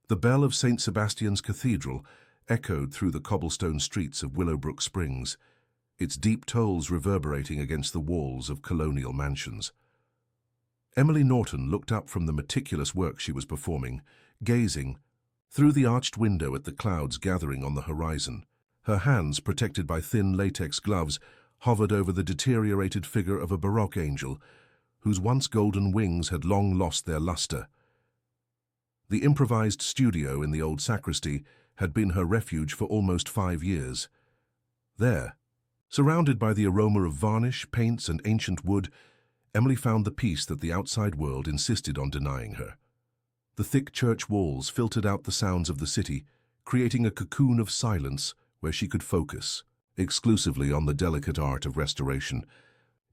The bell of St. Sebastian's Cathedral echoed through the cobblestone streets of Willowbrook Springs, its deep tolls reverberating against the walls of colonial mansions. Emily Norton looked up from the meticulous work she was performing, gazing through the arched window at the clouds gathering on the horizon. Her hands, protected by thin latex gloves, hovered over the deteriorated figure of a Baroque angel, whose once golden wings had long lost their luster. The improvised studio in the old sacristy had been her refuge for almost 5 years. There, surrounded by the aroma of varnish, paints, and ancient wood, Emily found the peace that the outside world insisted on denying her. The thick church walls filtered out the sounds of the city, creating a cocoon of silence where she could focus exclusively on the delicate art of restoration.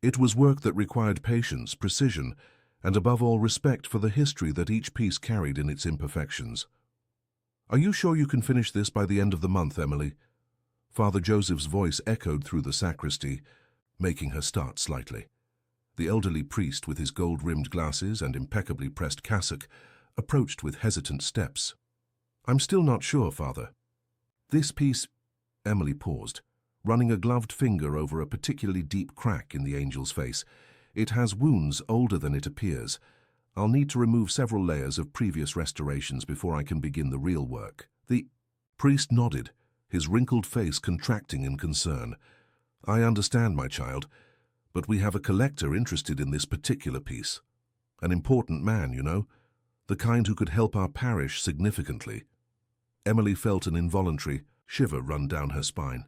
It was work that required patience, precision, and above all respect for the history that each piece carried in its imperfections. "Are you sure you can finish this by the end of the month, Emily?" Father Joseph's voice echoed through the sacristy, making her start slightly. The elderly priest, with his gold-rimmed glasses and impeccably pressed cassock, approached with hesitant steps. "I'm still not sure, Father. This piece—" Emily paused, running a gloved finger over a particularly deep crack in the angel's face. "It has wounds older than it appears. I'll need to remove several layers of previous restorations before I can begin the real work." The priest nodded, his wrinkled face contracting in concern. "I understand, my child, but we have a collector interested in this particular piece. An important man, you know, the kind who could help our parish significantly." Emily felt an involuntary shiver run down her spine.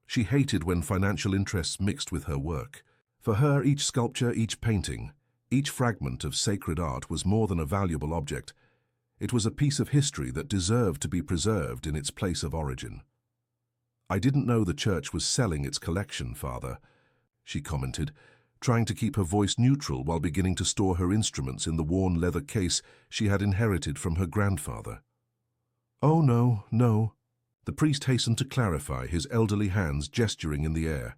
She hated when financial interests mixed with her work. For her, each sculpture, each painting, each fragment of sacred art was more than a valuable object. It was a piece of history that deserved to be preserved in its place of origin. "I didn't know the church was selling its collection, Father," she commented, trying to keep her voice neutral while beginning to store her instruments in the worn leather case she had inherited from her grandfather. "Oh, no, no." The priest hastened to clarify, his elderly hands gesturing in the air.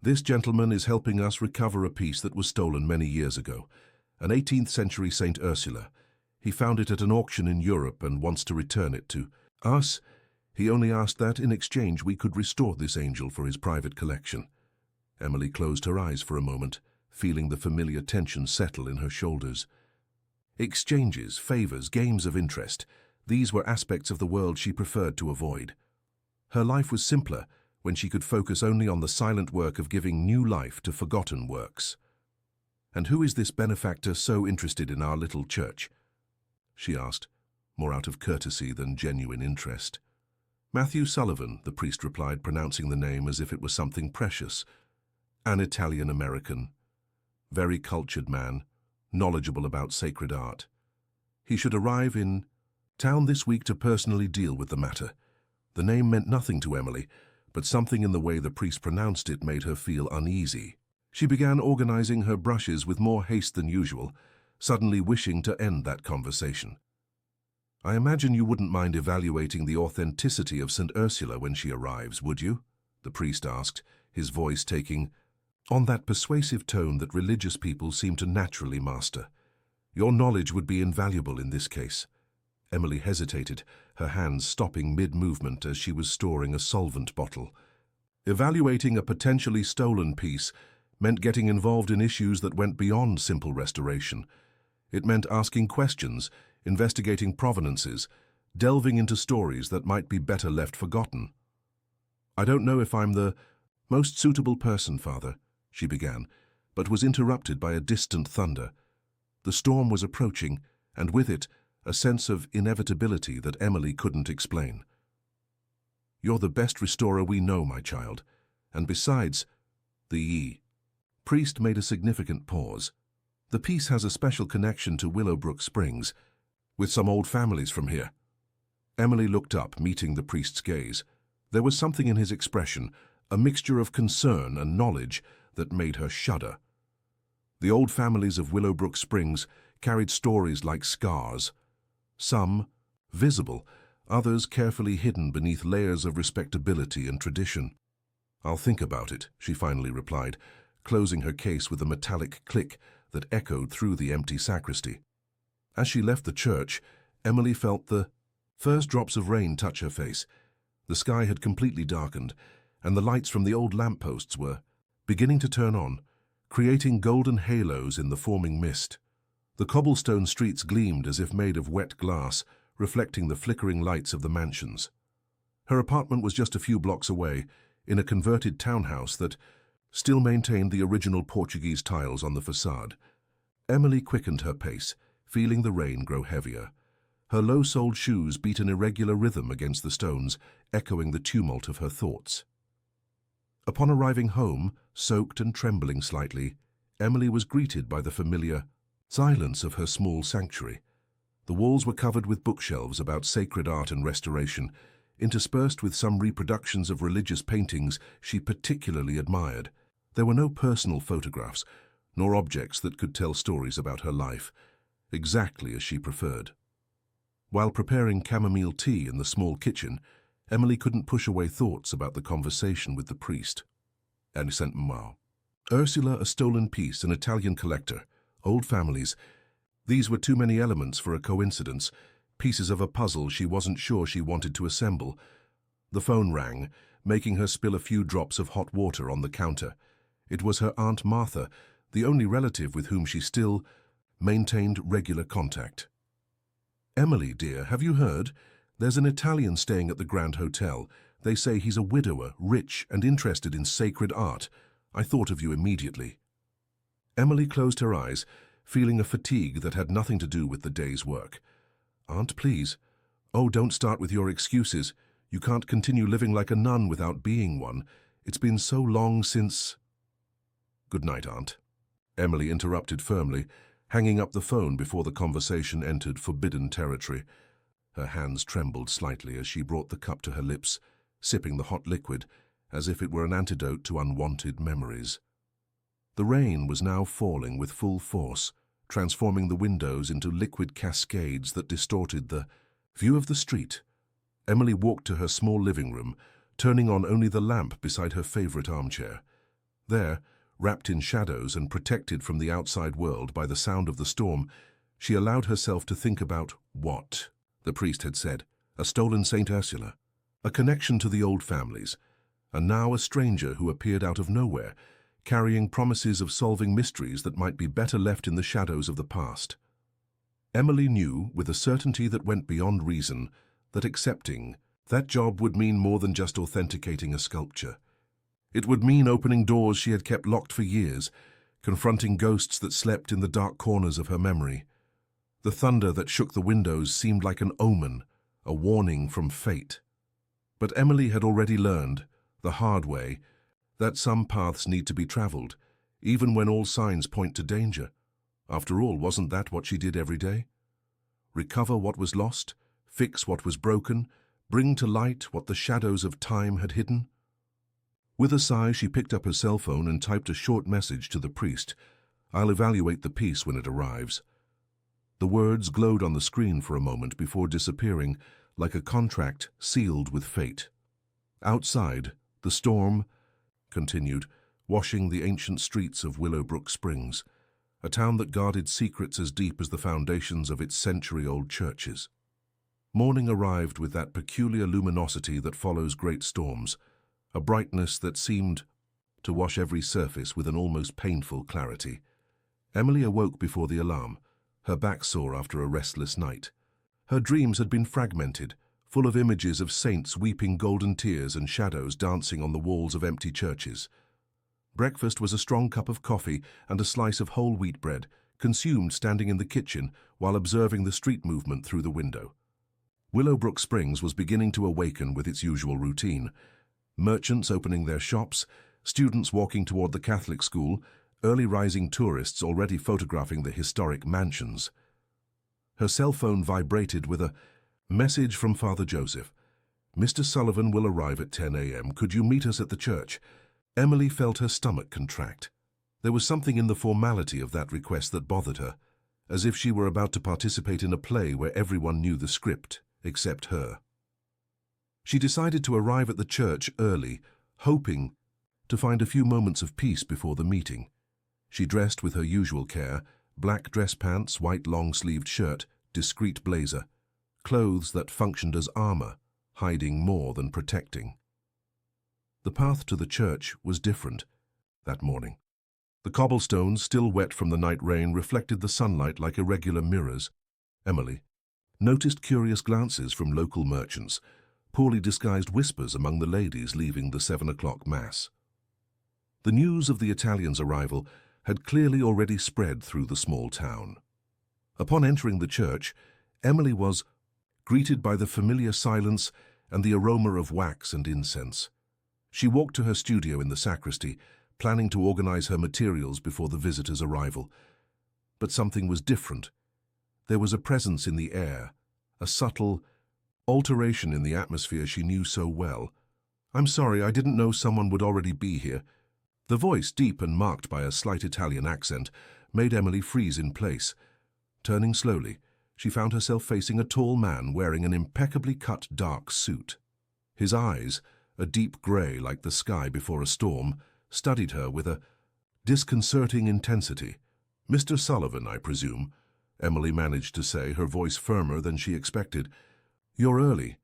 "This gentleman is helping us recover a piece that was stolen many years ago, an 18th century St. Ursula. He found it at an auction in Europe and wants to return it to us. He only asked that, in exchange, we could restore this angel for his private collection." Emily closed her eyes for a moment, feeling the familiar tension settle in her shoulders. Exchanges, favors, games of interest, these were aspects of the world she preferred to avoid. Her life was simpler when she could focus only on the silent work of giving new life to forgotten works. "And who is this benefactor so interested in our little church?" she asked, more out of courtesy than genuine interest. "Matthew Sullivan," the priest replied, pronouncing the name as if it was something precious. "An Italian-American. Very cultured man, knowledgeable about sacred art. He should arrive in town this week to personally deal with the matter." The name meant nothing to Emily, but something in the way the priest pronounced it made her feel uneasy. She began organizing her brushes with more haste than usual, suddenly wishing to end that conversation. "I imagine you wouldn't mind evaluating the authenticity of St. Ursula when she arrives, would you?" the priest asked, his voice taking on that persuasive tone that religious people seem to naturally master. "Your knowledge would be invaluable in this case." Emily hesitated, her hands stopping mid-movement as she was storing a solvent bottle. Evaluating a potentially stolen piece meant getting involved in issues that went beyond simple restoration. It meant asking questions, investigating provenances, delving into stories that might be better left forgotten. "I don't know if I'm the most suitable person, Father," she began, but was interrupted by a distant thunder. The storm was approaching, and with it, a sense of inevitability that Emily couldn't explain. "You're the best restorer we know, my child. And besides," the priest made a significant pause. "The piece has a special connection to Willowbrook Springs, with some old families from here." Emily looked up, meeting the priest's gaze. There was something in his expression, a mixture of concern and knowledge, that made her shudder. The old families of Willowbrook Springs carried stories like scars, some visible, others carefully hidden beneath layers of respectability and tradition. "I'll think about it," she finally replied, closing her case with a metallic click that echoed through the empty sacristy. As she left the church, Emily felt the First drops of rain touched her face. The sky had completely darkened, and the lights from the old lampposts were beginning to turn on, creating golden halos in the forming mist. The cobblestone streets gleamed as if made of wet glass, reflecting the flickering lights of the mansions. Her apartment was just a few blocks away, in a converted townhouse that still maintained the original Portuguese tiles on the facade. Emily quickened her pace, feeling the rain grow heavier. Her low-soled shoes beat an irregular rhythm against the stones, echoing the tumult of her thoughts. Upon arriving home, soaked and trembling slightly, Emily was greeted by the familiar silence of her small sanctuary. The walls were covered with bookshelves about sacred art and restoration, interspersed with some reproductions of religious paintings she particularly admired. There were no personal photographs, nor objects that could tell stories about her life, exactly as she preferred. While preparing chamomile tea in the small kitchen, Emily couldn't push away thoughts about the conversation with the priest. And Saint-Mao. Ursula, a stolen piece, an Italian collector, old families. These were too many elements for a coincidence, pieces of a puzzle she wasn't sure she wanted to assemble. The phone rang, making her spill a few drops of hot water on the counter. It was her Aunt Martha, the only relative with whom she still maintained regular contact. "Emily, dear, have you heard? There's an Italian staying at the Grand Hotel. They say he's a widower, rich and interested in sacred art. I thought of you immediately." Emily closed her eyes, feeling a fatigue that had nothing to do with the day's work. "Aunt, please. Oh, don't start with your excuses. You can't continue living like a nun without being one. It's been so long since—" "Good night, Aunt," Emily interrupted firmly, hanging up the phone before the conversation entered forbidden territory. Her hands trembled slightly as she brought the cup to her lips, sipping the hot liquid as if it were an antidote to unwanted memories. The rain was now falling with full force, transforming the windows into liquid cascades that distorted the view of the street. Emily walked to her small living room, turning on only the lamp beside her favorite armchair. There, wrapped in shadows and protected from the outside world by the sound of the storm, she allowed herself to think about what the priest had said, a stolen Saint Ursula, a connection to the old families, and now a stranger who appeared out of nowhere, carrying promises of solving mysteries that might be better left in the shadows of the past. Emily knew, with a certainty that went beyond reason, that accepting that job would mean more than just authenticating a sculpture. It would mean opening doors she had kept locked for years, confronting ghosts that slept in the dark corners of her memory. The thunder that shook the windows seemed like an omen, a warning from fate. But Emily had already learned, the hard way, that some paths need to be traveled, even when all signs point to danger. After all, wasn't that what she did every day? Recover what was lost, fix what was broken, bring to light what the shadows of time had hidden? With a sigh, she picked up her cell phone and typed a short message to the priest. "I'll evaluate the piece when it arrives." The words glowed on the screen for a moment before disappearing, like a contract sealed with fate. Outside, the storm continued, washing the ancient streets of Willowbrook Springs, a town that guarded secrets as deep as the foundations of its century-old churches. Morning arrived with that peculiar luminosity that follows great storms, a brightness that seemed to wash every surface with an almost painful clarity. Emily awoke before the alarm, her back sore after a restless night. Her dreams had been fragmented, full of images of saints weeping golden tears and shadows dancing on the walls of empty churches. Breakfast was a strong cup of coffee and a slice of whole wheat bread, consumed standing in the kitchen while observing the street movement through the window. Willowbrook Springs was beginning to awaken with its usual routine. Merchants opening their shops, students walking toward the Catholic school, early rising tourists already photographing the historic mansions. Her cell phone vibrated with a message from Father Joseph. "Mr. Sullivan will arrive at 10 a.m. Could you meet us at the church?" Emily felt her stomach contract. There was something in the formality of that request that bothered her, as if she were about to participate in a play where everyone knew the script, except her. She decided to arrive at the church early, hoping to find a few moments of peace before the meeting. She dressed with her usual care, black dress pants, white long-sleeved shirt, discreet blazer. clothes that functioned as armor, hiding more than protecting. The path to the church was different that morning. The cobblestones, still wet from the night rain, reflected the sunlight like irregular mirrors. Emily noticed curious glances from local merchants, poorly disguised whispers among the ladies leaving the 7 o'clock mass. The news of the Italians' arrival had clearly already spread through the small town. Upon entering the church, Emily was greeted by the familiar silence and the aroma of wax and incense. She walked to her studio in the sacristy, planning to organize her materials before the visitors' arrival. But something was different. There was a presence in the air, a subtle alteration in the atmosphere she knew so well. "I'm sorry, I didn't know someone would already be here." The voice, deep and marked by a slight Italian accent, made Emily freeze in place. Turning slowly, she found herself facing a tall man wearing an impeccably cut dark suit. His eyes, a deep grey like the sky before a storm, studied her with a disconcerting intensity. "Mr. Sullivan, I presume," Emily managed to say, her voice firmer than she expected. "You're early."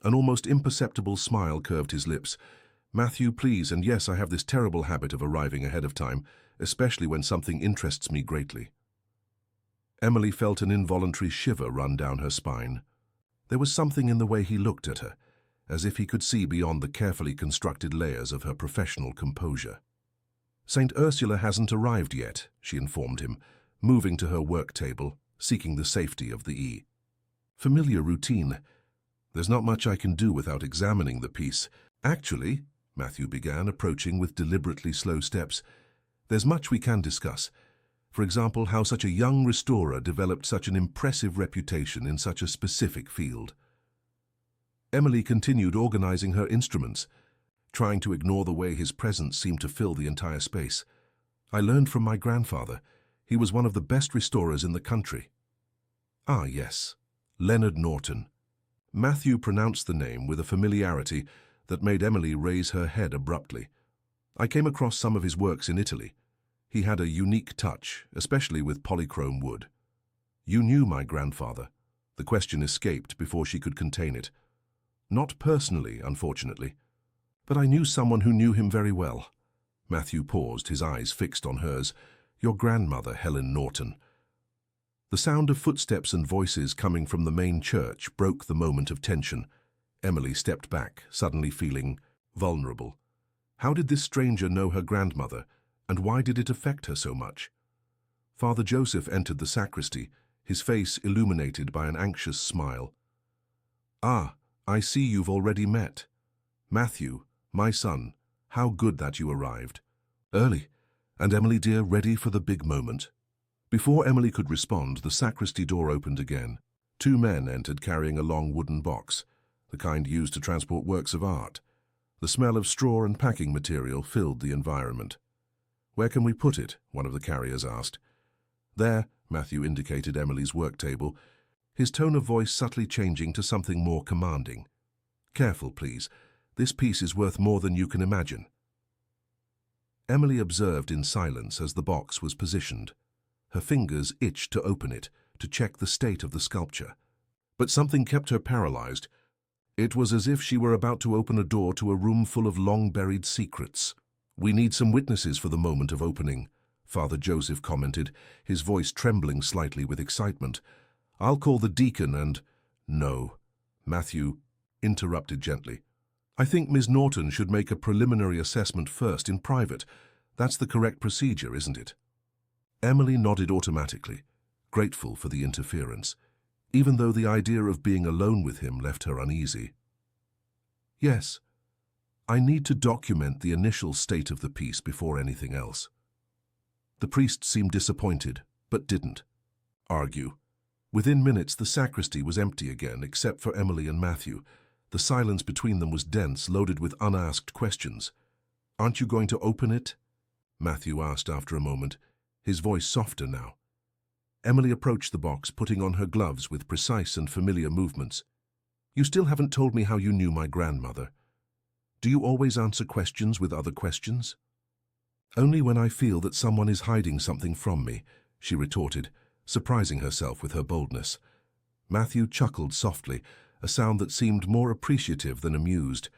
An almost imperceptible smile curved his lips. "Matthew, please, and yes, I have this terrible habit of arriving ahead of time, especially when something interests me greatly." Emily felt an involuntary shiver run down her spine. There was something in the way he looked at her, as if he could see beyond the carefully constructed layers of her professional composure. "St. Ursula hasn't arrived yet," she informed him, moving to her work table, seeking the safety of the E. "Familiar routine. There's not much I can do without examining the piece. Actually," Matthew began, approaching with deliberately slow steps, "there's much we can discuss. For example, how such a young restorer developed such an impressive reputation in such a specific field." Emily continued organizing her instruments, trying to ignore the way his presence seemed to fill the entire space. "I learned from my grandfather. He was one of the best restorers in the country." "Ah, yes. Leonard Norton." Matthew pronounced the name with a familiarity that made Emily raise her head abruptly. "I came across some of his works in Italy. He had a unique touch, especially with polychrome wood." "You knew my grandfather?" The question escaped before she could contain it. "Not personally, unfortunately. But I knew someone who knew him very well." Matthew paused, his eyes fixed on hers. "Your grandmother, Helen Norton." The sound of footsteps and voices coming from the main church broke the moment of tension. Emily stepped back, suddenly feeling vulnerable. How did this stranger know her grandmother, and why did it affect her so much? Father Joseph entered the sacristy, his face illuminated by an anxious smile. "Ah, I see you've already met. Matthew, my son, how good that you arrived. Early, and Emily dear, ready for the big moment." Before Emily could respond, the sacristy door opened again. 2 men entered carrying a long wooden box, the kind used to transport works of art. The smell of straw and packing material filled the environment. "Where can we put it?" one of the carriers asked. "There," Matthew indicated Emily's work table, his tone of voice subtly changing to something more commanding. "Careful, please. This piece is worth more than you can imagine." Emily observed in silence as the box was positioned. Her fingers itched to open it, to check the state of the sculpture. But something kept her paralyzed. It was as if she were about to open a door to a room full of long-buried secrets. "We need some witnesses for the moment of opening," Father Joseph commented, his voice trembling slightly with excitement. "I'll call the deacon and—" "No," Matthew interrupted gently. "I think Ms. Norton should make a preliminary assessment first in private. That's the correct procedure, isn't it?" Emily nodded automatically, grateful for the interference, even though the idea of being alone with him left her uneasy. "Yes, I need to document the initial state of the piece before anything else." The priest seemed disappointed, but didn't argue. Within minutes, the sacristy was empty again, except for Emily and Matthew. The silence between them was dense, loaded with unasked questions. "Aren't you going to open it?" Matthew asked after a moment, his voice softer now. Emily approached the box, putting on her gloves with precise and familiar movements. "You still haven't told me how you knew my grandmother. Do you always answer questions with other questions?" "Only when I feel that someone is hiding something from me," she retorted, surprising herself with her boldness. Matthew chuckled softly, a sound that seemed more appreciative than amused.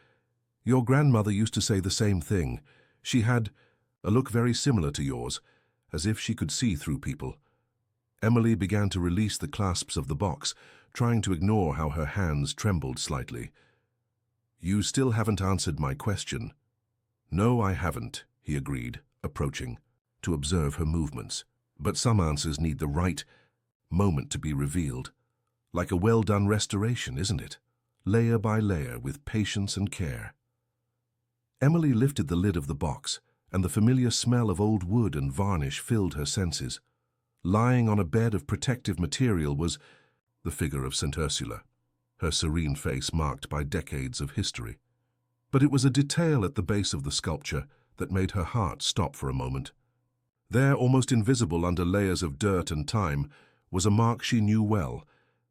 Your grandmother used to say the same thing. She had a look very similar to yours, as if she could see through people. Emily began to release the clasps of the box, trying to ignore how her hands trembled slightly. You still haven't answered my question. No, I haven't, he agreed, approaching, to observe her movements. But some answers need the right moment to be revealed. Like a well-done restoration, isn't it? Layer by layer, with patience and care. Emily lifted the lid of the box, and the familiar smell of old wood and varnish filled her senses. Lying on a bed of protective material was the figure of St. Ursula, her serene face marked by decades of history. But it was a detail at the base of the sculpture that made her heart stop for a moment. There, almost invisible under layers of dirt and time, was a mark she knew well,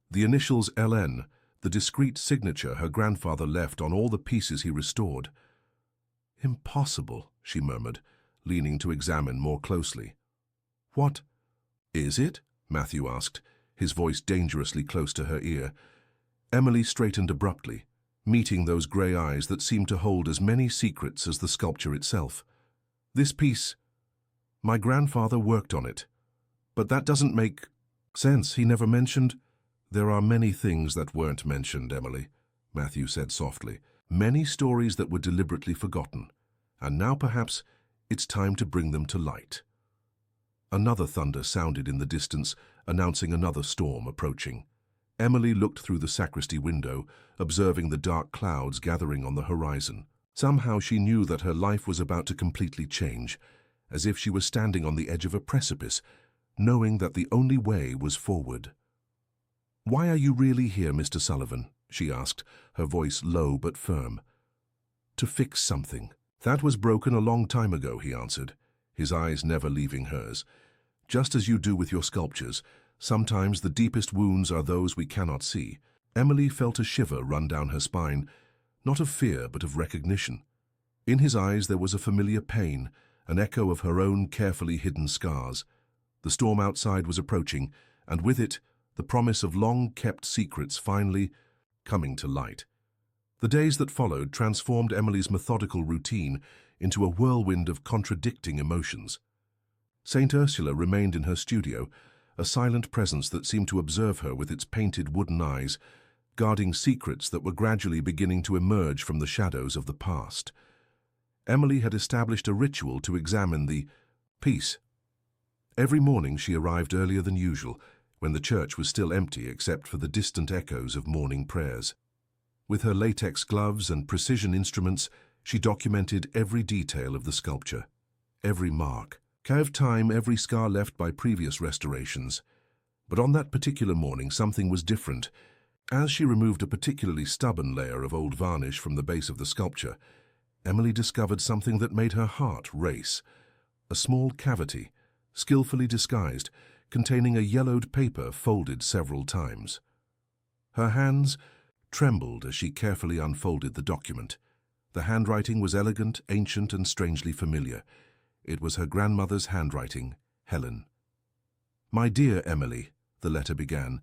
the initials LN, the discreet signature her grandfather left on all the pieces he restored. Impossible, she murmured, leaning to examine more closely. What is it? Matthew asked, his voice dangerously close to her ear. Emily straightened abruptly, meeting those grey eyes that seemed to hold as many secrets as the sculpture itself. This piece, my grandfather worked on it. But that doesn't make sense. He never mentioned. There are many things that weren't mentioned, Emily, Matthew said softly. Many stories that were deliberately forgotten. And now perhaps it's time to bring them to light. Another thunder sounded in the distance, announcing another storm approaching. Emily looked through the sacristy window, observing the dark clouds gathering on the horizon. Somehow she knew that her life was about to completely change, as if she was standing on the edge of a precipice, knowing that the only way was forward. "Why are you really here, Mr. Sullivan?" she asked, her voice low but firm. "To fix something. That was broken a long time ago," he answered, his eyes never leaving hers. "Just as you do with your sculptures, sometimes the deepest wounds are those we cannot see." Emily felt a shiver run down her spine, not of fear but of recognition. In his eyes there was a familiar pain, an echo of her own carefully hidden scars. The storm outside was approaching, and with it, the promise of long-kept secrets finally coming to light. The days that followed transformed Emily's methodical routine into a whirlwind of contradicting emotions. St. Ursula remained in her studio, a silent presence that seemed to observe her with its painted wooden eyes, guarding secrets that were gradually beginning to emerge from the shadows of the past. Emily had established a ritual to examine the piece. Every morning she arrived earlier than usual, when the church was still empty except for the distant echoes of morning prayers. With her latex gloves and precision instruments, she documented every detail of the sculpture, every mark, carved time, every scar left by previous restorations. But on that particular morning, something was different. As she removed a particularly stubborn layer of old varnish from the base of the sculpture, Emily discovered something that made her heart race. A small cavity, skillfully disguised, containing a yellowed paper folded several times. Her hands trembled as she carefully unfolded the document. The handwriting was elegant, ancient, and strangely familiar. It was her grandmother's handwriting, Helen. "My dear Emily," the letter began,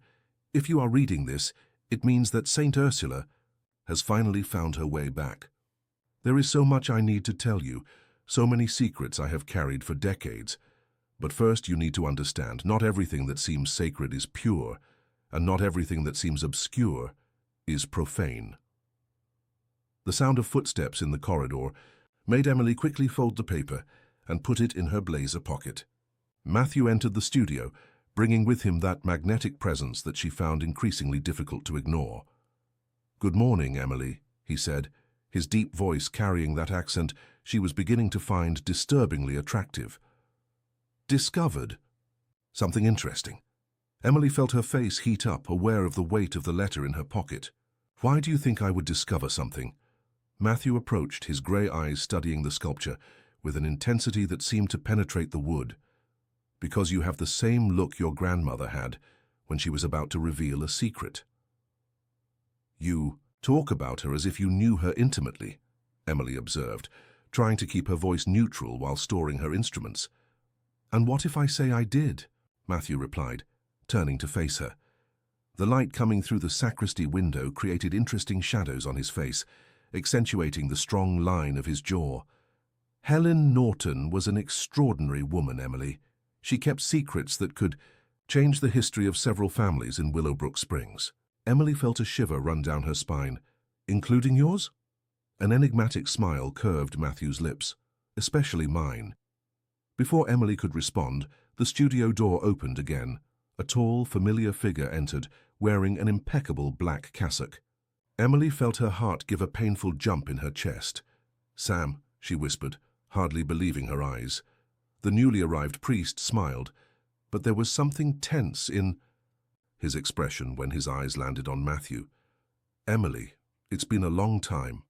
"if you are reading this, it means that St. Ursula has finally found her way back. There is so much I need to tell you, so many secrets I have carried for decades. But first you need to understand, not everything that seems sacred is pure, and not everything that seems obscure is profane." The sound of footsteps in the corridor made Emily quickly fold the paper and put it in her blazer pocket. Matthew entered the studio, bringing with him that magnetic presence that she found increasingly difficult to ignore. "Good morning, Emily," he said, his deep voice carrying that accent she was beginning to find disturbingly attractive. "Discovered something interesting." Emily felt her face heat up, aware of the weight of the letter in her pocket. "Why do you think I would discover something?" Matthew approached, his grey eyes studying the sculpture with an intensity that seemed to penetrate the wood. "Because you have the same look your grandmother had when she was about to reveal a secret." "You talk about her as if you knew her intimately," Emily observed, trying to keep her voice neutral while storing her instruments. "And what if I say I did?" Matthew replied, turning to face her. The light coming through the sacristy window created interesting shadows on his face, accentuating the strong line of his jaw. Helen Norton was an extraordinary woman, Emily. She kept secrets that could change the history of several families in Willowbrook Springs. Emily felt a shiver run down her spine. Including yours? An enigmatic smile curved Matthew's lips, especially mine. Before Emily could respond, the studio door opened again. A tall, familiar figure entered, wearing an impeccable black cassock. Emily felt her heart give a painful jump in her chest. "Sam," she whispered, hardly believing her eyes. The newly arrived priest smiled, but there was something tense in his expression when his eyes landed on Matthew. "Emily, it's been a long time."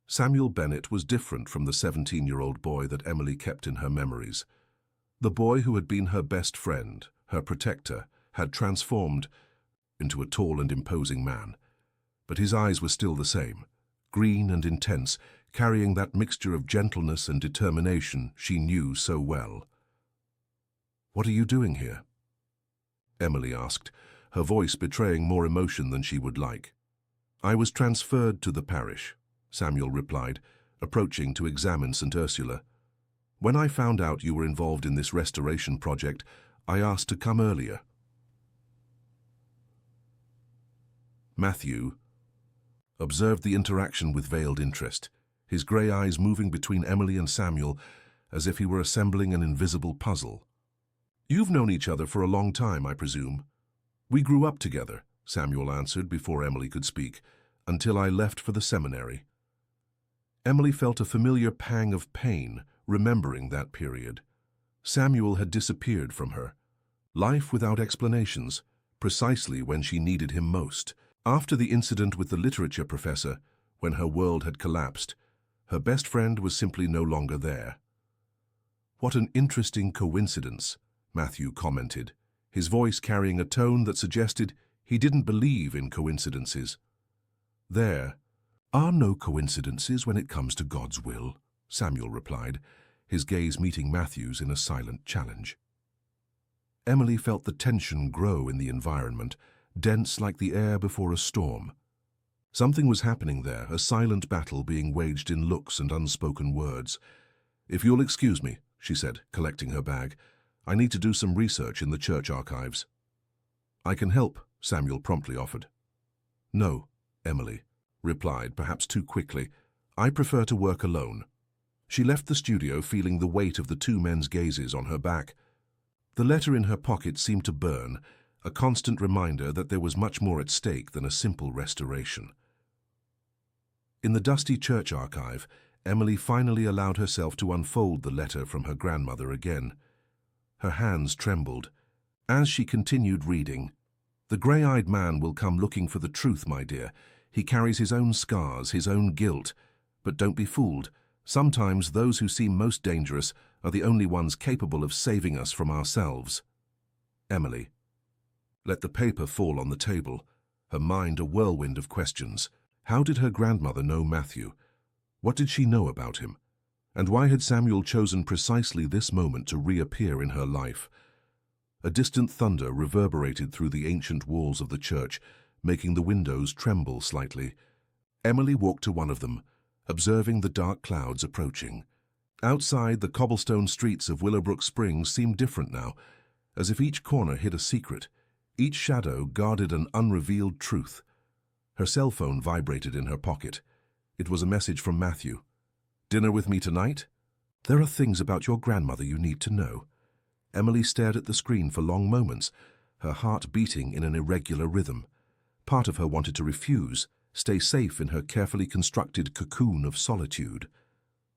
Samuel Bennett was different from the 17-year-old boy that Emily kept in her memories. The boy who had been her best friend, her protector, had transformed into a tall and imposing man. But his eyes were still the same, green and intense, carrying that mixture of gentleness and determination she knew so well. "What are you doing here?" Emily asked, her voice betraying more emotion than she would like. "I was transferred to the parish," Samuel replied, approaching to examine St. Ursula. "When I found out you were involved in this restoration project, I asked to come earlier." Matthew observed the interaction with veiled interest, his grey eyes moving between Emily and Samuel as if he were assembling an invisible puzzle. "You've known each other for a long time, I presume." "We grew up together," Samuel answered before Emily could speak, "until I left for the seminary." Emily felt a familiar pang of pain, remembering that period. Samuel had disappeared from her. Life without explanations, precisely when she needed him most. After the incident with the literature professor, when her world had collapsed, her best friend was simply no longer there. "What an interesting coincidence," Matthew commented, his voice carrying a tone that suggested he didn't believe in coincidences. "There are no coincidences when it comes to God's will," Samuel replied, his gaze meeting Matthew's in a silent challenge. Emily felt the tension grow in the environment, dense like the air before a storm. Something was happening there, a silent battle being waged in looks and unspoken words. "If you'll excuse me," she said, collecting her bag, "I need to do some research in the church archives." "I can help," Samuel promptly offered. "No," Emily replied, perhaps too quickly. "I prefer to work alone." She left the studio feeling the weight of the two men's gazes on her back. The letter in her pocket seemed to burn, a constant reminder that there was much more at stake than a simple restoration. In the dusty church archive, Emily finally allowed herself to unfold the letter from her grandmother again. Her hands trembled. As she continued reading, "The grey-eyed man will come looking for the truth, my dear. He carries his own scars, his own guilt. But don't be fooled. Sometimes those who seem most dangerous are the only ones capable of saving us from ourselves." Emily let the paper fall on the table, her mind a whirlwind of questions. How did her grandmother know Matthew? What did she know about him? And why had Samuel chosen precisely this moment to reappear in her life? A distant thunder reverberated through the ancient walls of the church, making the windows tremble slightly. Emily walked to one of them, observing the dark clouds approaching. Outside, the cobblestone streets of Willowbrook Springs seemed different now, as if each corner hid a secret. Each shadow guarded an unrevealed truth. Her cell phone vibrated in her pocket. It was a message from Matthew. "Dinner with me tonight? There are things about your grandmother you need to know." Emily stared at the screen for long moments, her heart beating in an irregular rhythm. Part of her wanted to refuse, stay safe in her carefully constructed cocoon of solitude.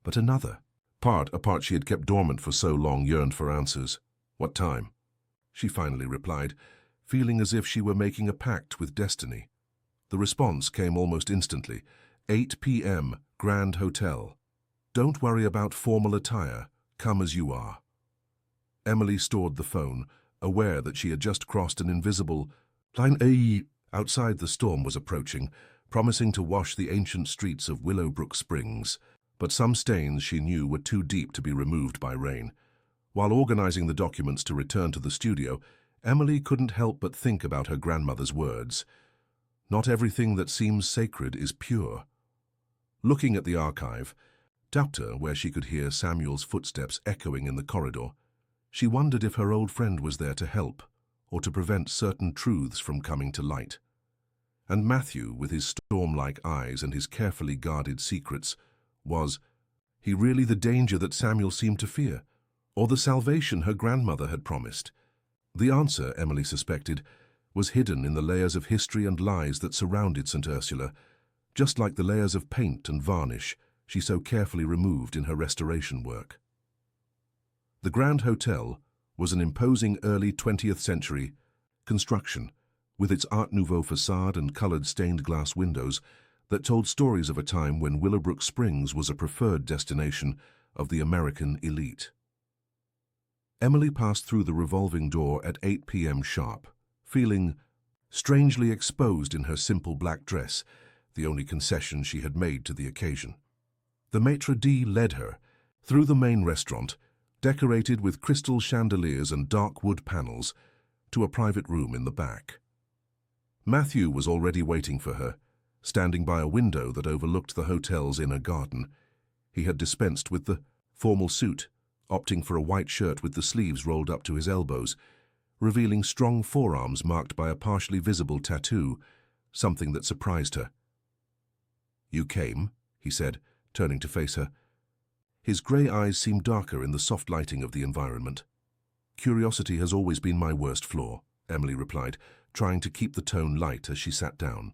But another a part she had kept dormant for so long, yearned for answers. "What time?" she finally replied, feeling as if she were making a pact with destiny. The response came almost instantly. 8 p.m., Grand Hotel. "Don't worry about formal attire. Come as you are." Emily stored the phone, aware that she had just crossed an invisible line. Outside, the storm was approaching, promising to wash the ancient streets of Willowbrook Springs. But some stains she knew were too deep to be removed by rain. While organizing the documents to return to the studio, Emily couldn't help but think about her grandmother's words. Not everything that seems sacred is pure. Looking at the archive, down where she could hear Samuel's footsteps echoing in the corridor, she wondered if her old friend was there to help or to prevent certain truths from coming to light. And Matthew, with his storm-like eyes and his carefully guarded secrets, was he really the danger that Samuel seemed to fear, or the salvation her grandmother had promised? The answer, Emily suspected, was hidden in the layers of history and lies that surrounded St. Ursula, just like the layers of paint and varnish she so carefully removed in her restoration work. The Grand Hotel was an imposing early 20th century construction, with its Art Nouveau facade and colored stained glass windows that told stories of a time when Willowbrook Springs was a preferred destination of the American elite. Emily passed through the revolving door at 8 p.m. sharp, feeling strangely exposed in her simple black dress, the only concession she had made to the occasion. The maitre d' led her through the main restaurant, decorated with crystal chandeliers and dark wood panels, to a private room in the back. Matthew was already waiting for her, standing by a window that overlooked the hotel's inner garden. He had dispensed with the formal suit, opting for a white shirt with the sleeves rolled up to his elbows, revealing strong forearms marked by a partially visible tattoo, something that surprised her. "You came," he said, turning to face her. His grey eyes seemed darker in the soft lighting of the environment. "Curiosity has always been my worst flaw," Emily replied, trying to keep the tone light as she sat down.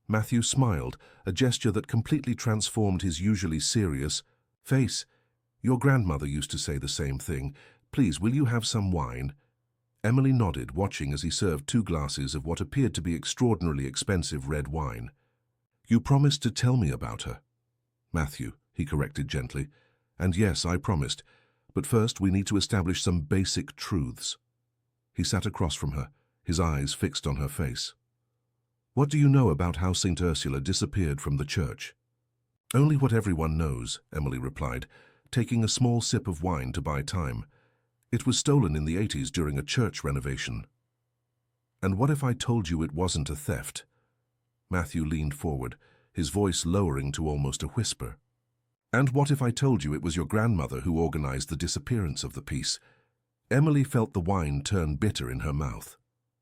Matthew smiled, a gesture that completely transformed his usually serious face. "Your grandmother used to say the same thing. Please, will you have some wine?" Emily nodded, watching as he served 2 glasses of what appeared to be extraordinarily expensive red wine. "You promised to tell me about her." "Matthew," he corrected gently. "And yes, I promised. But first we need to establish some basic truths." He sat across from her, his eyes fixed on her face. "What do you know about how St. Ursula disappeared from the church?" "Only what everyone knows," Emily replied, taking a small sip of wine to buy time. "It was stolen in the 80s during a church renovation." "And what if I told you it wasn't a theft?" Matthew leaned forward, his voice lowering to almost a whisper. "And what if I told you it was your grandmother who organized the disappearance of the piece?" Emily felt the wine turn bitter in her mouth.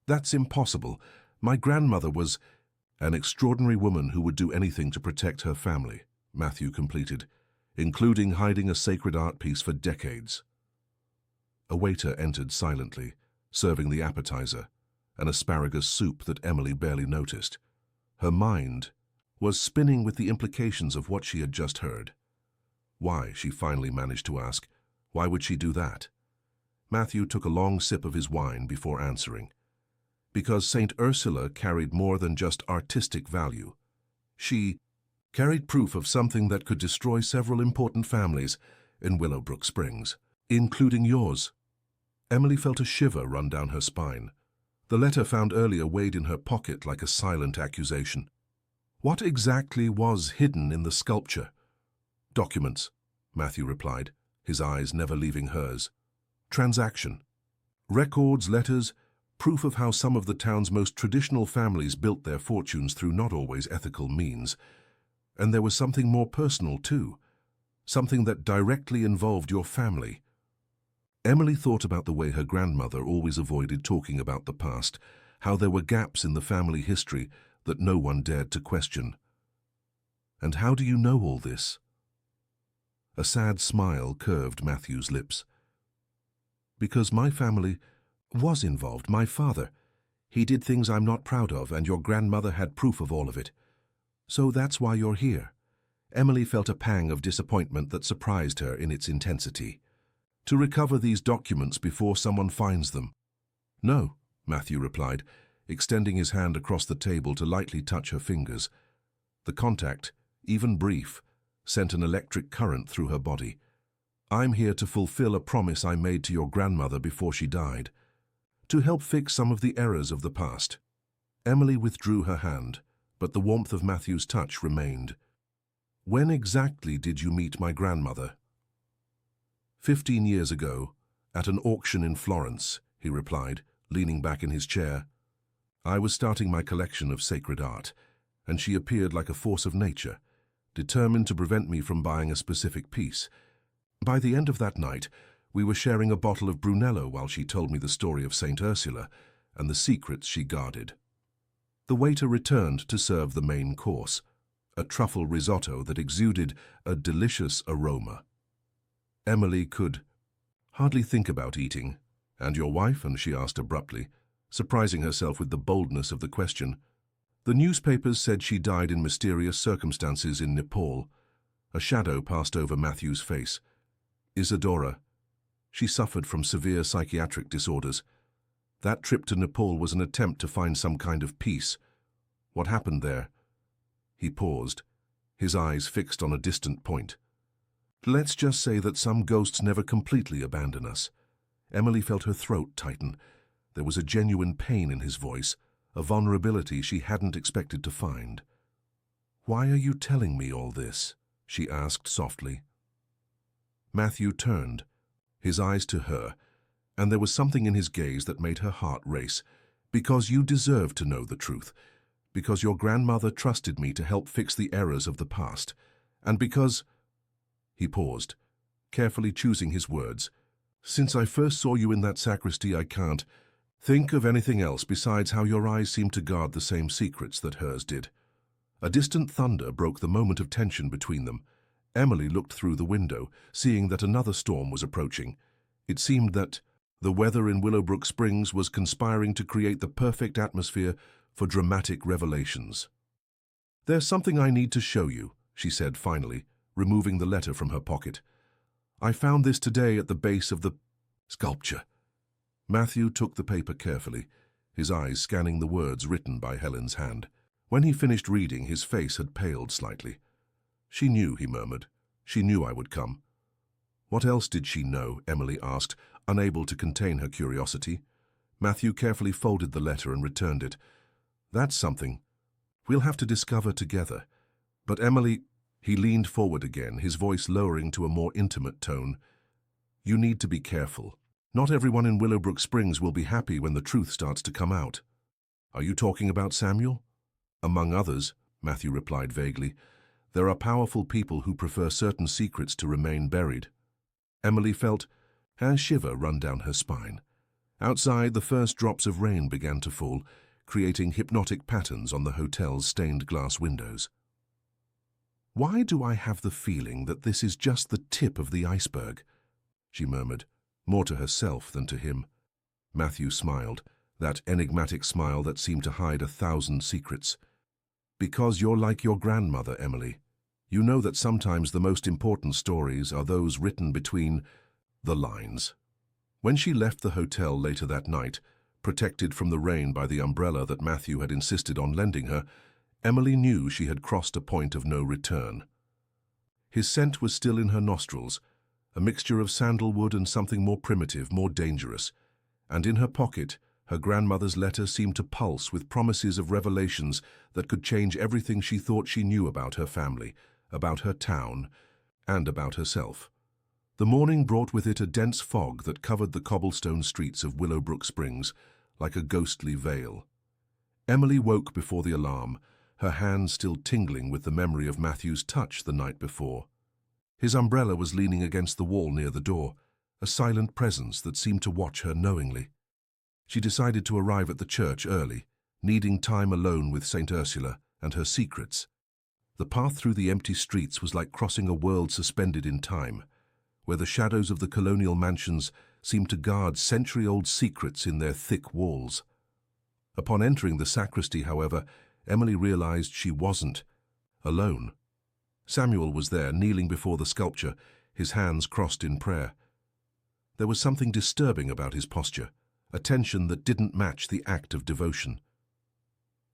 "That's impossible. My grandmother was an extraordinary woman who would do anything to protect her family," Matthew completed, "including hiding a sacred art piece for decades." A waiter entered silently, serving the appetizer, an asparagus soup that Emily barely noticed. Her mind was spinning with the implications of what she had just heard. Why, she finally managed to ask, why would she do that? Matthew took a long sip of his wine before answering. Because St. Ursula carried more than just artistic value. She carried proof of something that could destroy several important families in Willowbrook Springs, including yours. Emily felt a shiver run down her spine. The letter found earlier weighed in her pocket like a silent accusation. What exactly was hidden in the sculpture? "Documents," Matthew replied, his eyes never leaving hers. "Transaction. Records, letters, proof of how some of the town's most traditional families built their fortunes through not always ethical means. And there was something more personal, too. Something that directly involved your family." Emily thought about the way her grandmother always avoided talking about the past, how there were gaps in the family history that no one dared to question. "And how do you know all this?" A sad smile curved Matthew's lips. "Because my family was involved. My father. He did things I'm not proud of, and your grandmother had proof of all of it. So that's why you're here." Emily felt a pang of disappointment that surprised her in its intensity. "To recover these documents before someone finds them." "No," Matthew replied, extending his hand across the table to lightly touch her fingers. The contact, even brief, sent an electric current through her body. "I'm here to fulfill a promise I made to your grandmother before she died. To help fix some of the errors of the past." Emily withdrew her hand, but the warmth of Matthew's touch remained. "When exactly did you meet my grandmother?" 15 years ago, at an auction in Florence," he replied, leaning back in his chair. I was starting my collection of sacred art, and she appeared like a force of nature, determined to prevent me from buying a specific piece. By the end of that night, we were sharing a bottle of Brunello while she told me the story of Saint Ursula and the secrets she guarded. The waiter returned to serve the main course, a truffle risotto that exuded a delicious aroma. Emily could hardly think about eating. "And your wife?" and she asked abruptly, surprising herself with the boldness of the question. "The newspapers said she died in mysterious circumstances in Nepal." A shadow passed over Matthew's face. "Isadora. She suffered from severe psychiatric disorders. That trip to Nepal was an attempt to find some kind of peace. What happened there?" He paused, his eyes fixed on a distant point. "Let's just say that some ghosts never completely abandon us." Emily felt her throat tighten. There was a genuine pain in his voice, a vulnerability she hadn't expected to find. "Why are you telling me all this?" she asked softly. Matthew turned, his eyes to her, and there was something in his gaze that made her heart race. "Because you deserve to know the truth. Because your grandmother trusted me to help fix the errors of the past. And because—" He paused, carefully choosing his words. "Since I first saw you in that sacristy, I can't think of anything else besides how your eyes seemed to guard the same secrets that hers did." A distant thunder broke the moment of tension between them. Emily looked through the window, seeing that another storm was approaching. It seemed that the weather in Willowbrook Springs was conspiring to create the perfect atmosphere for dramatic revelations. "There's something I need to show you," she said finally, removing the letter from her pocket. "I found this today at the base of the sculpture." Matthew took the paper carefully, his eyes scanning the words written by Helen's hand. When he finished reading, his face had paled slightly. "She knew," he murmured. "She knew I would come." "What else did she know?" Emily asked, unable to contain her curiosity. Matthew carefully folded the letter and returned it. "That's something we'll have to discover together. But Emily—" He leaned forward again, his voice lowering to a more intimate tone. "You need to be careful. Not everyone in Willowbrook Springs will be happy when the truth starts to come out." "Are you talking about Samuel?" "Among others," Matthew replied vaguely. "There are powerful people who prefer certain secrets to remain buried." Emily felt a shiver run down her spine. Outside, the first drops of rain began to fall, creating hypnotic patterns on the hotel's stained glass windows. "Why do I have the feeling that this is just the tip of the iceberg?" she murmured, more to herself than to him. Matthew smiled, that enigmatic smile that seemed to hide 1,000 secrets. "Because you're like your grandmother, Emily. You know that sometimes the most important stories are those written between the lines." When she left the hotel later that night, protected from the rain by the umbrella that Matthew had insisted on lending her, Emily knew she had crossed a point of no return. His scent was still in her nostrils, a mixture of sandalwood and something more primitive, more dangerous. And in her pocket, her grandmother's letter seemed to pulse with promises of revelations that could change everything she thought she knew about her family, about her town, and about herself. The morning brought with it a dense fog that covered the cobblestone streets of Willowbrook Springs like a ghostly veil. Emily woke before the alarm, her hands still tingling with the memory of Matthew's touch the night before. His umbrella was leaning against the wall near the door, a silent presence that seemed to watch her knowingly. She decided to arrive at the church early, needing time alone with Saint Ursula and her secrets. The path through the empty streets was like crossing a world suspended in time, where the shadows of the colonial mansions seemed to guard century-old secrets in their thick walls. Upon entering the sacristy, however, Emily realized she wasn't alone. Samuel was there, kneeling before the sculpture, his hands crossed in prayer. There was something disturbing about his posture, a tension that didn't match the act of devotion.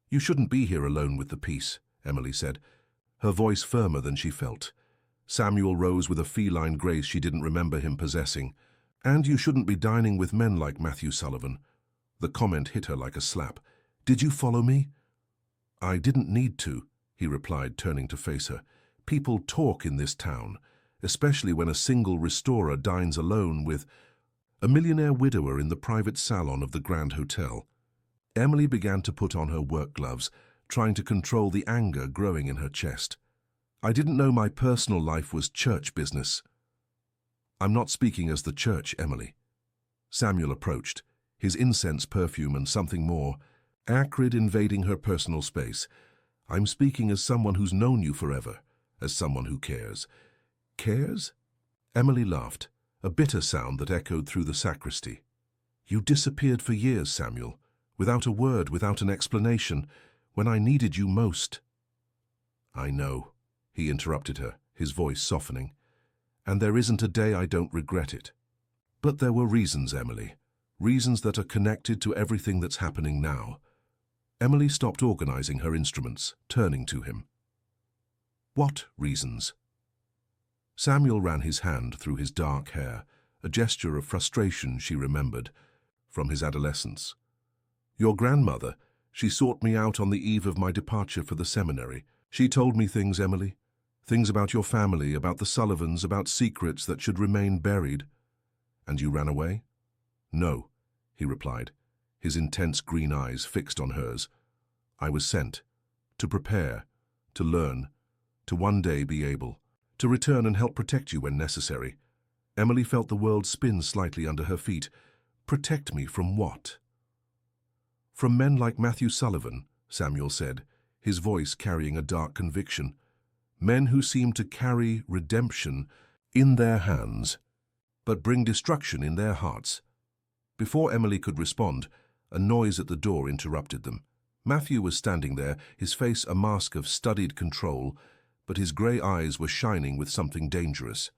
"You shouldn't be here alone with the peace," Emily said, her voice firmer than she felt. Samuel rose with a feline grace she didn't remember him possessing. "And you shouldn't be dining with men like Matthew Sullivan." The comment hit her like a slap. "Did you follow me?" "I didn't need to," he replied, turning to face her. "People talk in this town, especially when a single restorer dines alone with—" a millionaire widower in the private salon of the Grand Hotel. Emily began to put on her work gloves, trying to control the anger growing in her chest. I didn't know my personal life was church business. I'm not speaking as the church, Emily. Samuel approached, his incense perfume and something more, acrid, invading her personal space. I'm speaking as someone who's known you forever, as someone who cares. Cares? Emily laughed, a bitter sound that echoed through the sacristy. You disappeared for years, Samuel, without a word, without an explanation, when I needed you most. I know, he interrupted her, his voice softening, and there isn't a day I don't regret it. But there were reasons, Emily, reasons that are connected to everything that's happening now. Emily stopped organizing her instruments, turning to him. What reasons? Samuel ran his hand through his dark hair, a gesture of frustration she remembered from his adolescence. Your grandmother, she sought me out on the eve of my departure for the seminary. She told me things, Emily, things about your family, about the Sullivans, about secrets that should remain buried. And you ran away? No, he replied, his intense green eyes fixed on hers. I was sent to prepare, to learn, to one day be able to return and help protect you when necessary. Emily felt the world spin slightly under her feet. Protect me from what? From men like Matthew Sullivan, Samuel said, his voice carrying a dark conviction. Men who seem to carry redemption in their hands, but bring destruction in their hearts. Before Emily could respond, a noise at the door interrupted them. Matthew was standing there, his face a mask of studied control, but his grey eyes were shining with something dangerous.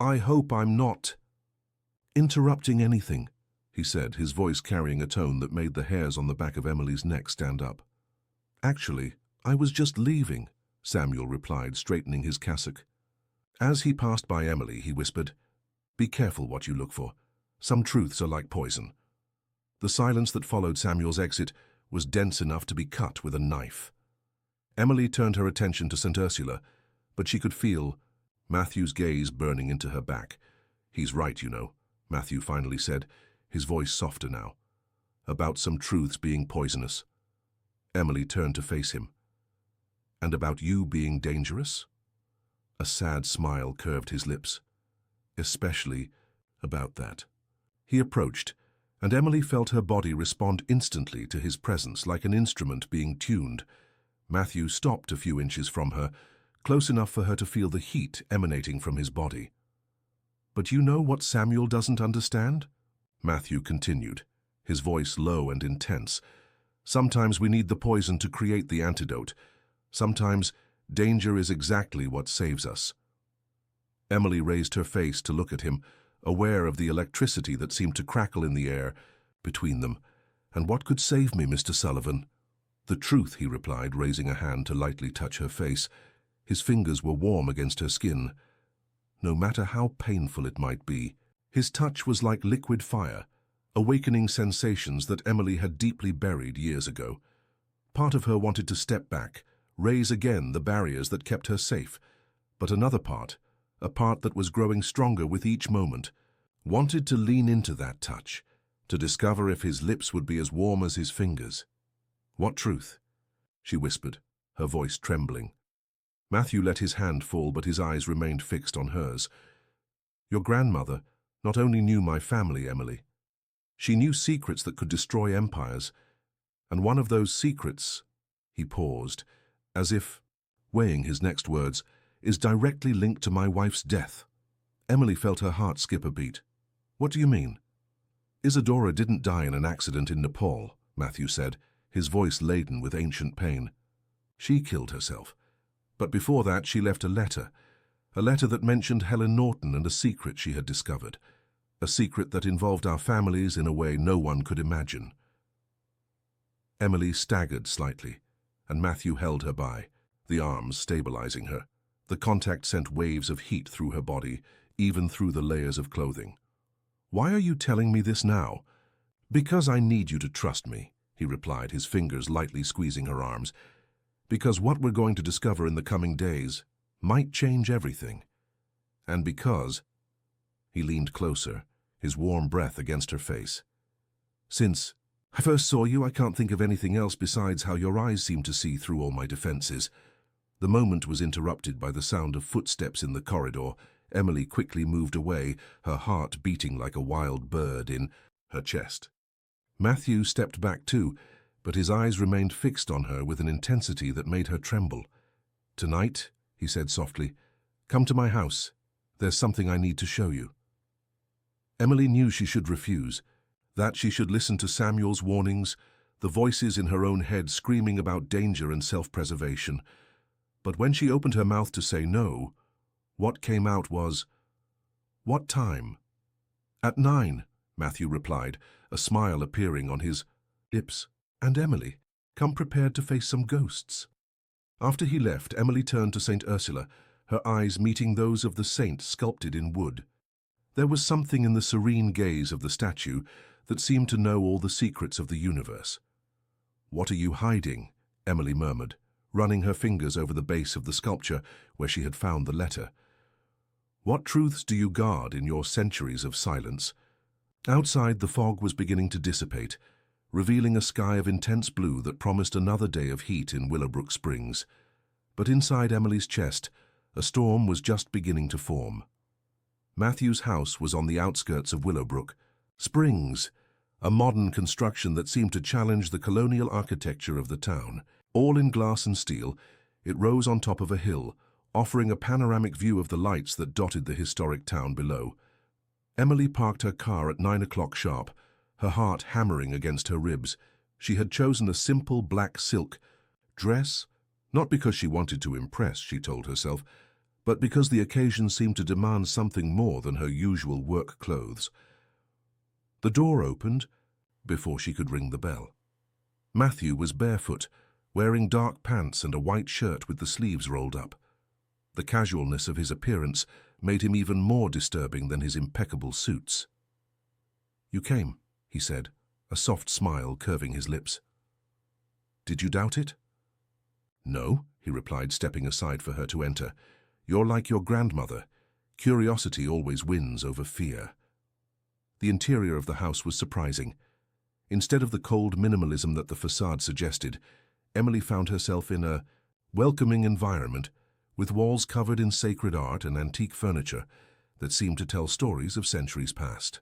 I hope I'm not interrupting anything, he said, his voice carrying a tone that made the hairs on the back of Emily's neck stand up. Actually, I was just leaving, Samuel replied, straightening his cassock. As he passed by Emily, he whispered, Be careful what you look for. Some truths are like poison. The silence that followed Samuel's exit was dense enough to be cut with a knife. Emily turned her attention to St. Ursula, but she could feel Matthew's gaze burning into her back. He's right, you know, Matthew finally said, his voice softer now, about some truths being poisonous. Emily turned to face him. And about you being dangerous? A sad smile curved his lips. Especially about that. He approached, and Emily felt her body respond instantly to his presence like an instrument being tuned. Matthew stopped a few inches from her, close enough for her to feel the heat emanating from his body. But you know what Samuel doesn't understand? Matthew continued, his voice low and intense. Sometimes we need the poison to create the antidote. Sometimes danger is exactly what saves us. Emily raised her face to look at him, aware of the electricity that seemed to crackle in the air between them. And what could save me, Mr. Sullivan? The truth, he replied, raising a hand to lightly touch her face. His fingers were warm against her skin. No matter how painful it might be, his touch was like liquid fire, awakening sensations that Emily had deeply buried years ago. Part of her wanted to step back, raise again the barriers that kept her safe, but another part, a part that was growing stronger with each moment, wanted to lean into that touch, to discover if his lips would be as warm as his fingers. What truth? She whispered, her voice trembling. Matthew let his hand fall, but his eyes remained fixed on hers. Your grandmother not only knew my family, Emily. She knew secrets that could destroy empires, and one of those secrets, he paused, as if weighing his next words, is directly linked to my wife's death. Emily felt her heart skip a beat. What do you mean? Isadora didn't die in an accident in Nepal, Matthew said, his voice laden with ancient pain. She killed herself. But before that she left a letter that mentioned Helen Norton and a secret she had discovered, a secret that involved our families in a way no one could imagine. Emily staggered slightly, and Matthew held her by, the arms stabilizing her. The contact sent waves of heat through her body, even through the layers of clothing. Why are you telling me this now? Because I need you to trust me, he replied, his fingers lightly squeezing her arms. Because what we're going to discover in the coming days might change everything. And because, he leaned closer, his warm breath against her face. "Since I first saw you, I can't think of anything else besides how your eyes seem to see through all my defenses." The moment was interrupted by the sound of footsteps in the corridor. Emily quickly moved away, her heart beating like a wild bird in her chest. Matthew stepped back too, but his eyes remained fixed on her with an intensity that made her tremble. "Tonight," he said softly, "come to my house. There's something I need to show you." Emily knew she should refuse, that she should listen to Samuel's warnings, the voices in her own head screaming about danger and self-preservation. But when she opened her mouth to say no, what came out was, "What time?" "At 9, Matthew replied, a smile appearing on his lips. "And Emily, come prepared to face some ghosts." After he left, Emily turned to St. Ursula, her eyes meeting those of the saint sculpted in wood. There was something in the serene gaze of the statue that seemed to know all the secrets of the universe. "What are you hiding?" Emily murmured, running her fingers over the base of the sculpture where she had found the letter. "What truths do you guard in your centuries of silence?" Outside, the fog was beginning to dissipate, revealing a sky of intense blue that promised another day of heat in Willowbrook Springs. But inside Emily's chest, a storm was just beginning to form. Matthew's house was on the outskirts of Willowbrook Springs, a modern construction that seemed to challenge the colonial architecture of the town. All in glass and steel, it rose on top of a hill, offering a panoramic view of the lights that dotted the historic town below. Emily parked her car at 9 o'clock sharp, her heart hammering against her ribs. She had chosen a simple black silk dress, not because she wanted to impress, she told herself, but because the occasion seemed to demand something more than her usual work clothes. The door opened before she could ring the bell. Matthew was barefoot, wearing dark pants and a white shirt with the sleeves rolled up. The casualness of his appearance made him even more disturbing than his impeccable suits. "You came," he said, a soft smile curving his lips. "Did you doubt it?" "No," he replied, stepping aside for her to enter. "You're like your grandmother. Curiosity always wins over fear." The interior of the house was surprising. Instead of the cold minimalism that the facade suggested, Emily found herself in a welcoming environment, with walls covered in sacred art and antique furniture that seemed to tell stories of centuries past.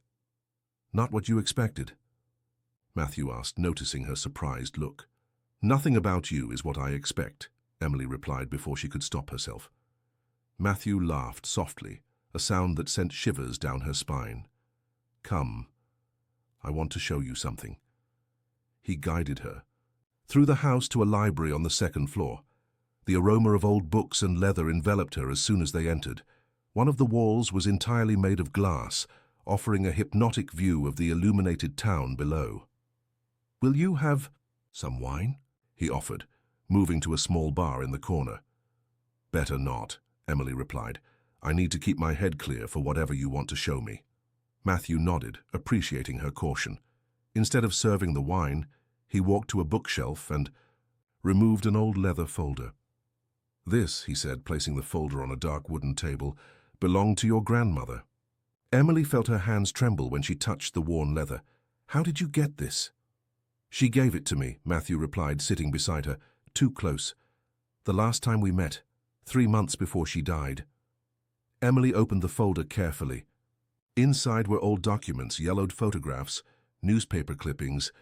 "Not what you expected?" Matthew asked, noticing her surprised look. "Nothing about you is what I expect," Emily replied before she could stop herself. Matthew laughed softly, a sound that sent shivers down her spine. "Come, I want to show you something." He guided her through the house to a library on the second floor. The aroma of old books and leather enveloped her as soon as they entered. One of the walls was entirely made of glass, offering a hypnotic view of the illuminated town below. "Will you have some wine?" he offered, moving to a small bar in the corner. "Better not," Emily replied. "I need to keep my head clear for whatever you want to show me." Matthew nodded, appreciating her caution. Instead of serving the wine, he walked to a bookshelf and removed an old leather folder. "This," he said, placing the folder on a dark wooden table, "belonged to your grandmother." Emily felt her hands tremble when she touched the worn leather. "How did you get this?" "She gave it to me," Matthew replied, sitting beside her, too close. "The last time we met, 3 months before she died." Emily opened the folder carefully. Inside were old documents, yellowed photographs, newspaper clippings.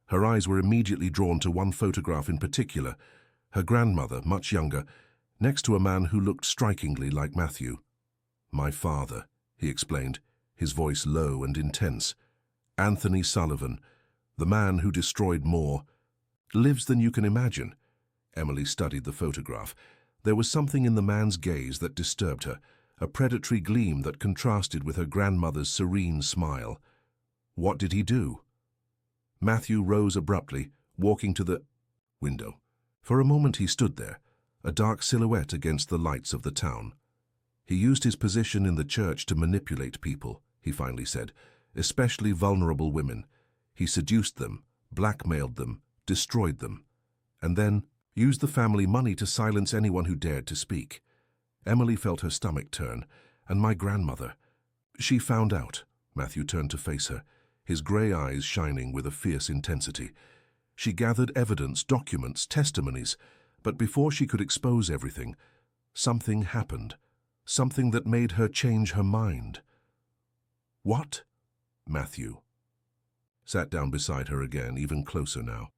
Her eyes were immediately drawn to one photograph in particular, her grandmother, much younger, next to a man who looked strikingly like Matthew. "My father," he explained, his voice low and intense. "Anthony Sullivan, the man who destroyed more lives than you can imagine." Emily studied the photograph. There was something in the man's gaze that disturbed her, a predatory gleam that contrasted with her grandmother's serene smile. "What did he do?" Matthew rose abruptly, walking to the window. For a moment he stood there, a dark silhouette against the lights of the town. "He used his position in the church to manipulate people," he finally said, "especially vulnerable women. He seduced them, blackmailed them, destroyed them, and then used the family money to silence anyone who dared to speak." Emily felt her stomach turn. "And my grandmother, she found out." Matthew turned to face her, his grey eyes shining with a fierce intensity. She gathered evidence, documents, testimonies, but before she could expose everything, something happened, something that made her change her mind. What? Matthew sat down beside her again, even closer now.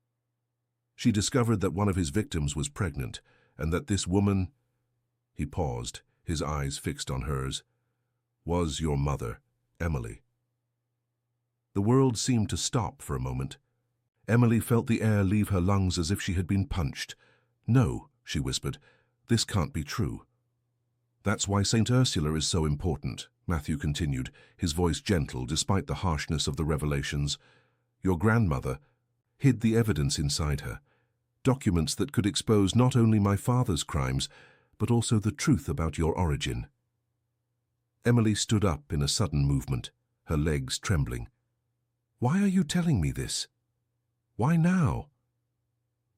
She discovered that one of his victims was pregnant, and that this woman— he paused, his eyes fixed on hers— was your mother, Emily. The world seemed to stop for a moment. Emily felt the air leave her lungs as if she had been punched. "No," she whispered, "this can't be true." "That's why St. Ursula is so important," Matthew continued, his voice gentle despite the harshness of the revelations. "Your grandmother hid the evidence inside her, documents that could expose not only my father's crimes, but also the truth about your origin." Emily stood up in a sudden movement, her legs trembling. "Why are you telling me this? Why now?"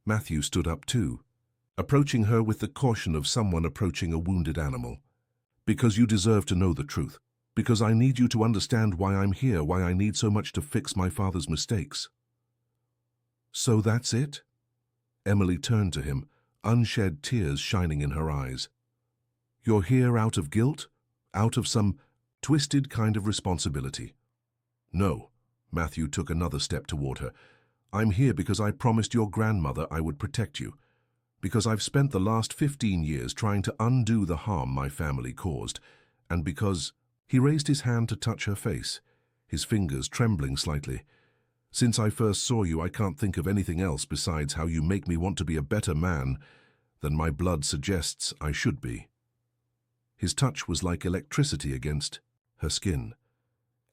Matthew stood up too, approaching her with the caution of someone approaching a wounded animal. "Because you deserve to know the truth. Because I need you to understand why I'm here, why I need so much to fix my father's mistakes." "So that's it?" Emily turned to him, unshed tears shining in her eyes. "You're here out of guilt? Out of some twisted kind of responsibility?" "No." Matthew took another step toward her. "I'm here because I promised your grandmother I would protect you. Because I've spent the last 15 years trying to undo the harm my family caused. And because—" He raised his hand to touch her face, his fingers trembling slightly. "Since I first saw you, I can't think of anything else besides how you make me want to be a better man than my blood suggests I should be." His touch was like electricity against her skin.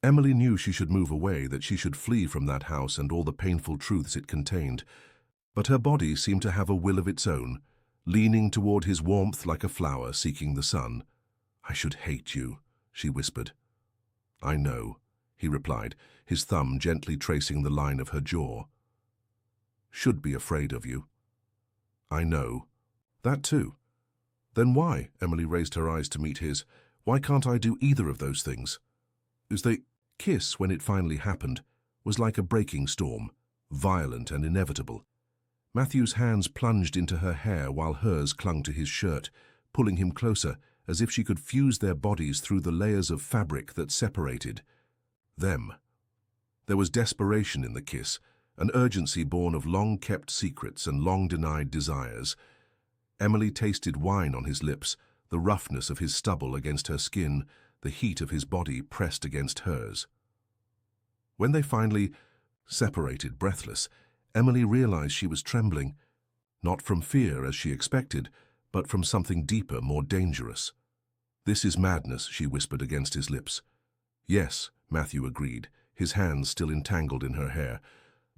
Emily knew she should move away, that she should flee from that house and all the painful truths it contained. But her body seemed to have a will of its own, leaning toward his warmth like a flower seeking the sun. "I should hate you," she whispered. "I know," he replied, his thumb gently tracing the line of her jaw. "Should be afraid of you." "I know. That too." "Then why?" Emily raised her eyes to meet his. "Why can't I do either of those things?" The kiss, when it finally happened, was like a breaking storm, violent and inevitable. Matthew's hands plunged into her hair while hers clung to his shirt, pulling him closer, as if she could fuse their bodies through the layers of fabric that separated them. There was desperation in the kiss, an urgency born of long-kept secrets and long-denied desires. Emily tasted wine on his lips, the roughness of his stubble against her skin, the heat of his body pressed against hers. When they finally separated, breathless, Emily realized she was trembling, not from fear as she expected, but from something deeper, more dangerous. "This is madness," she whispered against his lips. "Yes," Matthew agreed, his hands still entangled in her hair,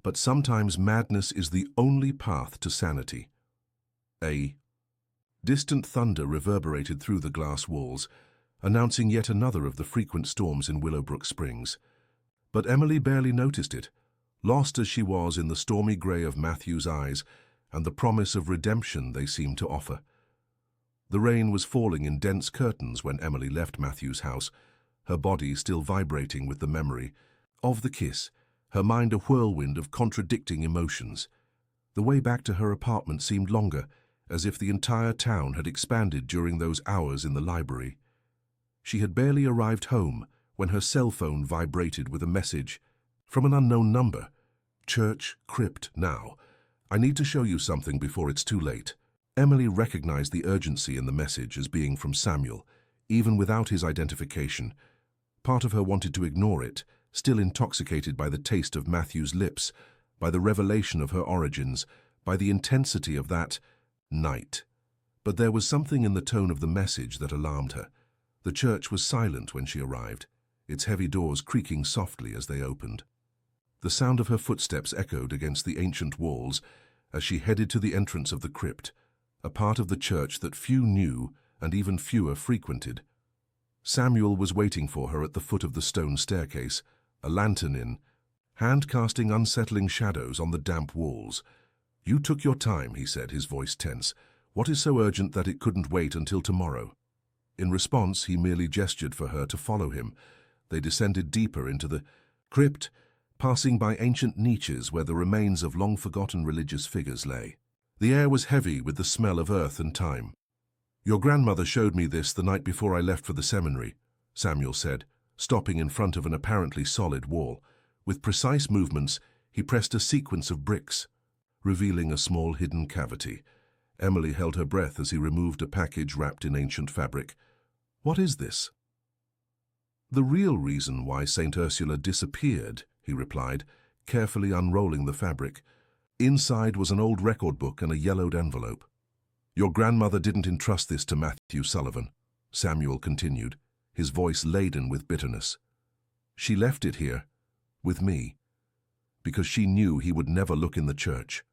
"but sometimes madness is the only path to sanity." A distant thunder reverberated through the glass walls, announcing yet another of the frequent storms in Willowbrook Springs. But Emily barely noticed it, lost as she was in the stormy grey of Matthew's eyes and the promise of redemption they seemed to offer. The rain was falling in dense curtains when Emily left Matthew's house, her body still vibrating with the memory of the kiss, her mind a whirlwind of contradicting emotions. The way back to her apartment seemed longer, as if the entire town had expanded during those hours in the library. She had barely arrived home when her cell phone vibrated with a message from an unknown number. "Church crypt now. I need to show you something before it's too late." Emily recognized the urgency in the message as being from Samuel, even without his identification. Part of her wanted to ignore it, still intoxicated by the taste of Matthew's lips, by the revelation of her origins, by the intensity of that night. But there was something in the tone of the message that alarmed her. The church was silent when she arrived, its heavy doors creaking softly as they opened. The sound of her footsteps echoed against the ancient walls as she headed to the entrance of the crypt, a part of the church that few knew and even fewer frequented. Samuel was waiting for her at the foot of the stone staircase, a lantern in hand casting unsettling shadows on the damp walls. "You took your time," he said, his voice tense. "What is so urgent that it couldn't wait until tomorrow?" In response, he merely gestured for her to follow him, They descended deeper into the crypt, passing by ancient niches where the remains of long-forgotten religious figures lay. The air was heavy with the smell of earth and time. "Your grandmother showed me this the night before I left for the seminary," Samuel said, stopping in front of an apparently solid wall. With precise movements, he pressed a sequence of bricks, revealing a small hidden cavity. Emily held her breath as he removed a package wrapped in ancient fabric. "What is this?" "The real reason why St. Ursula disappeared," he replied, carefully unrolling the fabric. Inside was an old record book and a yellowed envelope. "Your grandmother didn't entrust this to Matthew Sullivan," Samuel continued, his voice laden with bitterness. "She left it here, with me, because she knew he would never look in the church.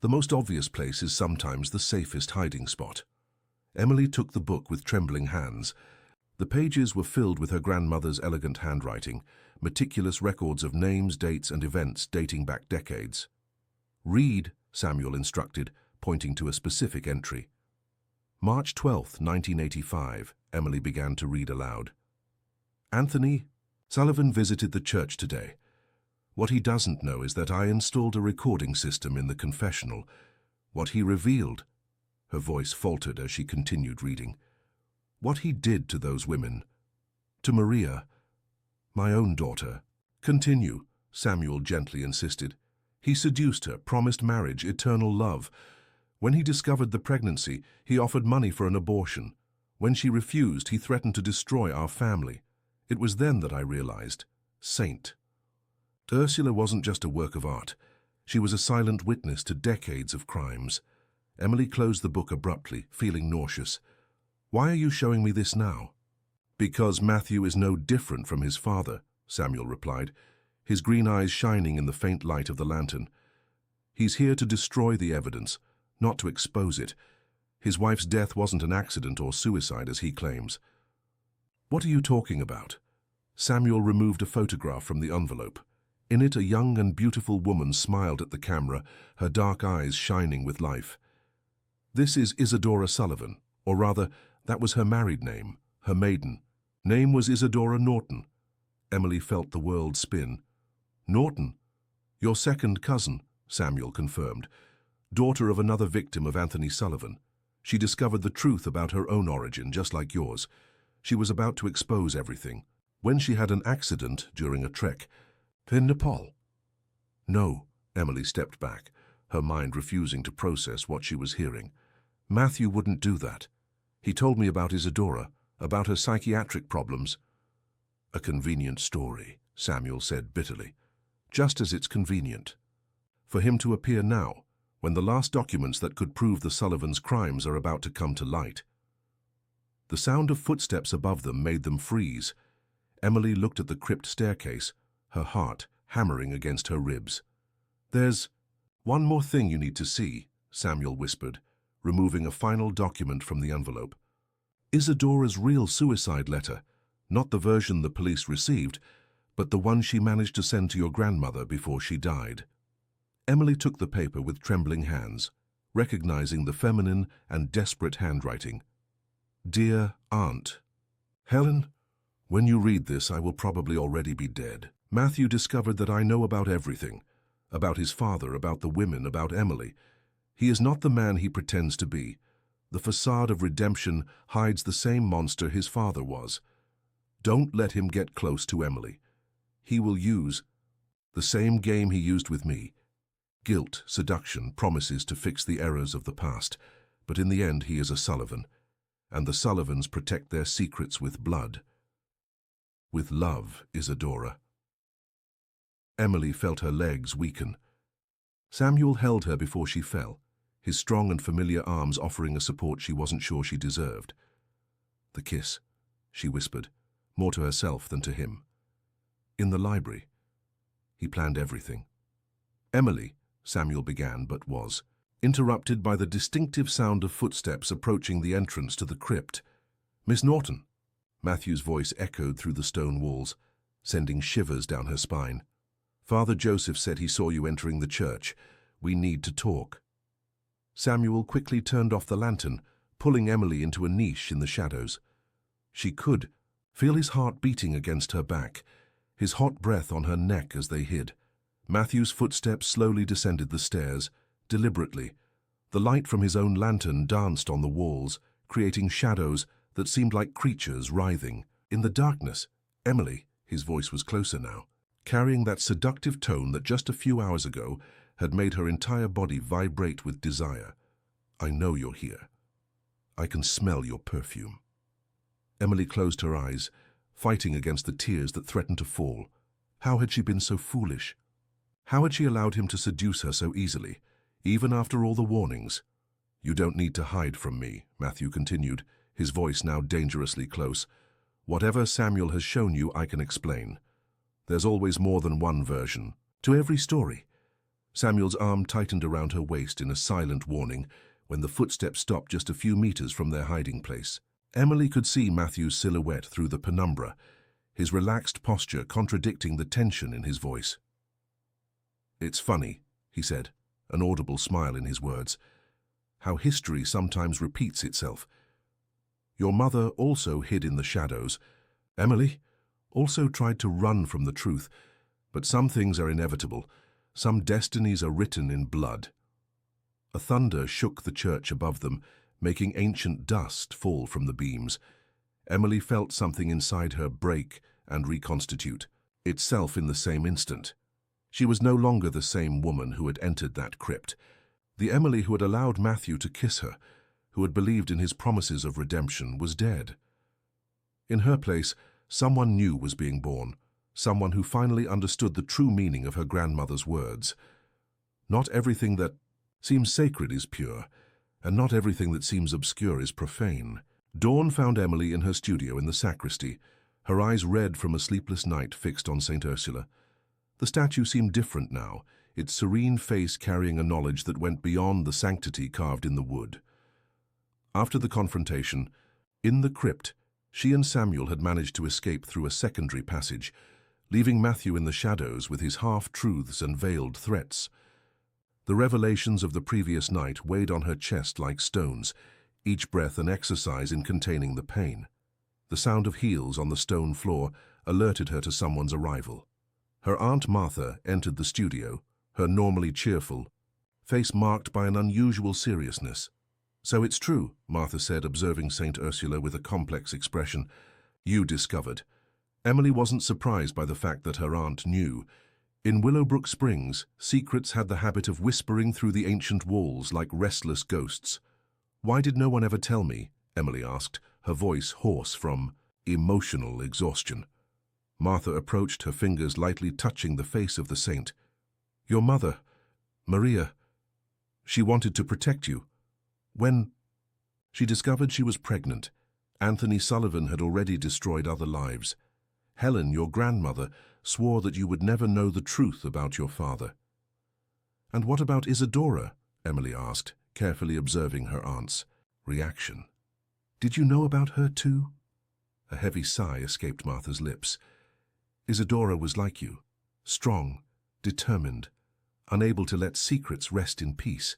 The most obvious place is sometimes the safest hiding spot." Emily took the book with trembling hands. The pages were filled with her grandmother's elegant handwriting, meticulous records of names, dates, and events dating back decades. "Read," Samuel instructed, pointing to a specific entry. "March 12th, 1985, Emily began to read aloud. "Anthony Sullivan visited the church today. What he doesn't know is that I installed a recording system in the confessional. What he revealed," her voice faltered as she continued reading, "what he did to those women, to Maria, my own daughter." "Continue," Samuel gently insisted. "He seduced her, promised marriage, eternal love. When he discovered the pregnancy, he offered money for an abortion. When she refused, he threatened to destroy our family. It was then that I realized, Saint. Ursula wasn't just a work of art. She was a silent witness to decades of crimes." Emily closed the book abruptly, feeling nauseous. "Why are you showing me this now?" "Because Matthew is no different from his father," Samuel replied, his green eyes shining in the faint light of the lantern. "He's here to destroy the evidence, not to expose it. His wife's death wasn't an accident or suicide, as he claims." "What are you talking about?" Samuel removed a photograph from the envelope. In it, a young and beautiful woman smiled at the camera, her dark eyes shining with life. "This is Isadora Sullivan, or rather, that was her married name. Her maiden name was Isadora Norton." Emily felt the world spin. "Norton? Your second cousin," Samuel confirmed. "Daughter of another victim of Anthony Sullivan. She discovered the truth about her own origin, just like yours. She was about to expose everything, when she had an accident during a trek in Nepal." "No," Emily stepped back, her mind refusing to process what she was hearing. "Matthew wouldn't do that. He told me about Isadora, about her psychiatric problems." "A convenient story," Samuel said bitterly. "Just as it's convenient for him to appear now, when the last documents that could prove the Sullivans' crimes are about to come to light." The sound of footsteps above them made them freeze. Emily looked at the crypt staircase, her heart hammering against her ribs. "There's one more thing you need to see," Samuel whispered, removing a final document from the envelope. "Isadora's real suicide letter, not the version the police received, but the one she managed to send to your grandmother before she died." Emily took the paper with trembling hands, recognizing the feminine and desperate handwriting. "Dear Aunt Helen, when you read this, I will probably already be dead. Matthew discovered that I know about everything, about his father, about the women, about Emily. He is not the man he pretends to be. The facade of redemption hides the same monster his father was. Don't let him get close to Emily. He will use the same game he used with me. Guilt, seduction, promises to fix the errors of the past. But in the end, he is a Sullivan, and the Sullivans protect their secrets with blood. With love, Isadora." Emily felt her legs weaken. Samuel held her before she fell, his strong and familiar arms offering a support she wasn't sure she deserved. "The kiss," she whispered, more to herself than to him. "In the library. He planned everything." "Emily," Samuel began, but was interrupted by the distinctive sound of footsteps approaching the entrance to the crypt. "Miss Norton." Matthew's voice echoed through the stone walls, sending shivers down her spine. "Father Joseph said he saw you entering the church. We need to talk." Samuel quickly turned off the lantern, pulling Emily into a niche in the shadows. She could Feel his heart beating against her back, his hot breath on her neck as they hid. Matthew's footsteps slowly descended the stairs, deliberately. The light from his own lantern danced on the walls, creating shadows that seemed like creatures writhing. In the darkness, Emily, his voice was closer now, carrying that seductive tone that just a few hours ago had made her entire body vibrate with desire. I know you're here. I can smell your perfume. Emily closed her eyes, fighting against the tears that threatened to fall. How had she been so foolish? How had she allowed him to seduce her so easily, even after all the warnings? You don't need to hide from me, Matthew continued, his voice now dangerously close. Whatever Samuel has shown you, I can explain. There's always more than one version to every story. Samuel's arm tightened around her waist in a silent warning when the footsteps stopped just a few meters from their hiding place. Emily could see Matthew's silhouette through the penumbra, his relaxed posture contradicting the tension in his voice. It's funny, he said, an audible smile in his words, how history sometimes repeats itself. Your mother also hid in the shadows. Emily also tried to run from the truth, but some things are inevitable. Some destinies are written in blood. A thunder shook the church above them, making ancient dust fall from the beams. Emily felt something inside her break and reconstitute, itself in the same instant. She was no longer the same woman who had entered that crypt. The Emily who had allowed Matthew to kiss her, who had believed in his promises of redemption, was dead. In her place, someone new was being born, someone who finally understood the true meaning of her grandmother's words. Not everything that seems sacred is pure, and not everything that seems obscure is profane. Dawn found Emily in her studio in the sacristy, her eyes red from a sleepless night fixed on St. Ursula. The statue seemed different now, its serene face carrying a knowledge that went beyond the sanctity carved in the wood. After the confrontation, in the crypt, she and Samuel had managed to escape through a secondary passage, leaving Matthew in the shadows with his half-truths and veiled threats. The revelations of the previous night weighed on her chest like stones, each breath an exercise in containing the pain. The sound of heels on the stone floor alerted her to someone's arrival. Her Aunt Martha entered the studio, her normally cheerful face marked by an unusual seriousness. So it's true, Martha said, observing St. Ursula with a complex expression. You discovered. Emily wasn't surprised by the fact that her aunt knew. In Willowbrook Springs, secrets had the habit of whispering through the ancient walls like restless ghosts. Why did no one ever tell me? Emily asked, her voice hoarse from emotional exhaustion. Martha approached, her fingers lightly touching the face of the saint. Your mother, Maria, she wanted to protect you. When she discovered she was pregnant, Anthony Sullivan had already destroyed other lives. Helen, your grandmother, swore that you would never know the truth about your father. And what about Isadora? Emily asked, carefully observing her aunt's reaction. Did you know about her too? A heavy sigh escaped Martha's lips. Isadora was like you, strong, determined, unable to let secrets rest in peace.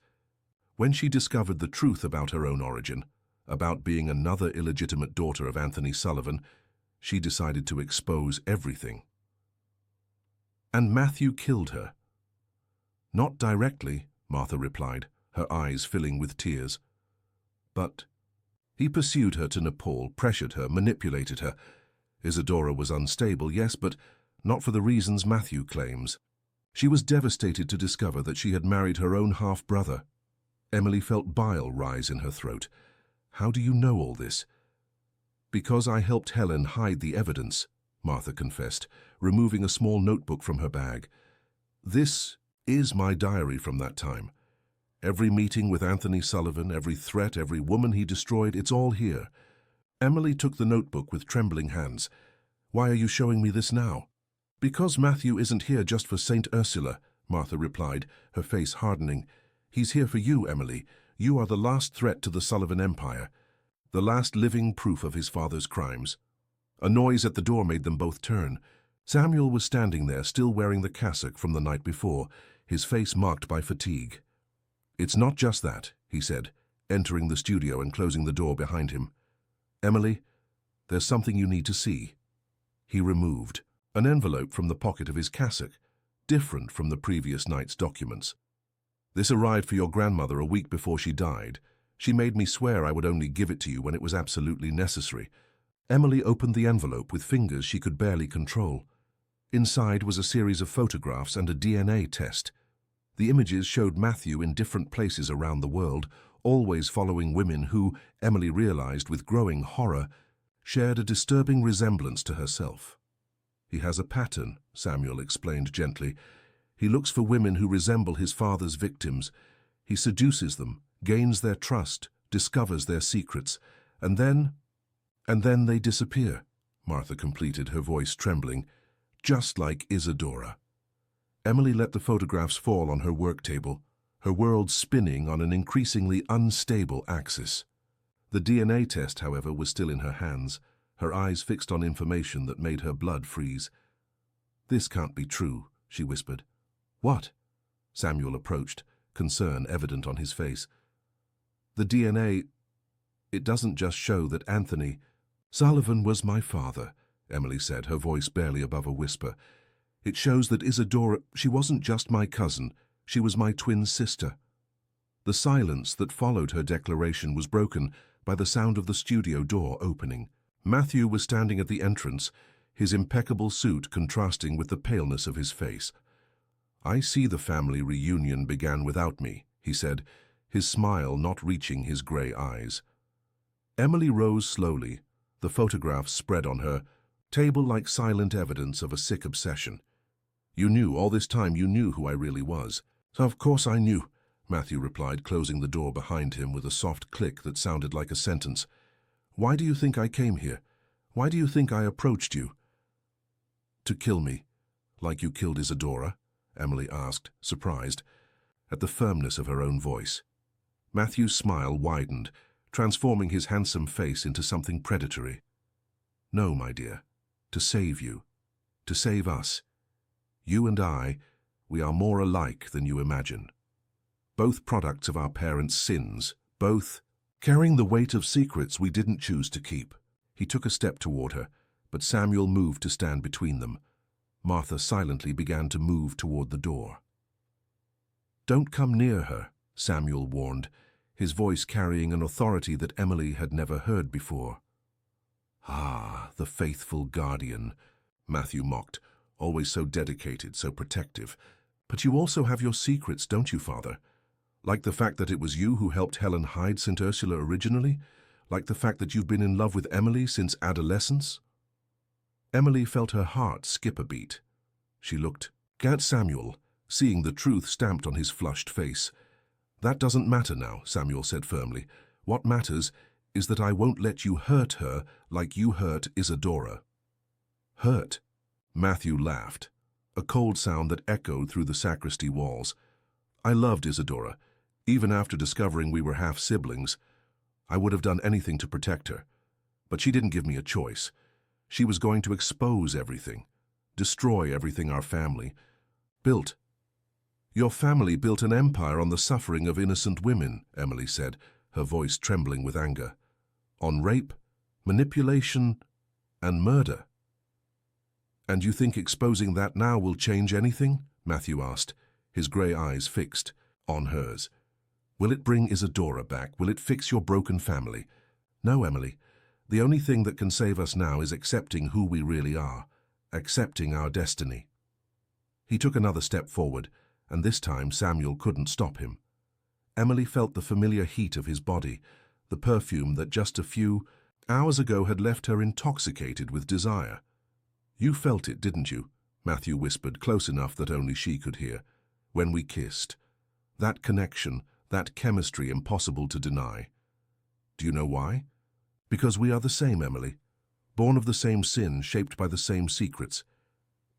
When she discovered the truth about her own origin, about being another illegitimate daughter of Anthony Sullivan, she decided to expose everything. And Matthew killed her. Not directly, Martha replied, her eyes filling with tears. But he pursued her to Nepal, pressured her, manipulated her. Isadora was unstable, yes, but not for the reasons Matthew claims. She was devastated to discover that she had married her own half-brother. Emily felt bile rise in her throat. How do you know all this? Because I helped Helen hide the evidence, Martha confessed, removing a small notebook from her bag. This is my diary from that time. Every meeting with Anthony Sullivan, every threat, every woman he destroyed, it's all here. Emily took the notebook with trembling hands. Why are you showing me this now? Because Matthew isn't here just for St. Ursula, Martha replied, her face hardening. He's here for you, Emily. You are the last threat to the Sullivan Empire, the last living proof of his father's crimes. A noise at the door made them both turn. Samuel was standing there, still wearing the cassock from the night before, his face marked by fatigue. It's not just that, he said, entering the studio and closing the door behind him. Emily, There's something you need to see." He removed an envelope from the pocket of his cassock, different from the previous night's documents. "This arrived for your grandmother a week before she died. She made me swear I would only give it to you when it was absolutely necessary." Emily opened the envelope with fingers she could barely control. Inside was a series of photographs and a DNA test. The images showed Matthew in different places around the world, always following women who, Emily realized with growing horror, shared a disturbing resemblance to herself. "He has a pattern," Samuel explained gently. "He looks for women who resemble his father's victims. He seduces them, gains their trust, discovers their secrets, and then they disappear," Martha completed, her voice trembling, "just like Isadora." Emily let the photographs fall on her work table, her world spinning on an increasingly unstable axis. The DNA test, however, was still in her hands, her eyes fixed on information that made her blood freeze. "This can't be true," she whispered. "What?" Samuel approached, concern evident on his face. "The DNA, it doesn't just show that Anthony Sullivan was my father," Emily said, her voice barely above a whisper. "It shows that Isadora, she wasn't just my cousin, she was my twin sister." The silence that followed her declaration was broken by the sound of the studio door opening. Matthew was standing at the entrance, his impeccable suit contrasting with the paleness of his face. "I see the family reunion began without me," he said, his smile not reaching his grey eyes. Emily rose slowly, the photographs spread on her table like silent evidence of a sick obsession. "You knew, all this time you knew who I really was." "Of course I knew," Matthew replied, closing the door behind him with a soft click that sounded like a sentence. "Why do you think I came here? Why do you think I approached you?" "To kill me, like you killed Isadora?" Emily asked, surprised, at the firmness of her own voice. Matthew's smile widened, transforming his handsome face into something predatory. "No, my dear. To save you. To save us. You and I, we are more alike than you imagine. Both products of our parents' sins, both carrying the weight of secrets we didn't choose to keep." He took a step toward her, but Samuel moved to stand between them. Martha silently began to move toward the door. "Don't come near her," Samuel warned, his voice carrying an authority that Emily had never heard before. "Ah, the faithful guardian," Matthew mocked, always so dedicated, so protective. "But you also have your secrets, don't you, Father? Like the fact that it was you who helped Helen hide St. Ursula originally? Like the fact that you've been in love with Emily since adolescence?" Emily felt her heart skip a beat. She looked at Samuel, seeing the truth stamped on his flushed face. "That doesn't matter now," Samuel said firmly. "What matters is that I won't let you hurt her like you hurt Isadora." "Hurt?" Matthew laughed, a cold sound that echoed through the sacristy walls. "I loved Isadora. Even after discovering we were half-siblings, I would have done anything to protect her. But she didn't give me a choice. She was going to expose everything, destroy everything our family built." "Your family built an empire on the suffering of innocent women," Emily said, her voice trembling with anger. "On rape, manipulation, and murder." "And you think exposing that now will change anything?" Matthew asked, his grey eyes fixed on hers. "Will it bring Isadora back? Will it fix your broken family?" "No, Emily. The only thing that can save us now is accepting who we really are, accepting our destiny." He took another step forward, and this time Samuel couldn't stop him. Emily felt the familiar heat of his body, the perfume that just a few hours ago had left her intoxicated with desire. "You felt it, didn't you?" Matthew whispered, close enough that only she could hear. "When we kissed. That connection, that chemistry impossible to deny. Do you know why? Because we are the same, Emily. Born of the same sin, shaped by the same secrets."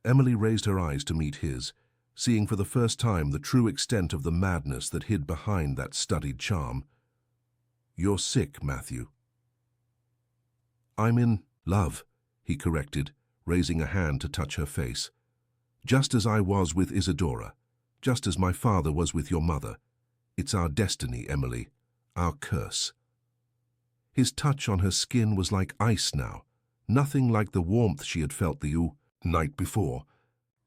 Emily raised her eyes to meet his, seeing for the first time the true extent of the madness that hid behind that studied charm. "You're sick, Matthew." "I'm in love," he corrected, raising a hand to touch her face. "Just as I was with Isadora, just as my father was with your mother. It's our destiny, Emily, our curse." His touch on her skin was like ice now, nothing like the warmth she had felt the night before.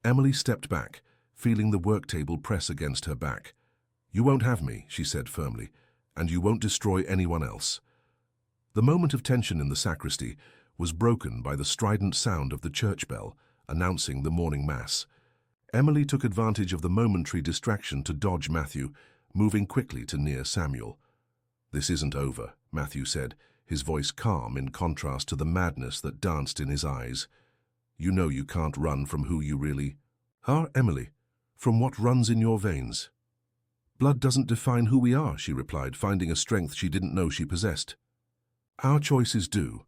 Emily stepped back, feeling the work table press against her back. "You won't have me," she said firmly, "and you won't destroy anyone else." The moment of tension in the sacristy was broken by the strident sound of the church bell, announcing the morning mass. Emily took advantage of the momentary distraction to dodge Matthew, moving quickly to near Samuel. "This isn't over," Matthew said, his voice calm in contrast to the madness that danced in his eyes. "You know you can't run from who you really are, Emily, from what runs in your veins." "Blood doesn't define who we are," she replied, finding a strength she didn't know she possessed. "Our choices do."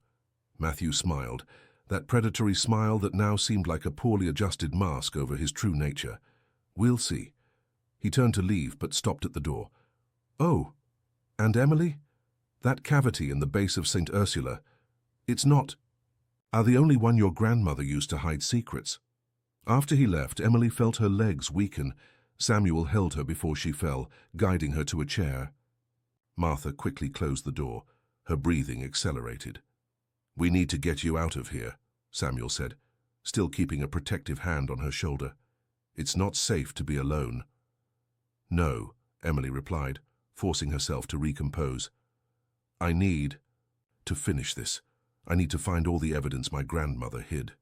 Matthew smiled, that predatory smile that now seemed like a poorly adjusted mask over his true nature. "We'll see." He turned to leave, but stopped at the door. "Oh, and Emily? That cavity in the base of St. Ursula, it's not the only one your grandmother used to hide secrets." After he left, Emily felt her legs weaken. Samuel held her before she fell, guiding her to a chair. Martha quickly closed the door. Her breathing accelerated. "We need to get you out of here," Samuel said, still keeping a protective hand on her shoulder. "It's not safe to be alone." "No," Emily replied, forcing herself to recompose. "I need to finish this. I need to find all the evidence my grandmother hid."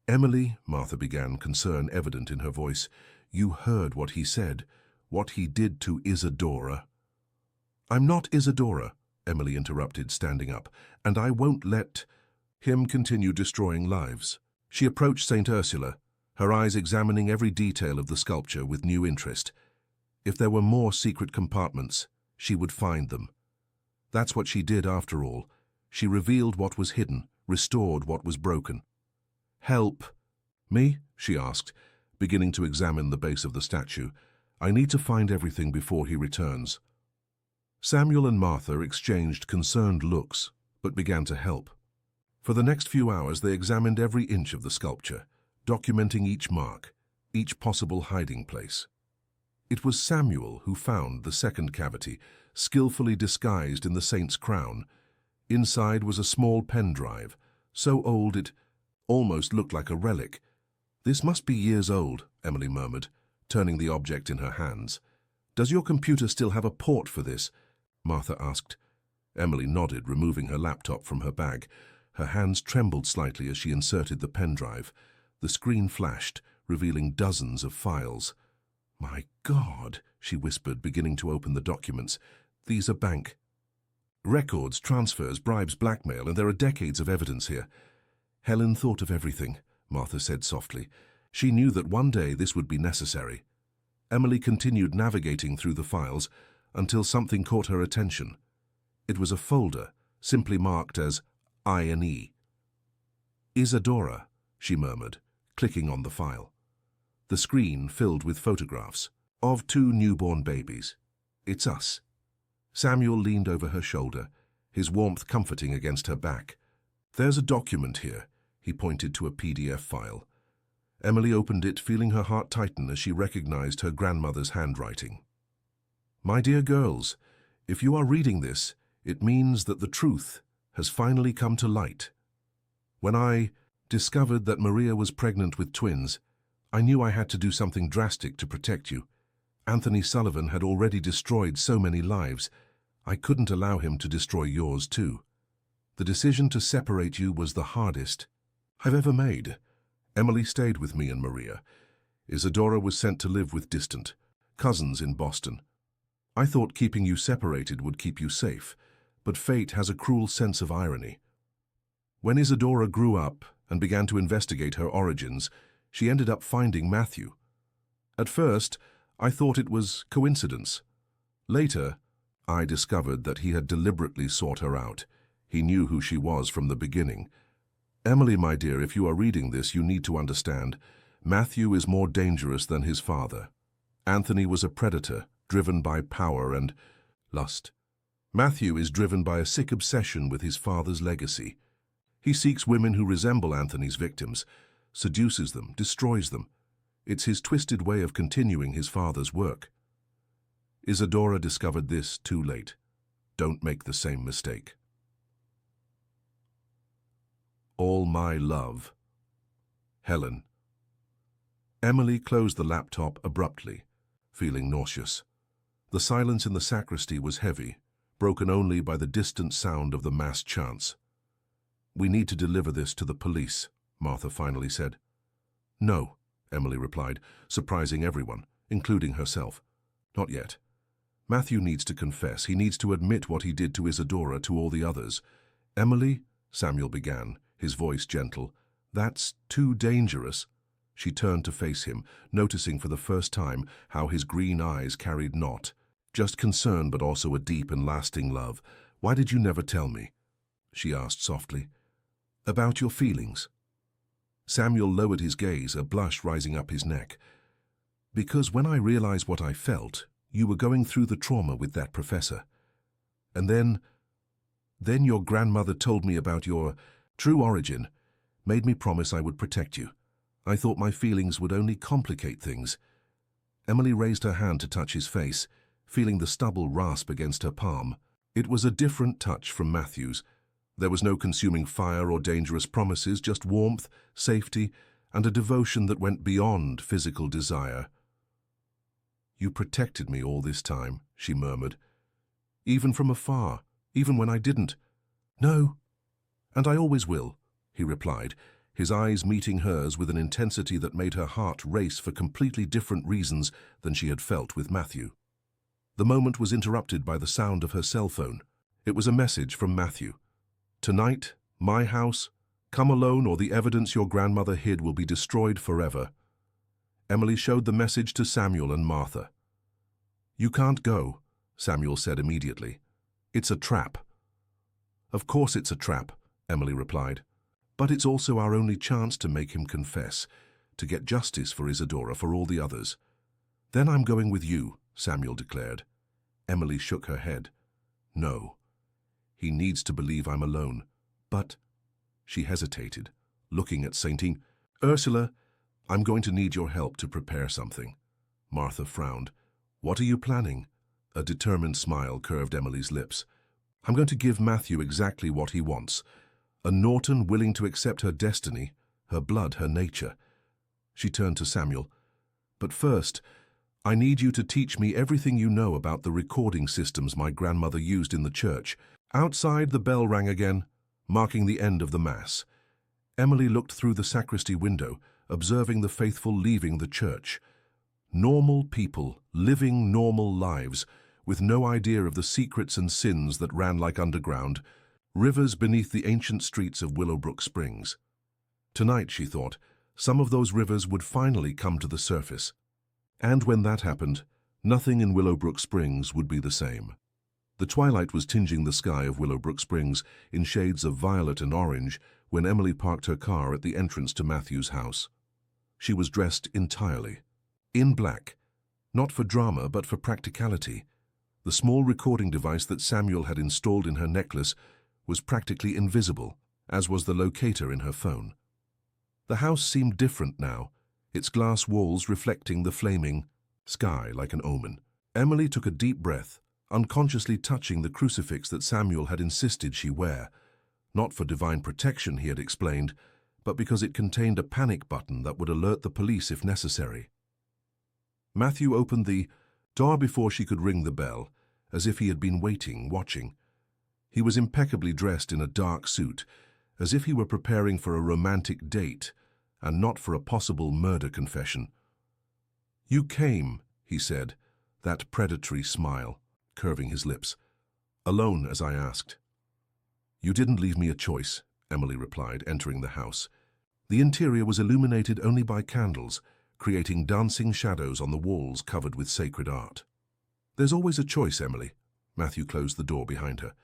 "Emily," Martha began, concern evident in her voice, "you heard what he said, what he did to Isadora." "I'm not Isadora," Emily interrupted, standing up, "and I won't let him continue destroying lives." She approached St. Ursula, her eyes examining every detail of the sculpture with new interest. If there were more secret compartments, she would find them. That's what she did after all. She revealed what was hidden, restored what was broken. "Help me?" she asked, beginning to examine the base of the statue. "I need to find everything before he returns." Samuel and Martha exchanged concerned looks, but began to help. For the next few hours they examined every inch of the sculpture, documenting each mark, each possible hiding place. It was Samuel who found the second cavity, skillfully disguised in the saint's crown. Inside was a small pen drive, so old it almost looked like a relic. "This must be years old," Emily murmured, turning the object in her hands. "Does your computer still have a port for this?" Martha asked. Emily nodded, removing her laptop from her bag. Her hands trembled slightly as she inserted the pen drive. The screen flashed, revealing dozens of files. "My God," she whispered, beginning to open the documents. "These are bank records, transfers, bribes, blackmail, and there are decades of evidence here." "Helen thought of everything," Martha said softly. She knew that one day this would be necessary. Emily continued navigating through the files until something caught her attention. It was a folder, simply marked as I&E. "Isadora," she murmured, clicking on the file. The screen filled with photographs of 2 newborn babies. "It's us." Samuel leaned over her shoulder, his warmth comforting against her back. "There's a document here," he pointed to a PDF file. Emily opened it, feeling her heart tighten as she recognized her grandmother's handwriting. "My dear girls, if you are reading this, it means that the truth has finally come to light. When I discovered that Maria was pregnant with twins, I knew I had to do something drastic to protect you. Anthony Sullivan had already destroyed so many lives. I couldn't allow him to destroy yours too. The decision to separate you was the hardest I've ever made. Emily stayed with me and Maria. Isadora was sent to live with distant cousins in Boston. I thought keeping you separated would keep you safe, but fate has a cruel sense of irony. When Isadora grew up and began to investigate her origins, she ended up finding Matthew. At first, I thought it was coincidence. Later, I discovered that he had deliberately sought her out. He knew who she was from the beginning. Emily, my dear, if you are reading this, you need to understand. Matthew is more dangerous than his father. Anthony was a predator, driven by power and lust. Matthew is driven by a sick obsession with his father's legacy. He seeks women who resemble Anthony's victims, seduces them, destroys them. It's his twisted way of continuing his father's work. Isadora discovered this too late. Don't make the same mistake. All my love. Helen. Emily closed the laptop abruptly, feeling nauseous. The silence in the sacristy was heavy, broken only by the distant sound of the mass chants. "We need to deliver this to the police," Martha finally said. "No," Emily replied, surprising everyone, including herself. "Not yet. Matthew needs to confess. He needs to admit what he did to Isadora, to all the others." "Emily," Samuel began, his voice gentle, "that's too dangerous." She turned to face him, noticing for the first time how his green eyes carried not just concern but also a deep and lasting love. "Why did you never tell me?" she asked softly. "About your feelings." Samuel lowered his gaze, a blush rising up his neck. "Because when I realized what I felt, you were going through the trauma with that professor. And then your grandmother told me about your true origin, made me promise I would protect you. I thought my feelings would only complicate things." Emily raised her hand to touch his face, feeling the stubble rasp against her palm. It was a different touch from Matthew's. There was no consuming fire or dangerous promises, just warmth, safety, and a devotion that went beyond physical desire. "You protected me all this time," she murmured. "Even from afar, even when I didn't." "No, and I always will," he replied, his eyes meeting hers with an intensity that made her heart race for completely different reasons than she had felt with Matthew. The moment was interrupted by the sound of her cell phone. It was a message from Matthew. "Tonight, my house, come alone or the evidence your grandmother hid will be destroyed forever." Emily showed the message to Samuel and Martha. "You can't go," Samuel said immediately. "It's a trap." "Of course it's a trap," Emily replied. "But it's also our only chance to make him confess, to get justice for Isadora, for all the others." "Then I'm going with you," Samuel declared. Emily shook her head. "No. He needs to believe I'm alone. But—" She hesitated, looking at Saintine. "Ursula, I'm going to need your help to prepare something." Martha frowned. "What are you planning?" A determined smile curved Emily's lips. "I'm going to give Matthew exactly what he wants. A Norton willing to accept her destiny, her blood, her nature." She turned to Samuel. "But first, I need you to teach me everything you know about the recording systems my grandmother used in the church." Outside, the bell rang again, marking the end of the Mass. Emily looked through the sacristy window, observing the faithful leaving the church. Normal people, living normal lives, with no idea of the secrets and sins that ran like underground, rivers beneath the ancient streets of Willowbrook Springs. Tonight, she thought, some of those rivers would finally come to the surface. And when that happened, nothing in Willowbrook Springs would be the same. The twilight was tinging the sky of Willowbrook Springs in shades of violet and orange when Emily parked her car at the entrance to Matthew's house. She was dressed entirely in black, not for drama but for practicality. The small recording device that Samuel had installed in her necklace was practically invisible, as was the locator in her phone. The house seemed different now, its glass walls reflecting the flaming sky like an omen. Emily took a deep breath, unconsciously touching the crucifix that Samuel had insisted she wear. Not for divine protection, he had explained, but because it contained a panic button that would alert the police if necessary. Matthew opened the door before she could ring the bell, as if he had been waiting, watching. He was impeccably dressed in a dark suit, as if he were preparing for a romantic date, and not for a possible murder confession. "You came," he said, that predatory smile curving his lips. "Alone, as I asked." "You didn't leave me a choice," Emily replied, entering the house. The interior was illuminated only by candles, creating dancing shadows on the walls covered with sacred art. "There's always a choice, Emily." Matthew closed the door behind her.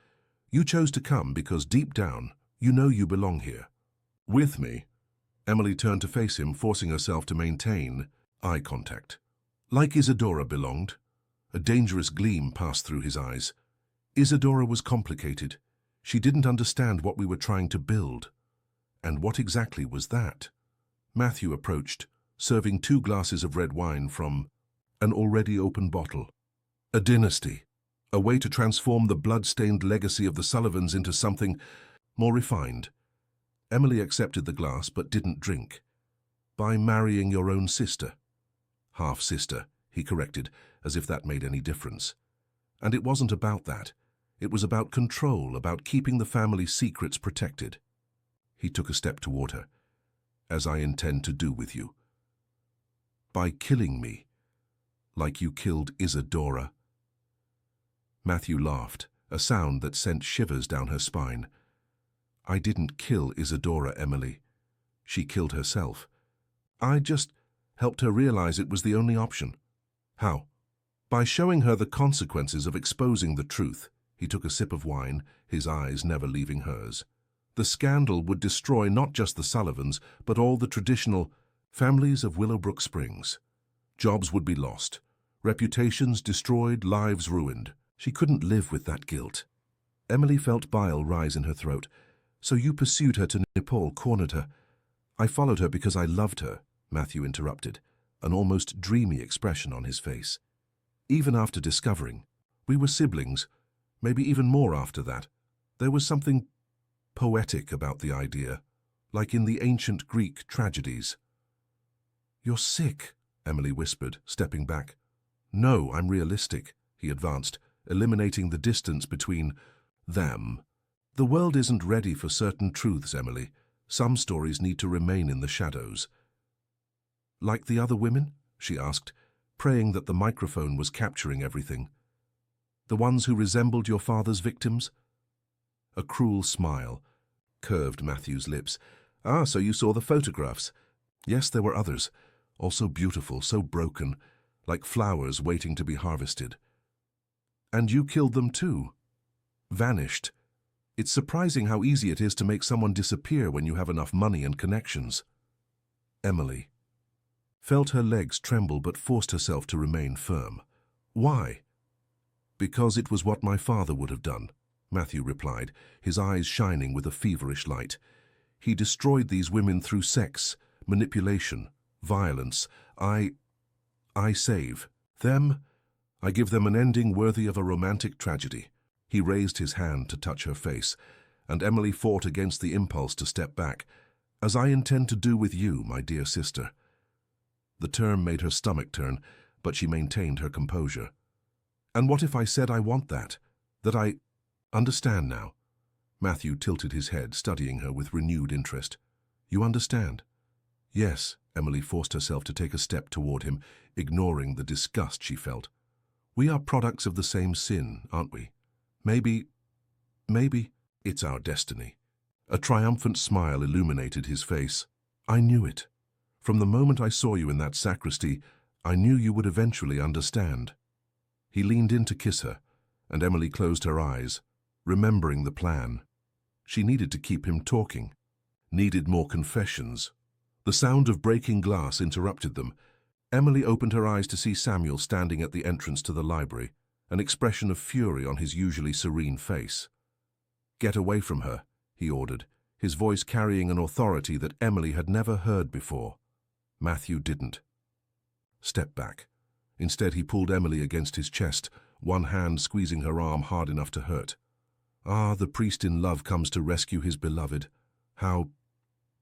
"You chose to come because deep down, you know you belong here." "With me?" Emily turned to face him, forcing herself to maintain eye contact. "Like Isadora belonged." A dangerous gleam passed through his eyes. "Isadora was complicated. She didn't understand what we were trying to build." "And what exactly was that?" Matthew approached, serving 2 glasses of red wine from an already open bottle. "A dynasty. A way to transform the blood-stained legacy of the Sullivans into something more refined." Emily accepted the glass but didn't drink. By marrying your own sister. Half-sister, he corrected, as if that made any difference. And it wasn't about that. It was about control, about keeping the family's secrets protected. He took a step toward her. As I intend to do with you. By killing me, like you killed Isadora. Matthew laughed, a sound that sent shivers down her spine. I didn't kill Isadora, Emily. She killed herself. I just helped her realize it was the only option. How? By showing her the consequences of exposing the truth. He took a sip of wine, his eyes never leaving hers. The scandal would destroy not just the Sullivans, but all the traditional families of Willowbrook Springs. Jobs would be lost, reputations destroyed, lives ruined. She couldn't live with that guilt. Emily felt bile rise in her throat. So you pursued her to Nepal, cornered her. I followed her because I loved her, Matthew interrupted, an almost dreamy expression on his face. Even after discovering, we were siblings, maybe even more after that. There was something poetic about the idea, like in the ancient Greek tragedies. You're sick, Emily whispered, stepping back. No, I'm realistic, he advanced, eliminating the distance between them. The world isn't ready for certain truths, Emily. Some stories need to remain in the shadows. Like the other women? She asked, praying that the microphone was capturing everything. The ones who resembled your father's victims? A cruel smile curved Matthew's lips. Ah, so you saw the photographs. Yes, there were others, also beautiful, so broken, like flowers waiting to be harvested. And you killed them too. Vanished. It's surprising how easy it is to make someone disappear when you have enough money and connections. Emily felt her legs tremble but forced herself to remain firm. Why? Because it was what my father would have done, Matthew replied, his eyes shining with a feverish light. He destroyed these women through sex, manipulation, violence. I save them. I give them an ending worthy of a romantic tragedy. He raised his hand to touch her face, and Emily fought against the impulse to step back. As I intend to do with you, my dear sister. The term made her stomach turn, but she maintained her composure. And what if I said I want that? That I understand now? Matthew tilted his head, studying her with renewed interest. You understand? Yes, Emily forced herself to take a step toward him, ignoring the disgust she felt. We are products of the same sin, aren't we? Maybe it's our destiny. A triumphant smile illuminated his face. I knew it. From the moment I saw you in that sacristy, I knew you would eventually understand. He leaned in to kiss her, and Emily closed her eyes, remembering the plan. She needed to keep him talking, needed more confessions. The sound of breaking glass interrupted them. Emily opened her eyes to see Samuel standing at the entrance to the library, an expression of fury on his usually serene face. Get away from her, he ordered, his voice carrying an authority that Emily had never heard before. Matthew didn't. Step back. Instead, he pulled Emily against his chest, one hand squeezing her arm hard enough to hurt. Ah, the priest in love comes to rescue his beloved. How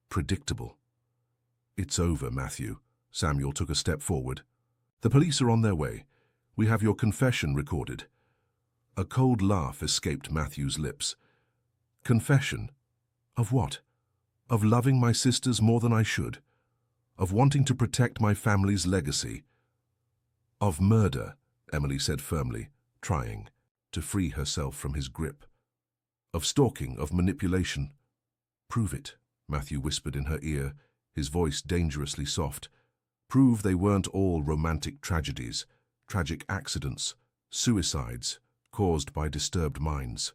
predictable. It's over, Matthew. Samuel took a step forward. The police are on their way. We have your confession recorded. A cold laugh escaped Matthew's lips. Confession? Of what? Of loving my sisters more than I should. Of wanting to protect my family's legacy. Of murder, Emily said firmly, trying to free herself from his grip. Of stalking, of manipulation. Prove it, Matthew whispered in her ear, his voice dangerously soft. Prove they weren't all romantic tragedies, tragic accidents, suicides caused by disturbed minds.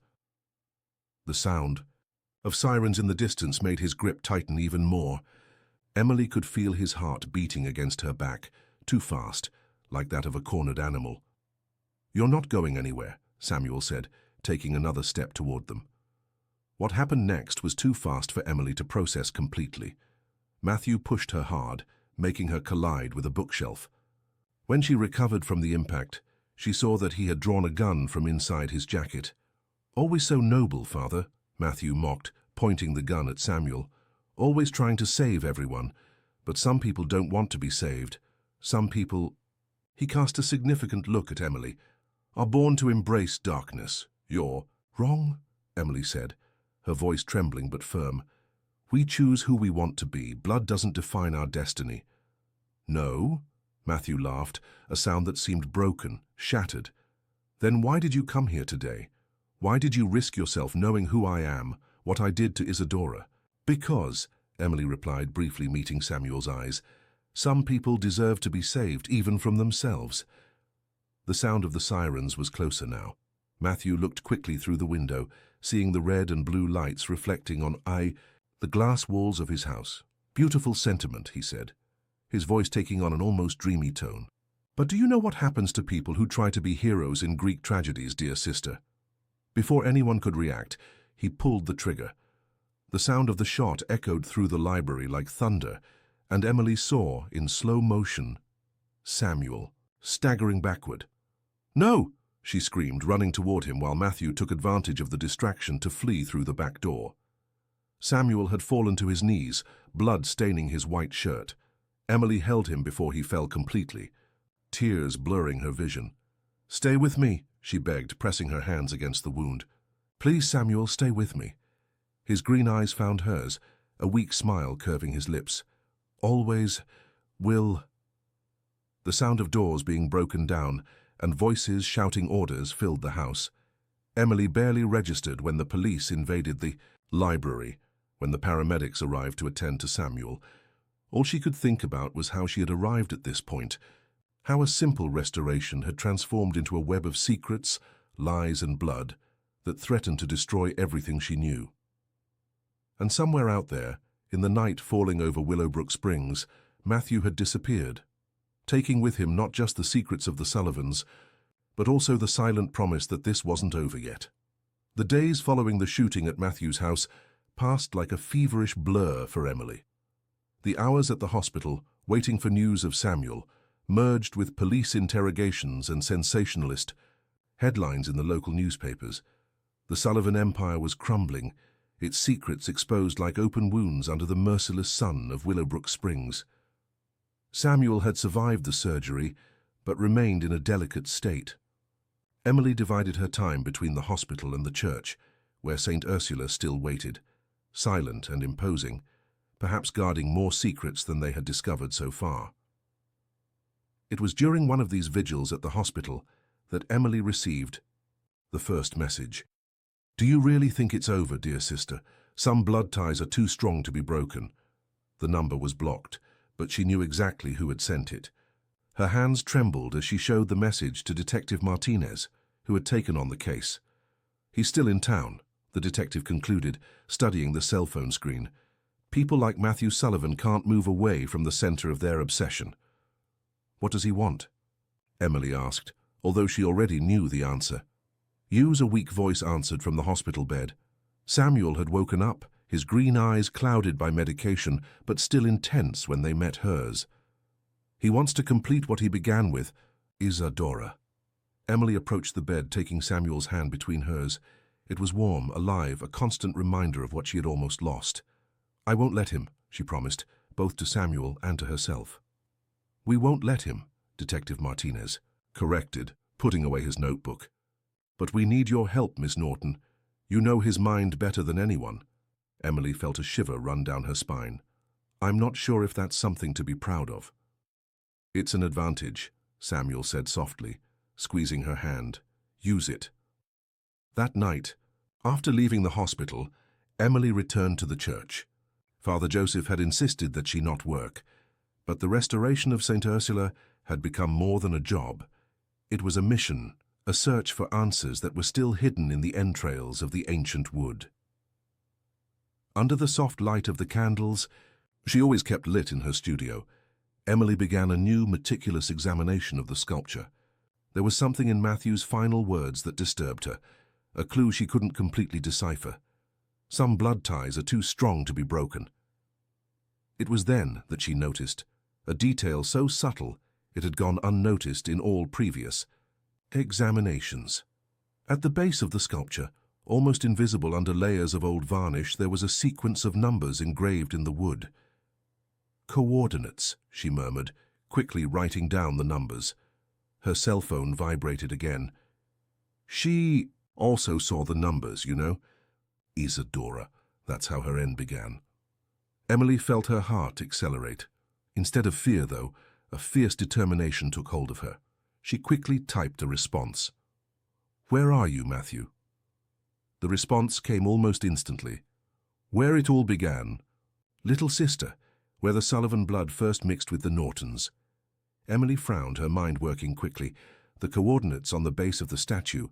The sound of sirens in the distance made his grip tighten even more. Emily could feel his heart beating against her back, too fast, like that of a cornered animal. You're not going anywhere, Samuel said, taking another step toward them. What happened next was too fast for Emily to process completely. Matthew pushed her hard, making her collide with a bookshelf. When she recovered from the impact, she saw that he had drawn a gun from inside his jacket. Always so noble, father, Matthew mocked, pointing the gun at Samuel. always trying to save everyone. But some people don't want to be saved. Some people—" He cast a significant look at Emily. "Are born to embrace darkness. You're wrong," Emily said, her voice trembling but firm. "We choose who we want to be. Blood doesn't define our destiny." "No?" Matthew laughed, a sound that seemed broken, shattered. "Then why did you come here today? Why did you risk yourself knowing who I am, what I did to Isadora?" "Because," Emily replied, briefly meeting Samuel's eyes, "some people deserve to be saved, even from themselves." The sound of the sirens was closer now. Matthew looked quickly through the window, seeing the red and blue lights reflecting on the glass walls of his house. "Beautiful sentiment," he said, his voice taking on an almost dreamy tone. "But do you know what happens to people who try to be heroes in Greek tragedies, dear sister?" Before anyone could react, he pulled the trigger. The sound of the shot echoed through the library like thunder, and Emily saw, in slow motion, Samuel, staggering backward. "No!" she screamed, running toward him while Matthew took advantage of the distraction to flee through the back door. Samuel had fallen to his knees, blood staining his white shirt. Emily held him before he fell completely, tears blurring her vision. "Stay with me," she begged, pressing her hands against the wound. "Please, Samuel, stay with me." His green eyes found hers, a weak smile curving his lips. "Always will—" The sound of doors being broken down and voices shouting orders filled the house. Emily barely registered when the police invaded the library, when the paramedics arrived to attend to Samuel. All she could think about was how she had arrived at this point, how a simple restoration had transformed into a web of secrets, lies and blood that threatened to destroy everything she knew. And somewhere out there, in the night falling over Willowbrook Springs, Matthew had disappeared, taking with him not just the secrets of the Sullivans, but also the silent promise that this wasn't over yet. The days following the shooting at Matthew's house passed like a feverish blur for Emily. The hours at the hospital, waiting for news of Samuel, merged with police interrogations and sensationalist headlines in the local newspapers. The Sullivan empire was crumbling, its secrets exposed like open wounds under the merciless sun of Willowbrook Springs. Samuel had survived the surgery, but remained in a delicate state. Emily divided her time between the hospital and the church, where St. Ursula still waited, silent and imposing, perhaps guarding more secrets than they had discovered so far. It was during one of these vigils at the hospital that Emily received the first message. "Do you really think it's over, dear sister? Some blood ties are too strong to be broken." The number was blocked, but she knew exactly who had sent it. Her hands trembled as she showed the message to Detective Martinez, who had taken on the case. "He's still in town," the detective concluded, studying the cell phone screen. "People like Matthew Sullivan can't move away from the center of their obsession." "What does he want?" Emily asked, although she already knew the answer. "Use," a weak voice answered from the hospital bed. Samuel had woken up, his green eyes clouded by medication, but still intense when they met hers. "He wants to complete what he began with, Isadora." Emily approached the bed, taking Samuel's hand between hers. It was warm, alive, a constant reminder of what she had almost lost. "I won't let him," she promised, both to Samuel and to herself. "We won't let him," Detective Martinez corrected, putting away his notebook. "But we need your help, Miss Norton. You know his mind better than anyone." Emily felt a shiver run down her spine. "I'm not sure if that's something to be proud of." "It's an advantage," Samuel said softly, squeezing her hand. "Use it." That night, after leaving the hospital, Emily returned to the church. Father Joseph had insisted that she not work, but the restoration of St. Ursula had become more than a job. It was a mission, a search for answers that were still hidden in the entrails of the ancient wood. Under the soft light of the candles, she always kept lit in her studio, Emily began a new, meticulous examination of the sculpture. There was something in Matthew's final words that disturbed her, a clue she couldn't completely decipher. Some blood ties are too strong to be broken. It was then that she noticed a detail so subtle it had gone unnoticed in all previous examinations. At the base of the sculpture, Almost invisible under layers of old varnish, there was a sequence of numbers engraved in the wood. "Coordinates," she murmured, quickly writing down the numbers. Her cell phone vibrated again. She also saw the numbers, you know. Isadora, that's how her end began. Emily felt her heart accelerate. Instead of fear, though, a fierce determination took hold of her. She quickly typed a response. "Where are you, Matthew?" The response came almost instantly. "Where it all began. Little sister, where the Sullivan blood first mixed with the Nortons." Emily frowned, her mind working quickly. The coordinates on the base of the statue.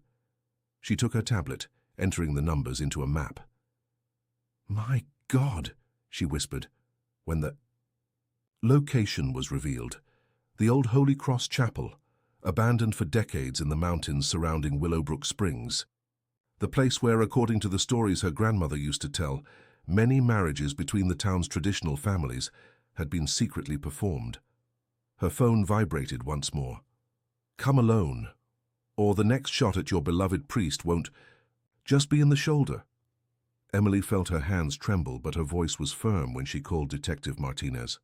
She took her tablet, entering the numbers into a map. "My God," she whispered, when the location was revealed. The old Holy Cross Chapel, abandoned for decades in the mountains surrounding Willowbrook Springs. The place where, according to the stories her grandmother used to tell, many marriages between the town's traditional families had been secretly performed. Her phone vibrated once more. "Come alone, or the next shot at your beloved priest won't just be in the shoulder." Emily felt her hands tremble, but her voice was firm when she called Detective Martinez.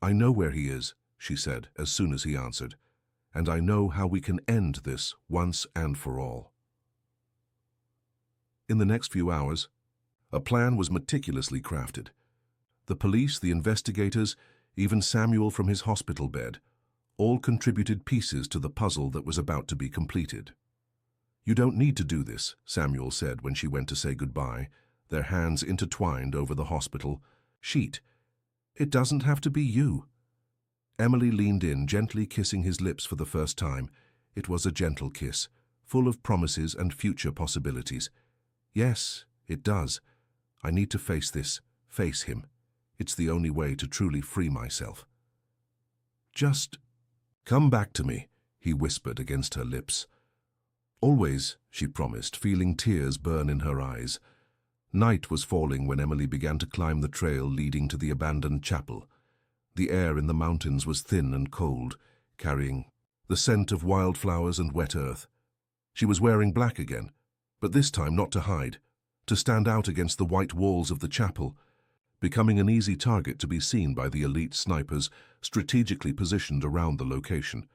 "I know where he is," she said as soon as he answered, "and I know how we can end this once and for all." In the next few hours, a plan was meticulously crafted. The police, the investigators, even Samuel from his hospital bed, all contributed pieces to the puzzle that was about to be completed. "You don't need to do this," Samuel said when she went to say goodbye, their hands intertwined over the hospital sheet. "It doesn't have to be you." Emily leaned in, gently kissing his lips for the first time. It was a gentle kiss, full of promises and future possibilities. "Yes, it does. I need to face this, face him. It's the only way to truly free myself." "Just come back to me," he whispered against her lips. "Always," she promised, feeling tears burn in her eyes. Night was falling when Emily began to climb the trail leading to the abandoned chapel. The air in the mountains was thin and cold, carrying the scent of wildflowers and wet earth. She was wearing black again, but this time not to hide, to stand out against the white walls of the chapel, becoming an easy target to be seen by the elite snipers strategically positioned around the location.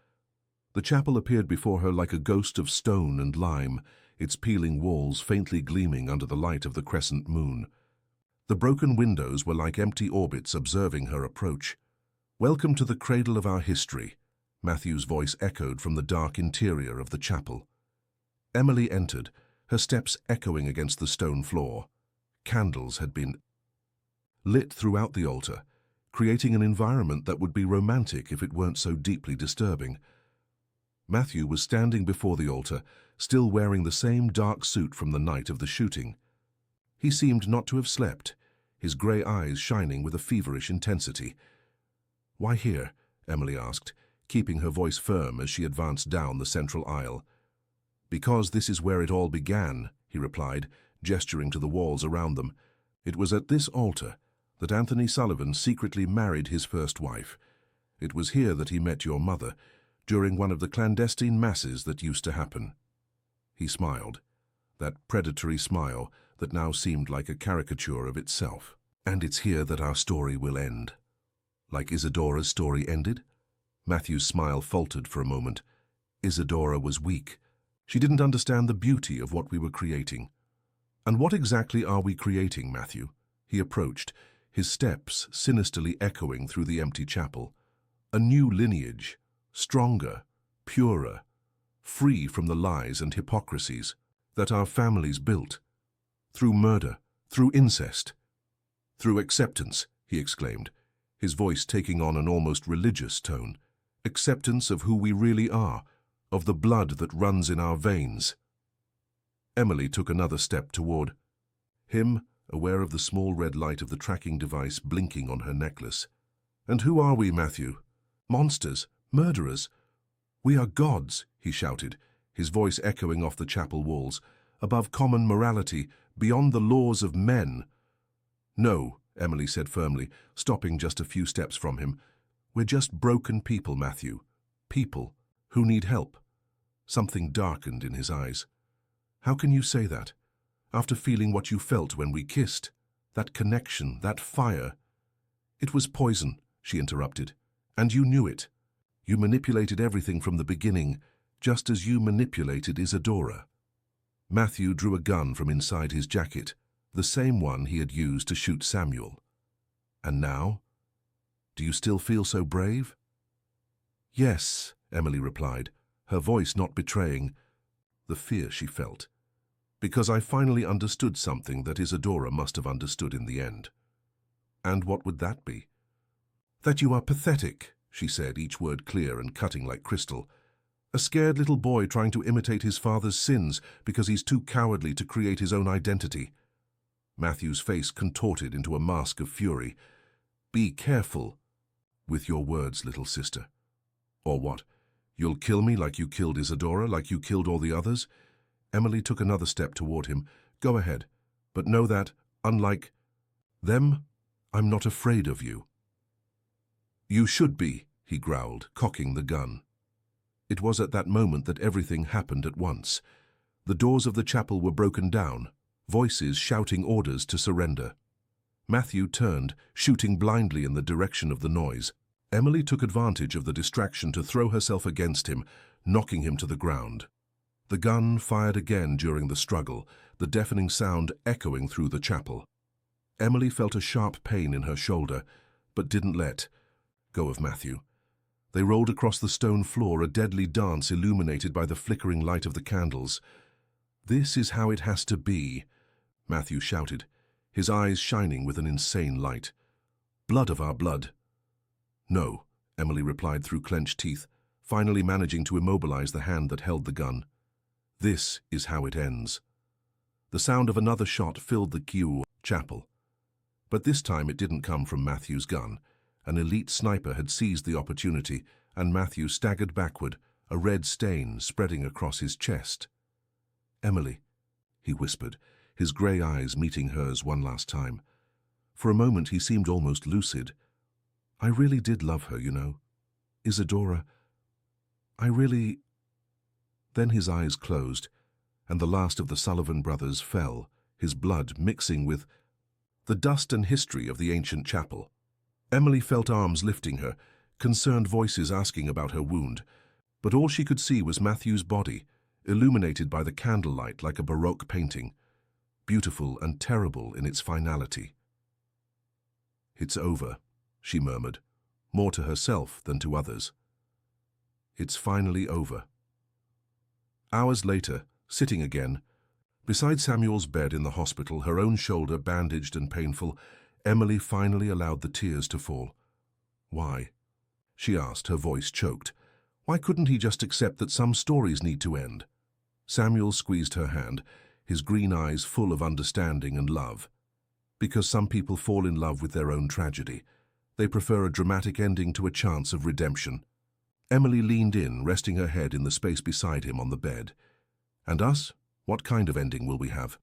The chapel appeared before her like a ghost of stone and lime, its peeling walls faintly gleaming under the light of the crescent moon. The broken windows were like empty orbits observing her approach. "Welcome to the cradle of our history," Matthew's voice echoed from the dark interior of the chapel. Emily entered, her steps echoing against the stone floor. Candles had been lit throughout the altar, creating an environment that would be romantic if it weren't so deeply disturbing. Matthew was standing before the altar, still wearing the same dark suit from the night of the shooting. He seemed not to have slept, his grey eyes shining with a feverish intensity. "Why here?" Emily asked, keeping her voice firm as she advanced down the central aisle. "Because this is where it all began," he replied, gesturing to the walls around them. "It was at this altar that Anthony Sullivan secretly married his first wife. It was here that he met your mother, during one of the clandestine masses that used to happen." He smiled, that predatory smile that now seemed like a caricature of itself. "And it's here that our story will end." "Like Isadora's story ended?" Matthew's smile faltered for a moment. Isadora was weak. She didn't understand the beauty of what we were creating. "And what exactly are we creating, Matthew?" He approached, his steps sinisterly echoing through the empty chapel. "A new lineage, stronger, purer, free from the lies and hypocrisies that our families built. Through murder, through incest, through acceptance," he exclaimed, his voice taking on an almost religious tone. "Acceptance of who we really are, of the blood that runs in our veins." Emily took another step toward him, aware of the small red light of the tracking device blinking on her necklace. "And who are we, Matthew? Monsters? Murderers? We are gods," he shouted, his voice echoing off the chapel walls, "above common morality, beyond the laws of men." "No," Emily said firmly, stopping just a few steps from him. "We're just broken people, Matthew. People who need help." Something darkened in his eyes. "How can you say that? after feeling what you felt when we kissed. That connection, that fire. It was poison, she interrupted. And you knew it. You manipulated everything from the beginning, just as you manipulated Isadora. Matthew drew a gun from inside his jacket, the same one he had used to shoot Samuel. And now? Do you still feel so brave? Yes, Emily replied, her voice not betraying the fear she felt. Because I finally understood something that Isadora must have understood in the end. And what would that be? That you are pathetic, she said, each word clear and cutting like crystal. A scared little boy trying to imitate his father's sins because he's too cowardly to create his own identity. Matthew's face contorted into a mask of fury. Be careful with your words, little sister. Or what? You'll kill me like you killed Isadora, like you killed all the others? Emily took another step toward him. Go ahead, but know that, unlike them, I'm not afraid of you. You should be, he growled, cocking the gun. It was at that moment that everything happened at once. The doors of the chapel were broken down, voices shouting orders to surrender. Matthew turned, shooting blindly in the direction of the noise. Emily took advantage of the distraction to throw herself against him, knocking him to the ground. The gun fired again during the struggle, the deafening sound echoing through the chapel. Emily felt a sharp pain in her shoulder, but didn't let go of Matthew. They rolled across the stone floor, a deadly dance illuminated by the flickering light of the candles. This is how it has to be, Matthew shouted, his eyes shining with an insane light. Blood of our blood. No, Emily replied through clenched teeth, finally managing to immobilize the hand that held the gun. This is how it ends. The sound of another shot filled the Kew chapel. But this time it didn't come from Matthew's gun. An elite sniper had seized the opportunity, and Matthew staggered backward, a red stain spreading across his chest. Emily, he whispered, his grey eyes meeting hers one last time. For a moment he seemed almost lucid. I really did love her, you know. Isadora, I really... Then his eyes closed, and the last of the Sullivan brothers fell, his blood mixing with the dust and history of the ancient chapel. Emily felt arms lifting her, concerned voices asking about her wound, but all she could see was Matthew's body, illuminated by the candlelight like a Baroque painting, beautiful and terrible in its finality. It's over, she murmured, more to herself than to others. It's finally over. Hours later, sitting again, beside Samuel's bed in the hospital, her own shoulder bandaged and painful, Emily finally allowed the tears to fall. Why? She asked, her voice choked. Why couldn't he just accept that some stories need to end? Samuel squeezed her hand, his green eyes full of understanding and love. Because some people fall in love with their own tragedy. They prefer a dramatic ending to a chance of redemption. Emily leaned in, resting her head in the space beside him on the bed. And us? What kind of ending will we have?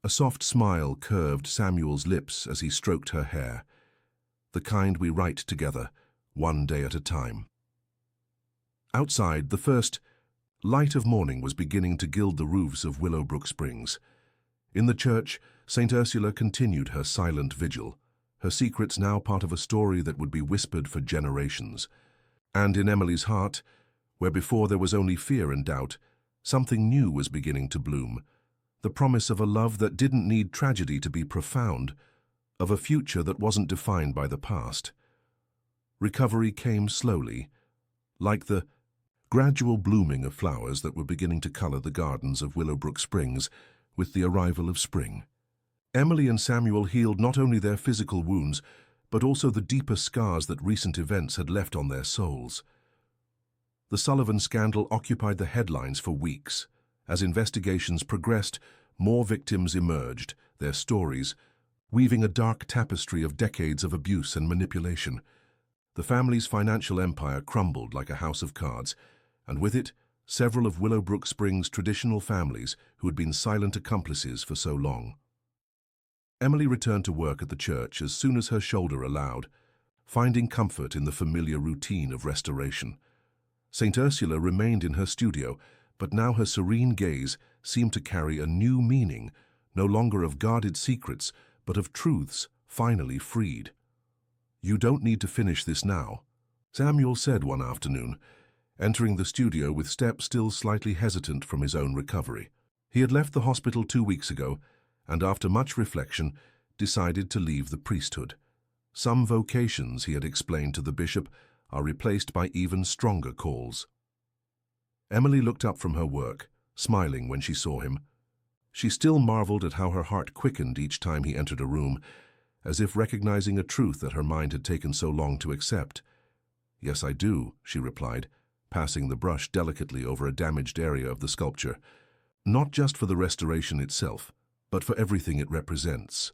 A soft smile curved Samuel's lips as he stroked her hair. The kind we write together, one day at a time. Outside, the first light of morning was beginning to gild the roofs of Willowbrook Springs. In the church, St. Ursula continued her silent vigil, her secrets now part of a story that would be whispered for generations. And in Emily's heart, where before there was only fear and doubt, something new was beginning to bloom, the promise of a love that didn't need tragedy to be profound, of a future that wasn't defined by the past. Recovery came slowly, like the gradual blooming of flowers that were beginning to color the gardens of Willowbrook Springs with the arrival of spring. Emily and Samuel healed not only their physical wounds, but also the deeper scars that recent events had left on their souls. The Sullivan scandal occupied the headlines for weeks. As investigations progressed, more victims emerged, their stories weaving a dark tapestry of decades of abuse and manipulation. The family's financial empire crumbled like a house of cards, and with it, several of Willowbrook Springs' traditional families who had been silent accomplices for so long. Emily returned to work at the church as soon as her shoulder allowed, finding comfort in the familiar routine of restoration. St. Ursula remained in her studio, but now her serene gaze seemed to carry a new meaning, no longer of guarded secrets, but of truths finally freed. "You don't need to finish this now," Samuel said one afternoon, entering the studio with steps still slightly hesitant from his own recovery. He had left the hospital 2 weeks ago, and after much reflection, decided to leave the priesthood. Some vocations, he had explained to the bishop, are replaced by even stronger calls. Emily looked up from her work, smiling when she saw him. She still marveled at how her heart quickened each time he entered a room, as if recognizing a truth that her mind had taken so long to accept. "Yes, I do," she replied, passing the brush delicately over a damaged area of the sculpture, "not just for the restoration itself, but for everything it represents."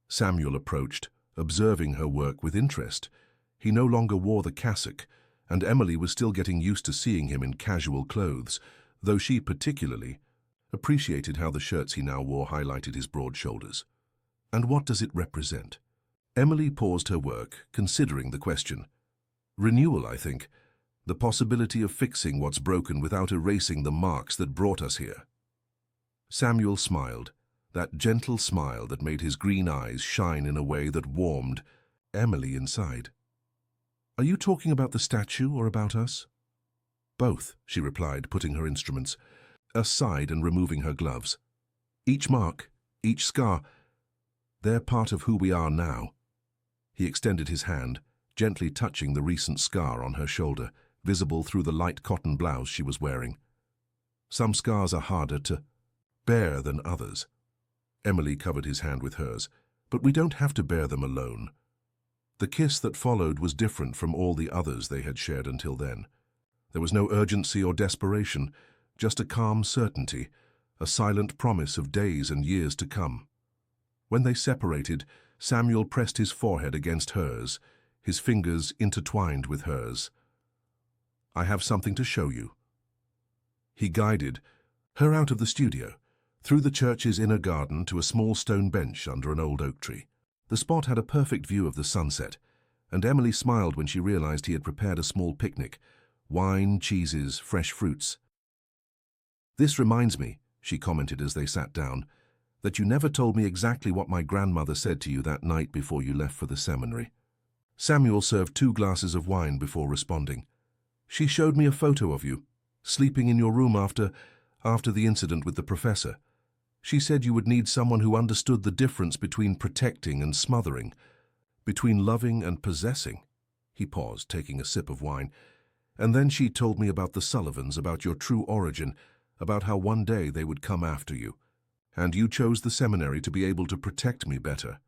Samuel approached, observing her work with interest. He no longer wore the cassock, and Emily was still getting used to seeing him in casual clothes, though she particularly appreciated how the shirts he now wore highlighted his broad shoulders. "And what does it represent?" Emily paused her work, considering the question. "Renewal, I think. The possibility of fixing what's broken without erasing the marks that brought us here." Samuel smiled, that gentle smile that made his green eyes shine in a way that warmed Emily inside. "Are you talking about the statue or about us?" "Both," she replied, putting her instruments aside and removing her gloves. "Each mark, each scar, they're part of who we are now." He extended his hand, gently touching the recent scar on her shoulder, visible through the light cotton blouse she was wearing. "Some scars are harder to bear than others." Emily covered his hand with hers. "But we don't have to bear them alone." The kiss that followed was different from all the others they had shared until then. There was no urgency or desperation, just a calm certainty, a silent promise of days and years to come. When they separated, Samuel pressed his forehead against hers, his fingers intertwined with hers. "I have something to show you." He guided her out of the studio, through the church's inner garden to a small stone bench under an old oak tree. The spot had a perfect view of the sunset, and Emily smiled when she realized he had prepared a small picnic: wine, cheeses, fresh fruits. "This reminds me," she commented as they sat down, "that you never told me exactly what my grandmother said to you that night before you left for the seminary." Samuel served 2 glasses of wine before responding. "She showed me a photo of you, sleeping in your room after the incident with the professor. She said you would need someone who understood the difference between protecting and smothering, between loving and possessing." He paused, taking a sip of wine. "And then she told me about the Sullivans, about your true origin, about how one day they would come after you. And you chose the seminary to be able to protect me better."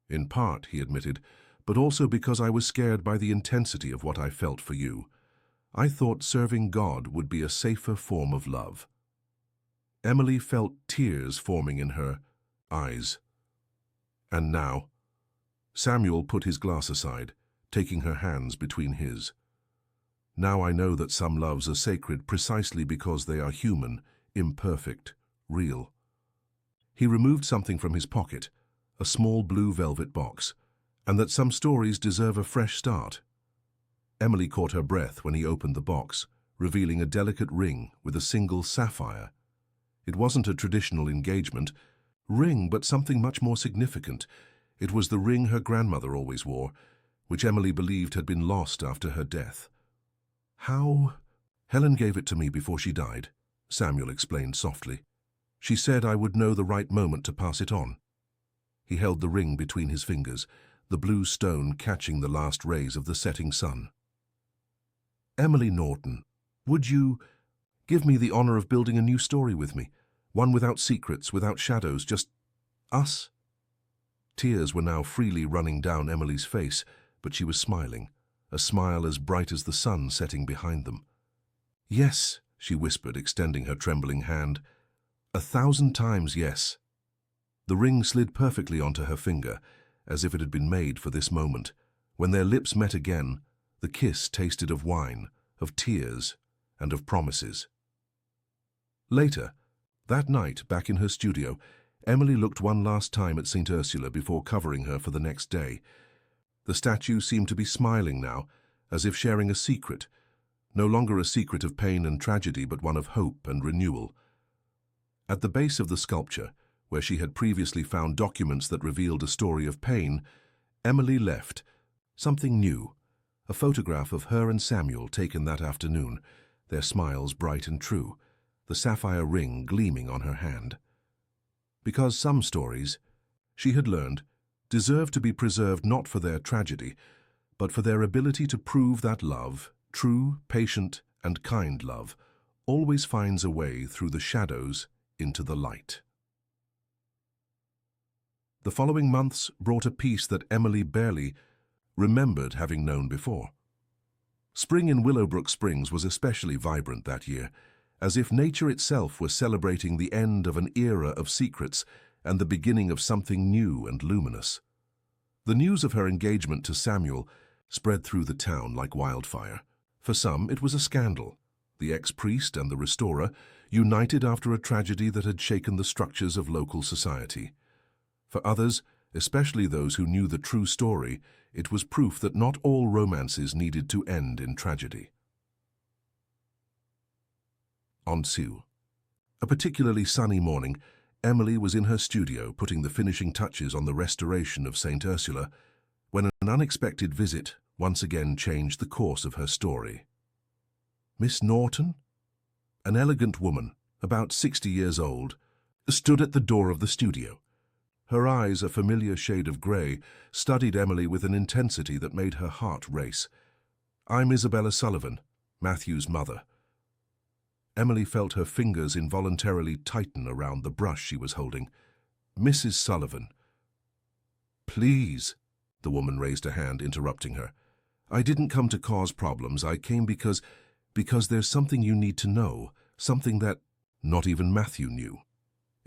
"In part," he admitted, "but also because I was scared by the intensity of what I felt for you. I thought serving God would be a safer form of love." Emily felt tears forming in her eyes. "And now?" Samuel put his glass aside, taking her hands between his. "Now I know that some loves are sacred precisely because they are human, imperfect, real." He removed something from his pocket, a small blue velvet box, and that some stories deserve a fresh start. Emily caught her breath when he opened the box, revealing a delicate ring with a single sapphire. It wasn't a traditional engagement ring, but something much more significant. It was the ring her grandmother always wore, which Emily believed had been lost after her death. "How?" "Helen gave it to me before she died," Samuel explained softly. "She said I would know the right moment to pass it on." He held the ring between his fingers, the blue stone catching the last rays of the setting sun. "Emily Norton, would you give me the honor of building a new story with me? One without secrets, without shadows, just us?" Tears were now freely running down Emily's face, but she was smiling, a smile as bright as the sun setting behind them. "Yes," she whispered, extending her trembling hand. "1,000 times yes." The ring slid perfectly onto her finger, as if it had been made for this moment. When their lips met again, the kiss tasted of wine, of tears, and of promises. Later, that night, back in her studio, Emily looked one last time at St. Ursula before covering her for the next day. The statue seemed to be smiling now, as if sharing a secret, no longer a secret of pain and tragedy, but one of hope and renewal. At the base of the sculpture, where she had previously found documents that revealed a story of pain, Emily left something new, a photograph of her and Samuel taken that afternoon, their smiles bright and true, the sapphire ring gleaming on her hand. Because some stories, she had learned, deserve to be preserved not for their tragedy, but for their ability to prove that love, true, patient, and kind love, always finds a way through the shadows into the light. The following months brought a peace that Emily barely remembered having known before. Spring in Willowbrook Springs was especially vibrant that year, as if nature itself was celebrating the end of an era of secrets and the beginning of something new and luminous. The news of her engagement to Samuel spread through the town like wildfire. For some, it was a scandal. The ex-priest and the restorer united after a tragedy that had shaken the structures of local society. For others, especially those who knew the true story, it was proof that not all romances needed to end in tragedy. On Sue. A particularly sunny morning, Emily was in her studio putting the finishing touches on the restoration of St. Ursula, when an unexpected visit once again changed the course of her story. Miss Norton, an elegant woman, about 60 years old, stood at the door of the studio. Her eyes, a familiar shade of grey, studied Emily with an intensity that made her heart race. "I'm Isabella Sullivan, Matthew's mother." Emily felt her fingers involuntarily tighten around the brush she was holding. "Mrs. Sullivan." "Please," the woman raised a hand, interrupting her. "I didn't come to cause problems. I came because there's something you need to know, something that not even Matthew knew."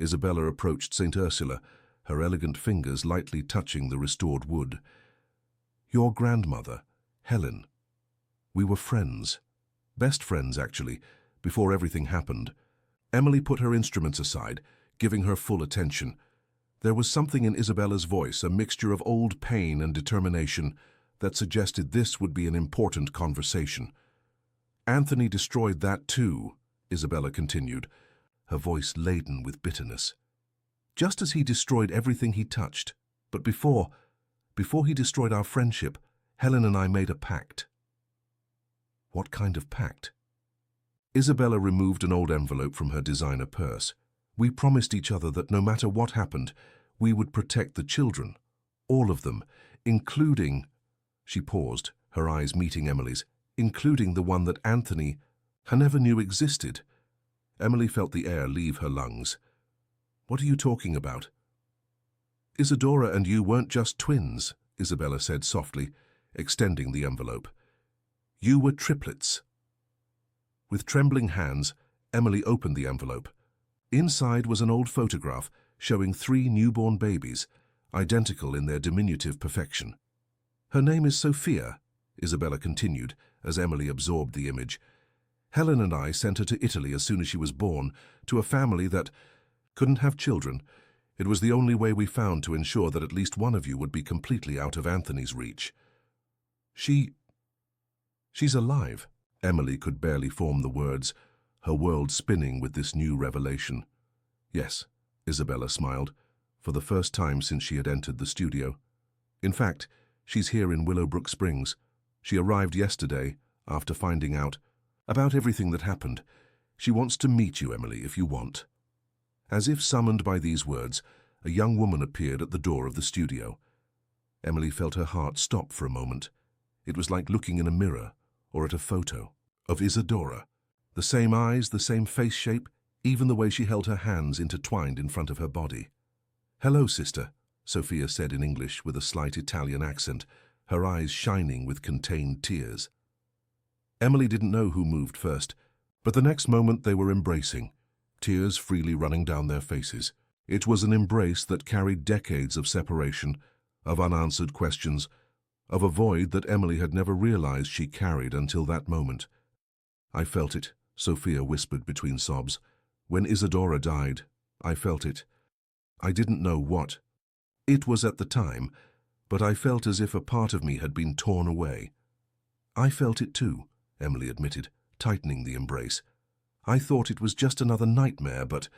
Isabella approached St. Ursula, her elegant fingers lightly touching the restored wood. "Your grandmother, Helen. We were friends. Best friends, actually, before everything happened." Emily put her instruments aside, giving her full attention. There was something in Isabella's voice, a mixture of old pain and determination, that suggested this would be an important conversation. "Anthony destroyed that too," Isabella continued, her voice laden with bitterness. "Just as he destroyed everything he touched. But before he destroyed our friendship, Helen and I made a pact." "What kind of pact?" Isabella removed an old envelope from her designer purse. "We promised each other that no matter what happened, we would protect the children, all of them, including—" She paused, her eyes meeting Emily's, "including the one that Anthony never knew existed." Emily felt the air leave her lungs. "What are you talking about?" "Isadora and you weren't just twins," Isabella said softly, extending the envelope. "You were triplets." With trembling hands, Emily opened the envelope. Inside was an old photograph showing 3 newborn babies, identical in their diminutive perfection. "Her name is Sophia," Isabella continued as Emily absorbed the image. "Helen and I sent her to Italy as soon as she was born, to a family that couldn't have children. It was the only way we found to ensure that at least one of you would be completely out of Anthony's reach." She's alive." Emily could barely form the words, her world spinning with this new revelation. "Yes," Isabella smiled, for the first time since she had entered the studio. "In fact, she's here in Willowbrook Springs. She arrived yesterday, after finding out about everything that happened. She wants to meet you, Emily, if you want." As if summoned by these words, a young woman appeared at the door of the studio. Emily felt her heart stop for a moment. It was like looking in a mirror, or at a photo, of Isadora. The same eyes, the same face shape, even the way she held her hands intertwined in front of her body. "Hello, sister," Sophia said in English with a slight Italian accent, her eyes shining with contained tears. Emily didn't know who moved first, but the next moment they were embracing, tears freely running down their faces. It was an embrace that carried decades of separation, of unanswered questions, of a void that Emily had never realized she carried until that moment. "I felt it," Sophia whispered between sobs. "When Isadora died, I felt it. I didn't know what it was at the time, but I felt as if a part of me had been torn away." "I felt it too," Emily admitted, tightening the embrace. "I thought it was just another nightmare, but—"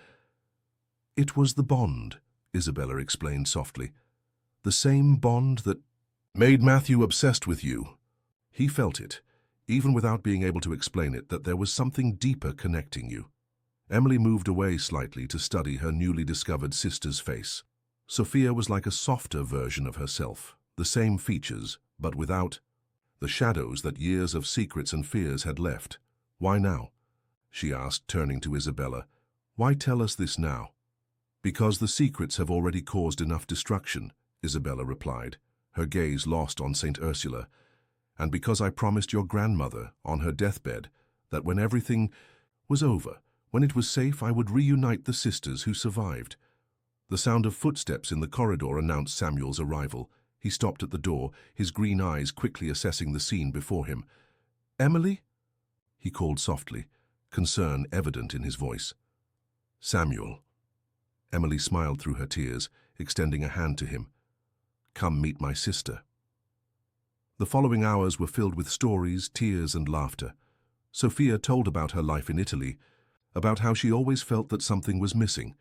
"It was the bond," Isabella explained softly. "The same bond that made Matthew obsessed with you." He felt it, even without being able to explain it, that there was something deeper connecting you. Emily moved away slightly to study her newly discovered sister's face. Sophia was like a softer version of herself, the same features, but without the shadows that years of secrets and fears had left. "Why now?" she asked, turning to Isabella. "Why tell us this now?" "Because the secrets have already caused enough destruction," Isabella replied, her gaze lost on St. Ursula. "And because I promised your grandmother, on her deathbed, that when everything was over, when it was safe, I would reunite the sisters who survived." The sound of footsteps in the corridor announced Samuel's arrival. He stopped at the door, his green eyes quickly assessing the scene before him. "Emily?" he called softly, concern evident in his voice. "Samuel." Emily smiled through her tears, extending a hand to him. "Come meet my sister." The following hours were filled with stories, tears, and laughter. Sophia told about her life in Italy, about how she always felt that something was missing,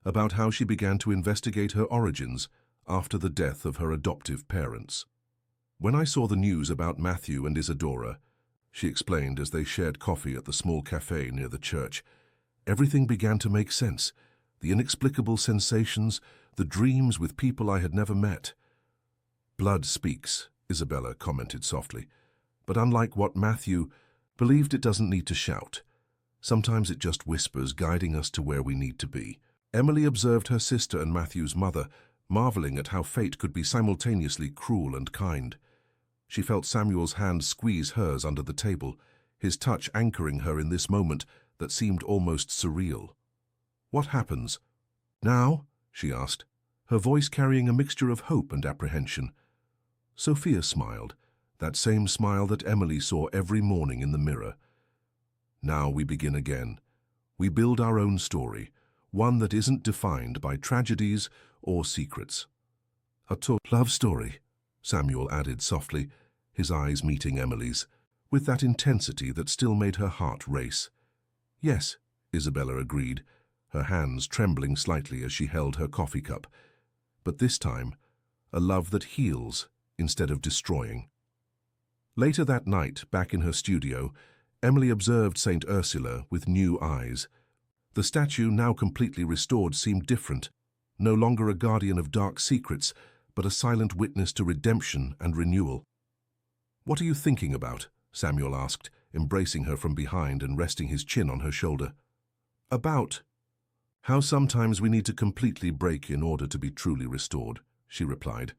about how she began to investigate her origins after the death of her adoptive parents. "When I saw the news about Matthew and Isadora," she explained as they shared coffee at the small cafe near the church, "everything began to make sense. The inexplicable sensations, the dreams with people I had never met." "Blood speaks," Isabella commented softly. "But unlike what Matthew believed, it doesn't need to shout. Sometimes it just whispers, guiding us to where we need to be." Emily observed her sister and Matthew's mother, marveling at how fate could be simultaneously cruel and kind. She felt Samuel's hand squeeze hers under the table, his touch anchoring her in this moment that seemed almost surreal. "What happens now?" she asked, her voice carrying a mixture of hope and apprehension. Sophia smiled, that same smile that Emily saw every morning in the mirror. "Now we begin again. We build our own story, one that isn't defined by tragedies or secrets." "A love story," Samuel added softly, his eyes meeting Emily's, with that intensity that still made her heart race. "Yes," Isabella agreed, her hands trembling slightly as she held her coffee cup. "But this time, a love that heals instead of destroying." Later that night, back in her studio, Emily observed St. Ursula with new eyes. The statue, now completely restored, seemed different, no longer a guardian of dark secrets, but a silent witness to redemption and renewal. "What are you thinking about?" Samuel asked, embracing her from behind and resting his chin on her shoulder. "About how sometimes we need to completely break in order to be truly restored," she replied,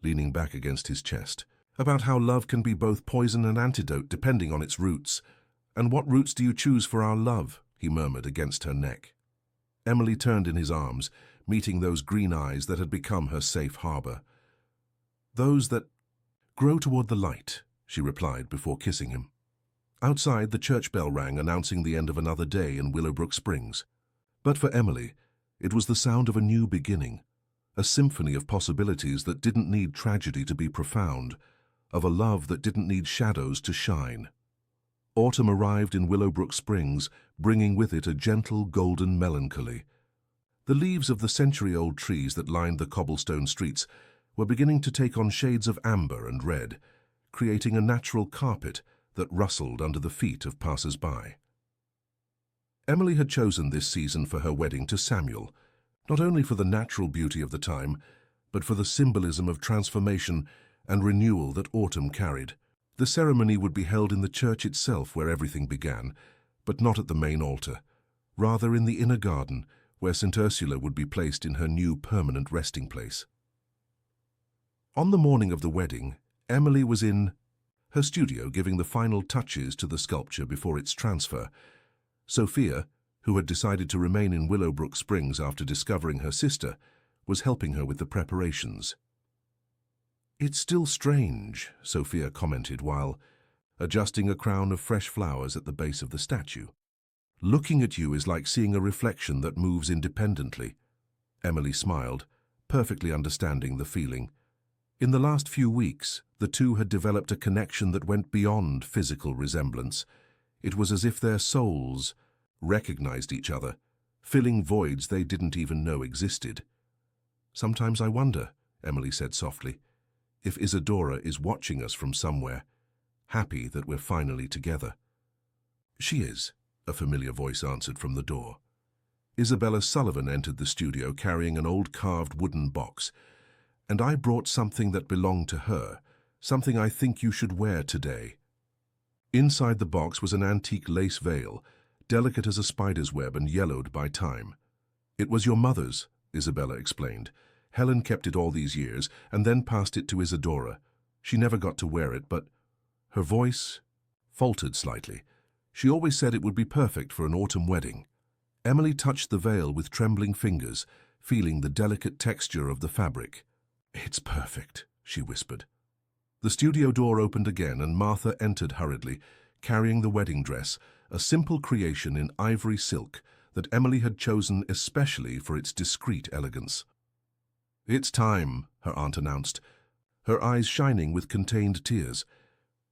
leaning back against his chest. "About how love can be both poison and antidote depending on its roots. And what roots do you choose for our love?" he murmured against her neck. Emily turned in his arms, meeting those green eyes that had become her safe harbor. "Those that grow toward the light," she replied before kissing him. Outside, the church bell rang, announcing the end of another day in Willowbrook Springs. But for Emily, it was the sound of a new beginning, a symphony of possibilities that didn't need tragedy to be profound, of a love that didn't need shadows to shine. Autumn arrived in Willowbrook Springs, bringing with it a gentle golden melancholy. The leaves of the century-old trees that lined the cobblestone streets were beginning to take on shades of amber and red, creating a natural carpet that rustled under the feet of passers-by. Emily had chosen this season for her wedding to Samuel, not only for the natural beauty of the time, but for the symbolism of transformation and renewal that autumn carried. The ceremony would be held in the church itself where everything began, but not at the main altar, rather in the inner garden where St. Ursula would be placed in her new permanent resting place. On the morning of the wedding, Emily was in her studio giving the final touches to the sculpture before its transfer. Sophia, who had decided to remain in Willowbrook Springs after discovering her sister, was helping her with the preparations. "It's still strange," Sophia commented while adjusting a crown of fresh flowers at the base of the statue. "Looking at you is like seeing a reflection that moves independently." Emily smiled, perfectly understanding the feeling. In the last few weeks, the two had developed a connection that went beyond physical resemblance. It was as if their souls recognized each other, filling voids they didn't even know existed. "Sometimes I wonder," Emily said softly, "if Isadora is watching us from somewhere, happy that we're finally together." "She is," a familiar voice answered from the door. Isabella Sullivan entered the studio carrying an old carved wooden box. "And I brought something that belonged to her, something I think you should wear today." Inside the box was an antique lace veil, delicate as a spider's web and yellowed by time. "It was your mother's," Isabella explained. "Helen kept it all these years and then passed it to Isadora. She never got to wear it, but—" Her voice faltered slightly. "She always said it would be perfect for an autumn wedding." Emily touched the veil with trembling fingers, feeling the delicate texture of the fabric. "It's perfect," she whispered. The studio door opened again and Martha entered hurriedly, carrying the wedding dress, a simple creation in ivory silk that Emily had chosen especially for its discreet elegance. "It's time," her aunt announced, her eyes shining with contained tears.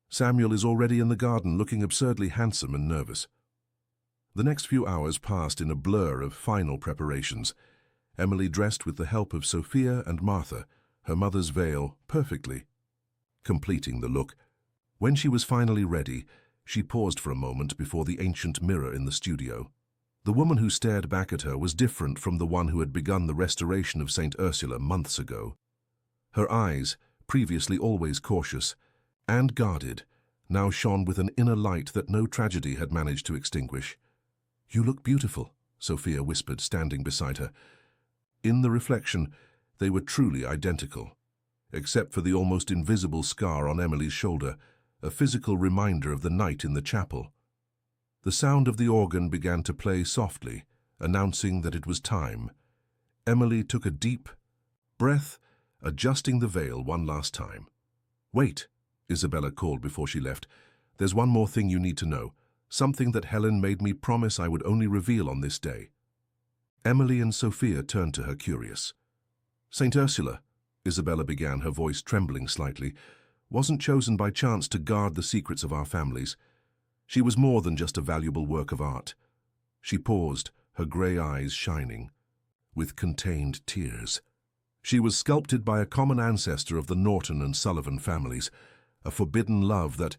"Samuel is already in the garden, looking absurdly handsome and nervous." The next few hours passed in a blur of final preparations. Emily dressed with the help of Sophia and Martha, her mother's veil perfectly, completing the look. When she was finally ready, she paused for a moment before the ancient mirror in the studio. The woman who stared back at her was different from the one who had begun the restoration of St. Ursula months ago. Her eyes, previously always cautious and guarded, now shone with an inner light that no tragedy had managed to extinguish. "You look beautiful," Sophia whispered, standing beside her. In the reflection, they were truly identical, except for the almost invisible scar on Emily's shoulder, a physical reminder of the night in the chapel. The sound of the organ began to play softly, announcing that it was time. Emily took a deep breath, adjusting the veil one last time. "Wait," Isabella called before she left. "There's one more thing you need to know. Something that Helen made me promise I would only reveal on this day." Emily and Sophia turned to her curious. "St. Ursula," Isabella began, her voice trembling slightly, "wasn't chosen by chance to guard the secrets of our families. She was more than just a valuable work of art." She paused, her grey eyes shining with contained tears. "She was sculpted by a common ancestor of the Norton and Sullivan families, a forbidden love that,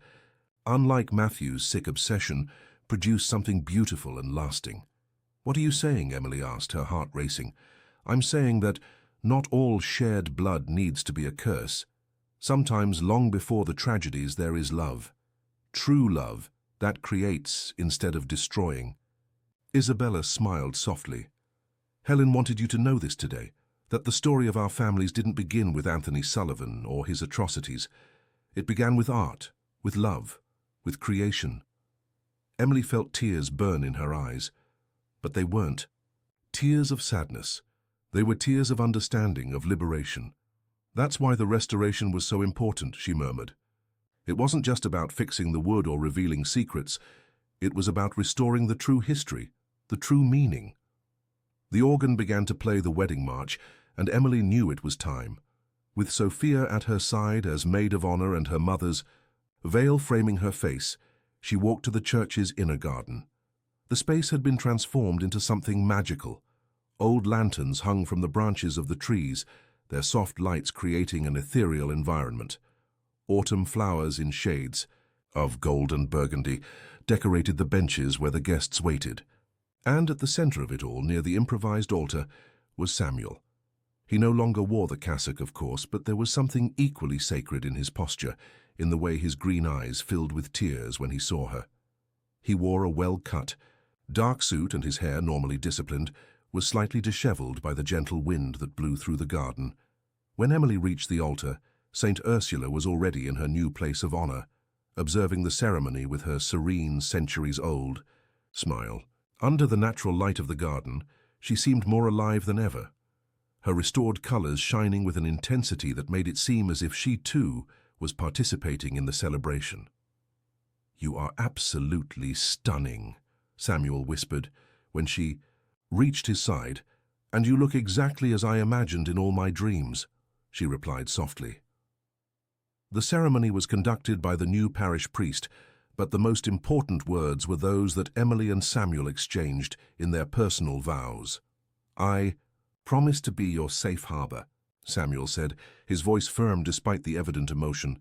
unlike Matthew's sick obsession, produced something beautiful and lasting." "What are you saying?" Emily asked, her heart racing. "I'm saying that not all shared blood needs to be a curse. Sometimes, long before the tragedies, there is love. True love that creates instead of destroying." Isabella smiled softly. "Helen wanted you to know this today, that the story of our families didn't begin with Anthony Sullivan or his atrocities. It began with art, with love, with creation." Emily felt tears burn in her eyes, but they weren't tears of sadness. They were tears of understanding, of liberation. "That's why the restoration was so important," she murmured. "It wasn't just about fixing the wood or revealing secrets. It was about restoring the true history, the true meaning." The organ began to play the wedding march, and Emily knew it was time. With Sophia at her side as maid of honor and her mother's veil framing her face, she walked to the church's inner garden. The space had been transformed into something magical. Old lanterns hung from the branches of the trees, their soft lights creating an ethereal environment. Autumn flowers in shades of gold and burgundy decorated the benches where the guests waited. And at the center of it all, near the improvised altar, was Samuel. He no longer wore the cassock, of course, but there was something equally sacred in his posture, in the way his green eyes filled with tears when he saw her. He wore a well-cut, dark suit, and his hair, normally disciplined, was slightly disheveled by the gentle wind that blew through the garden. When Emily reached the altar, St. Ursula was already in her new place of honor, observing the ceremony with her serene, centuries-old smile. Under the natural light of the garden, she seemed more alive than ever, her restored colors shining with an intensity that made it seem as if she, too, was participating in the celebration. "You are absolutely stunning," Samuel whispered when she reached his side. "And you look exactly as I imagined in all my dreams," she replied softly. The ceremony was conducted by the new parish priest, but the most important words were those that Emily and Samuel exchanged in their personal vows. "I promise to be your safe harbor," Samuel said, his voice firm despite the evident emotion.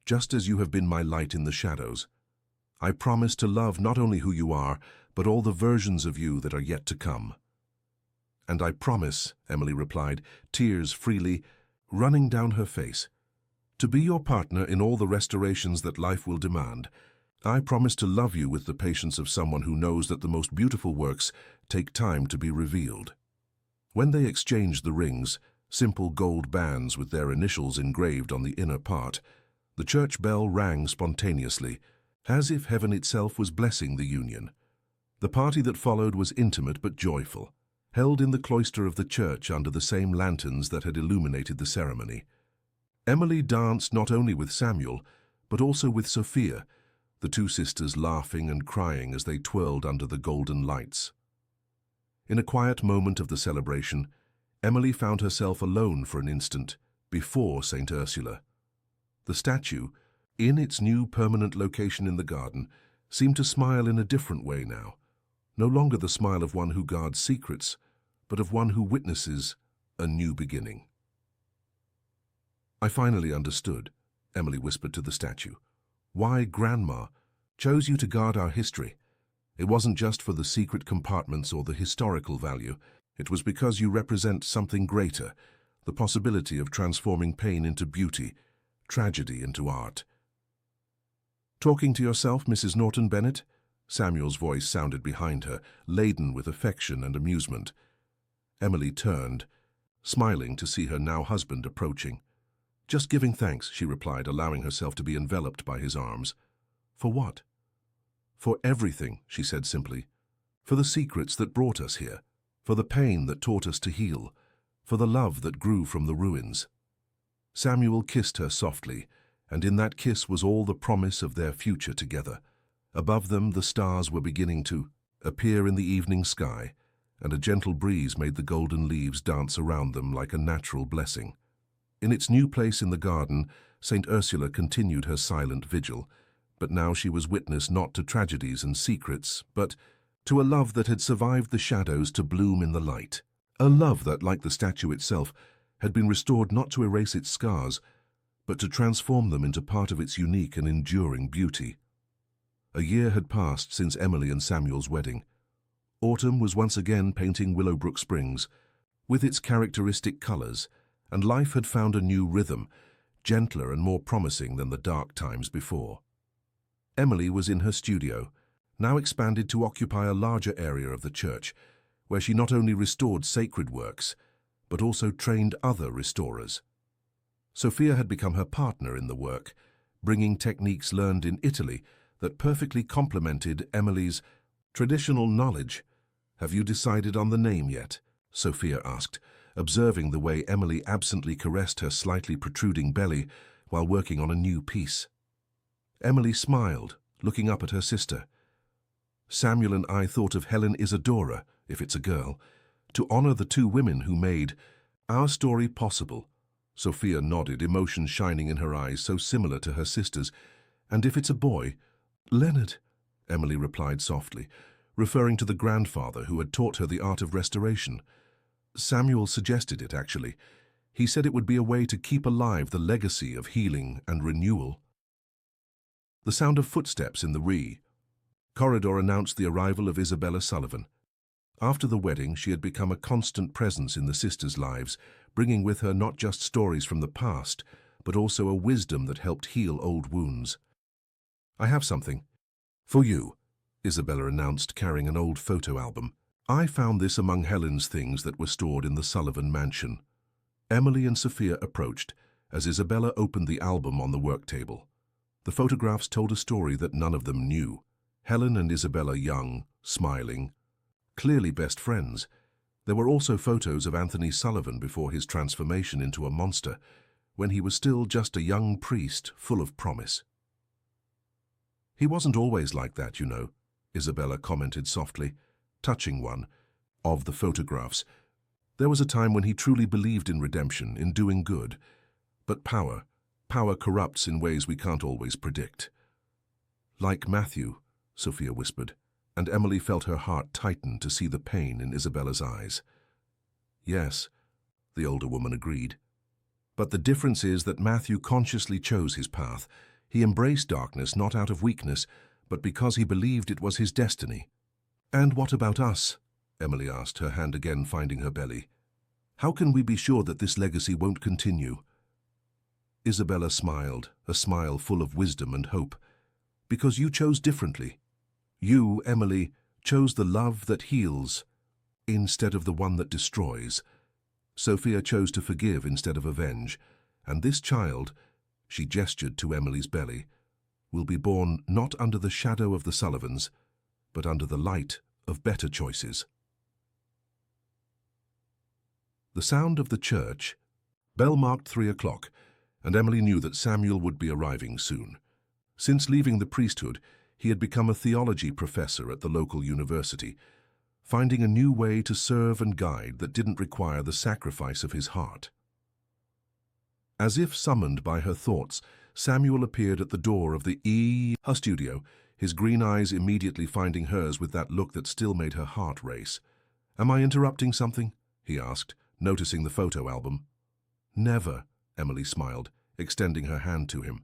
"Just as you have been my light in the shadows. I promise to love not only who you are, but all the versions of you that are yet to come." "And I promise," Emily replied, tears freely running down her face, "to be your partner in all the restorations that life will demand. I promise to love you with the patience of someone who knows that the most beautiful works take time to be revealed." When they exchanged the rings, simple gold bands with their initials engraved on the inner part, the church bell rang spontaneously, as if heaven itself was blessing the union. The party that followed was intimate but joyful, held in the cloister of the church under the same lanterns that had illuminated the ceremony. Emily danced not only with Samuel, but also with Sophia, the two sisters laughing and crying as they twirled under the golden lights. In a quiet moment of the celebration, Emily found herself alone for an instant before St. Ursula. The statue, in its new permanent location in the garden, seemed to smile in a different way now, no longer the smile of one who guards secrets, but of one who witnesses a new beginning. "I finally understood," Emily whispered to the statue, "why Grandma chose you to guard our history. It wasn't just for the secret compartments or the historical value. It was because you represent something greater, the possibility of transforming pain into beauty, tragedy into art." "Talking to yourself, Mrs. Norton Bennet?" Samuel's voice sounded behind her, laden with affection and amusement. Emily turned, smiling to see her now husband approaching. "Just giving thanks," she replied, allowing herself to be enveloped by his arms. "For what?" "For everything," she said simply. "For the secrets that brought us here, for the pain that taught us to heal, for the love that grew from the ruins." Samuel kissed her softly, and in that kiss was all the promise of their future together. Above them the stars were beginning to appear in the evening sky, and a gentle breeze made the golden leaves dance around them like a natural blessing. In its new place in the garden, St. Ursula continued her silent vigil, but now she was witness not to tragedies and secrets, but to a love that had survived the shadows to bloom in the light. A love that, like the statue itself, had been restored not to erase its scars, but to transform them into part of its unique and enduring beauty. A year had passed since Emily and Samuel's wedding. Autumn was once again painting Willowbrook Springs, with its characteristic colors, and life had found a new rhythm, gentler and more promising than the dark times before. Emily was in her studio, now expanded to occupy a larger area of the church, where she not only restored sacred works, but also trained other restorers. Sophia had become her partner in the work, bringing techniques learned in Italy that perfectly complemented Emily's traditional knowledge. "Have you decided on the name yet?" Sophia asked, observing the way Emily absently caressed her slightly protruding belly while working on a new piece. Emily smiled, looking up at her sister. "Samuel and I thought of Helen Isadora, if it's a girl, to honor the two women who made our story possible." Sophia nodded, emotion shining in her eyes so similar to her sister's. "And if it's a boy, Leonard," Emily replied softly, referring to the grandfather who had taught her the art of restoration. "Samuel suggested it, actually. He said it would be a way to keep alive the legacy of healing and renewal." The sound of footsteps in the corridor announced the arrival of Isabella Sullivan. After the wedding, she had become a constant presence in the sisters' lives, bringing with her not just stories from the past, but also a wisdom that helped heal old wounds. "I have something for you," Isabella announced, carrying an old photo album. "I found this among Helen's things that were stored in the Sullivan mansion." Emily and Sophia approached as Isabella opened the album on the work table. The photographs told a story that none of them knew. Helen and Isabella young, smiling, clearly best friends. There were also photos of Anthony Sullivan before his transformation into a monster, when he was still just a young priest full of promise. "He wasn't always like that, you know," Isabella commented softly, touching one of the photographs. "There was a time when he truly believed in redemption, in doing good. But power corrupts in ways we can't always predict." Like Matthew, Sophia whispered, and Emily felt her heart tighten to see the pain in Isabella's eyes. Yes, the older woman agreed. But the difference is that Matthew consciously chose his path. He embraced darkness not out of weakness, but because he believed it was his destiny. "And what about us?" Emily asked, her hand again finding her belly. "How can we be sure that this legacy won't continue?" Isabella smiled, a smile full of wisdom and hope. "Because you chose differently. You, Emily, chose the love that heals instead of the one that destroys. Sophia chose to forgive instead of avenge, and this child," she gestured to Emily's belly, "will be born not under the shadow of the Sullivans, but under the light of better choices." The sound of the church bell marked 3 o'clock, and Emily knew that Samuel would be arriving soon. Since leaving the priesthood, he had become a theology professor at the local university, finding a new way to serve and guide that didn't require the sacrifice of his heart. As if summoned by her thoughts, Samuel appeared at the door of her studio, his green eyes immediately finding hers with that look that still made her heart race. "Am I interrupting something?" he asked, noticing the photo album. "Never," Emily smiled, extending her hand to him.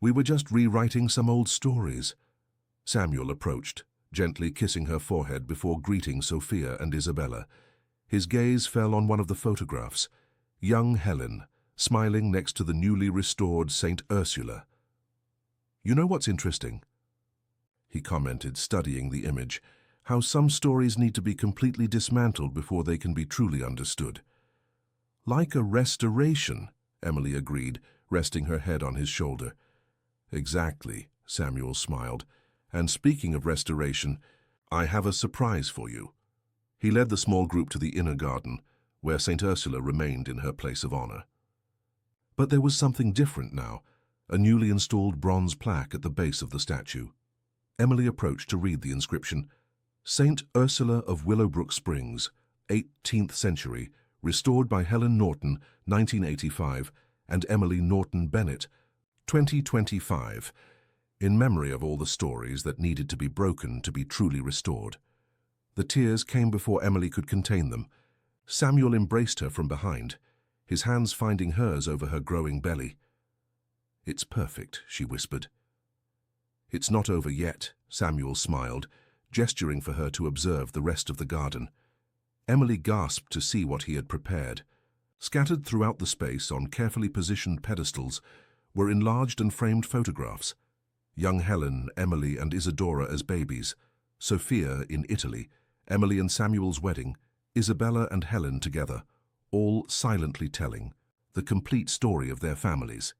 "We were just rewriting some old stories." Samuel approached, gently kissing her forehead before greeting Sophia and Isabella. His gaze fell on one of the photographs, young Helen, smiling next to the newly restored Saint Ursula. "You know what's interesting?" he commented, studying the image. "How some stories need to be completely dismantled before they can be truly understood." "Like a restoration," Emily agreed, resting her head on his shoulder. "Exactly," Samuel smiled. "And speaking of restoration, I have a surprise for you." He led the small group to the inner garden, where St. Ursula remained in her place of honor. But there was something different now, a newly installed bronze plaque at the base of the statue. Emily approached to read the inscription: "St. Ursula of Willowbrook Springs, 18th century, restored by Helen Norton, 1985, and Emily Norton Bennett, 2025, in memory of all the stories that needed to be broken to be truly restored." The tears came before Emily could contain them. Samuel embraced her from behind, his hands finding hers over her growing belly. "It's perfect," she whispered. "It's not over yet," Samuel smiled, gesturing for her to observe the rest of the garden. Emily gasped to see what he had prepared. Scattered throughout the space on carefully positioned pedestals were enlarged and framed photographs. Young Helen, Emily and Isadora as babies, Sophia in Italy, Emily and Samuel's wedding, Isabella and Helen together, all silently telling the complete story of their families.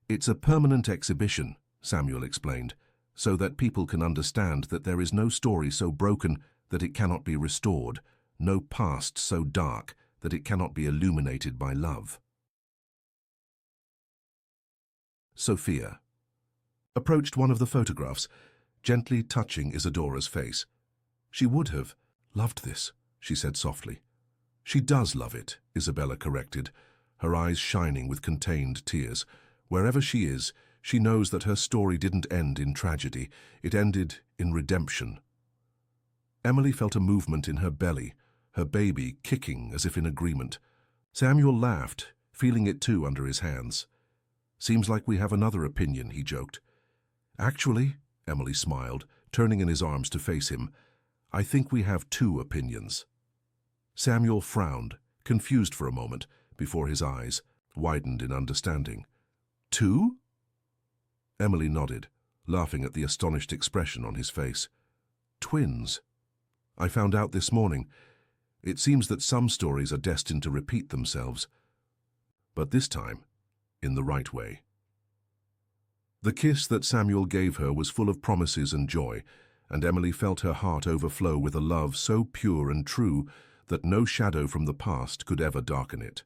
"It's a permanent exhibition," Samuel explained, "so that people can understand that there is no story so broken that it cannot be restored, no past so dark that it cannot be illuminated by love." Sophia approached one of the photographs, gently touching Isadora's face. "She would have loved this," she said softly. "She does love it," Isabella corrected, her eyes shining with contained tears. "Wherever she is, she knows that her story didn't end in tragedy. It ended in redemption." Emily felt a movement in her belly, her baby kicking as if in agreement. Samuel laughed, feeling it too under his hands. "Seems like we have another opinion," he joked. "Actually," Emily smiled, turning in his arms to face him, "I think we have 2 opinions." Samuel frowned, confused for a moment, before his eyes widened in understanding. "2?" Emily nodded, laughing at the astonished expression on his face. "Twins. I found out this morning. It seems that some stories are destined to repeat themselves, but this time, in the right way." The kiss that Samuel gave her was full of promises and joy, and Emily felt her heart overflow with a love so pure and true that no shadow from the past could ever darken it.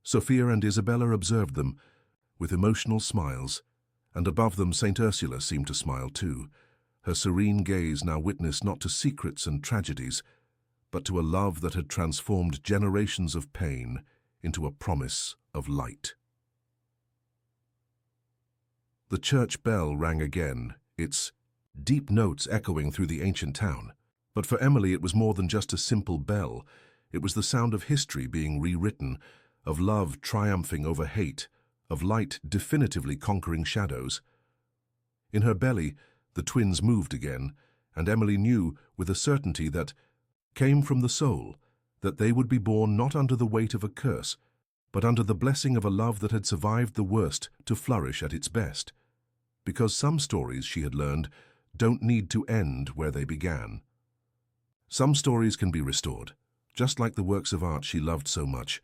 Sophia and Isabella observed them with emotional smiles, and above them St. Ursula seemed to smile too. Her serene gaze now witnessed not to secrets and tragedies, but to a love that had transformed generations of pain into a promise of light. The church bell rang again, its deep notes echoing through the ancient town. But for Emily, it was more than just a simple bell. It was the sound of history being rewritten, of love triumphing over hate, of light definitively conquering shadows. In her belly, the twins moved again, and Emily knew with a certainty that came from the soul that they would be born not under the weight of a curse, but under the blessing of a love that had survived the worst to flourish at its best. Because some stories, she had learned, don't need to end where they began. Some stories can be restored, just like the works of art she loved so much,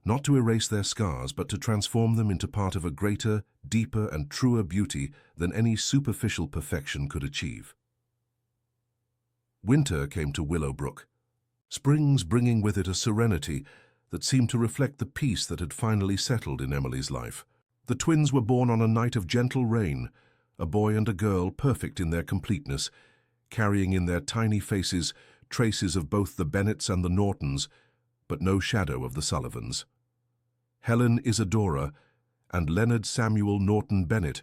not to erase their scars, but to transform them into part of a greater, deeper, and truer beauty than any superficial perfection could achieve. Winter came to Willowbrook, springs bringing with it a serenity that seemed to reflect the peace that had finally settled in Emily's life. The twins were born on a night of gentle rain, a boy and a girl perfect in their completeness, carrying in their tiny faces traces of both the Bennets and the Nortons, but no shadow of the Sullivans. Helen Isadora and Leonard Samuel Norton Bennett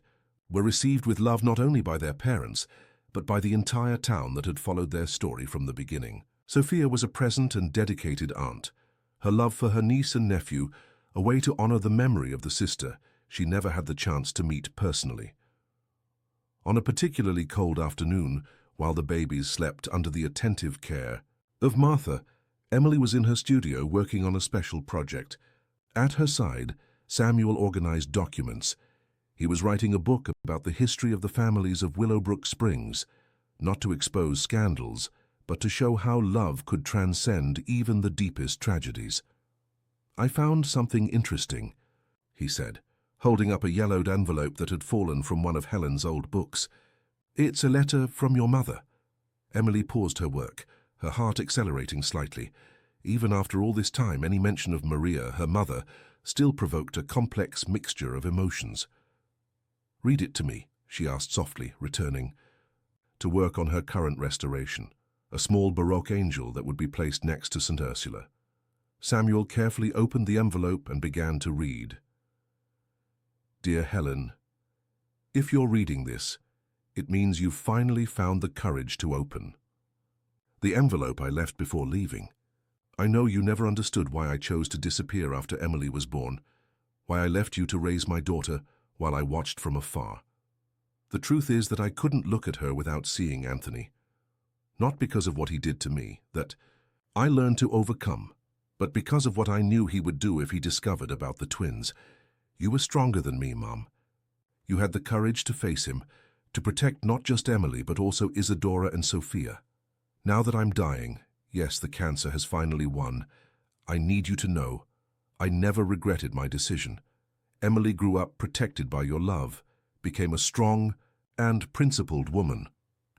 were received with love not only by their parents, but by the entire town that had followed their story from the beginning. Sophia was a present and dedicated aunt, her love for her niece and nephew a way to honor the memory of the sister she never had the chance to meet personally. On a particularly cold afternoon, while the babies slept under the attentive care of Martha, Emily was in her studio working on a special project. At her side, Samuel organized documents. He was writing a book about the history of the families of Willowbrook Springs, not to expose scandals, but to show how love could transcend even the deepest tragedies. "I found something interesting," he said, holding up a yellowed envelope that had fallen from one of Helen's old books. "It's a letter from your mother." Emily paused her work, her heart accelerating slightly. Even after all this time, any mention of Maria, her mother, still provoked a complex mixture of emotions. "Read it to me," she asked softly, returning to work on her current restoration, a small Baroque angel that would be placed next to St. Ursula. Samuel carefully opened the envelope and began to read. "Dear Helen, if you're reading this, it means you've finally found the courage to open. The envelope I left before leaving. I know you never understood why I chose to disappear after Emily was born, why I left you to raise my daughter while I watched from afar. The truth is that I couldn't look at her without seeing Anthony. Not because of what he did to me, that I learned to overcome, but because of what I knew he would do if he discovered about the twins. You were stronger than me, Mom. You had the courage to face him, to protect not just Emily, but also Isadora and Sophia. Now that I'm dying, yes, the cancer has finally won, I need you to know, I never regretted my decision. Emily grew up protected by your love, became a strong and principled woman.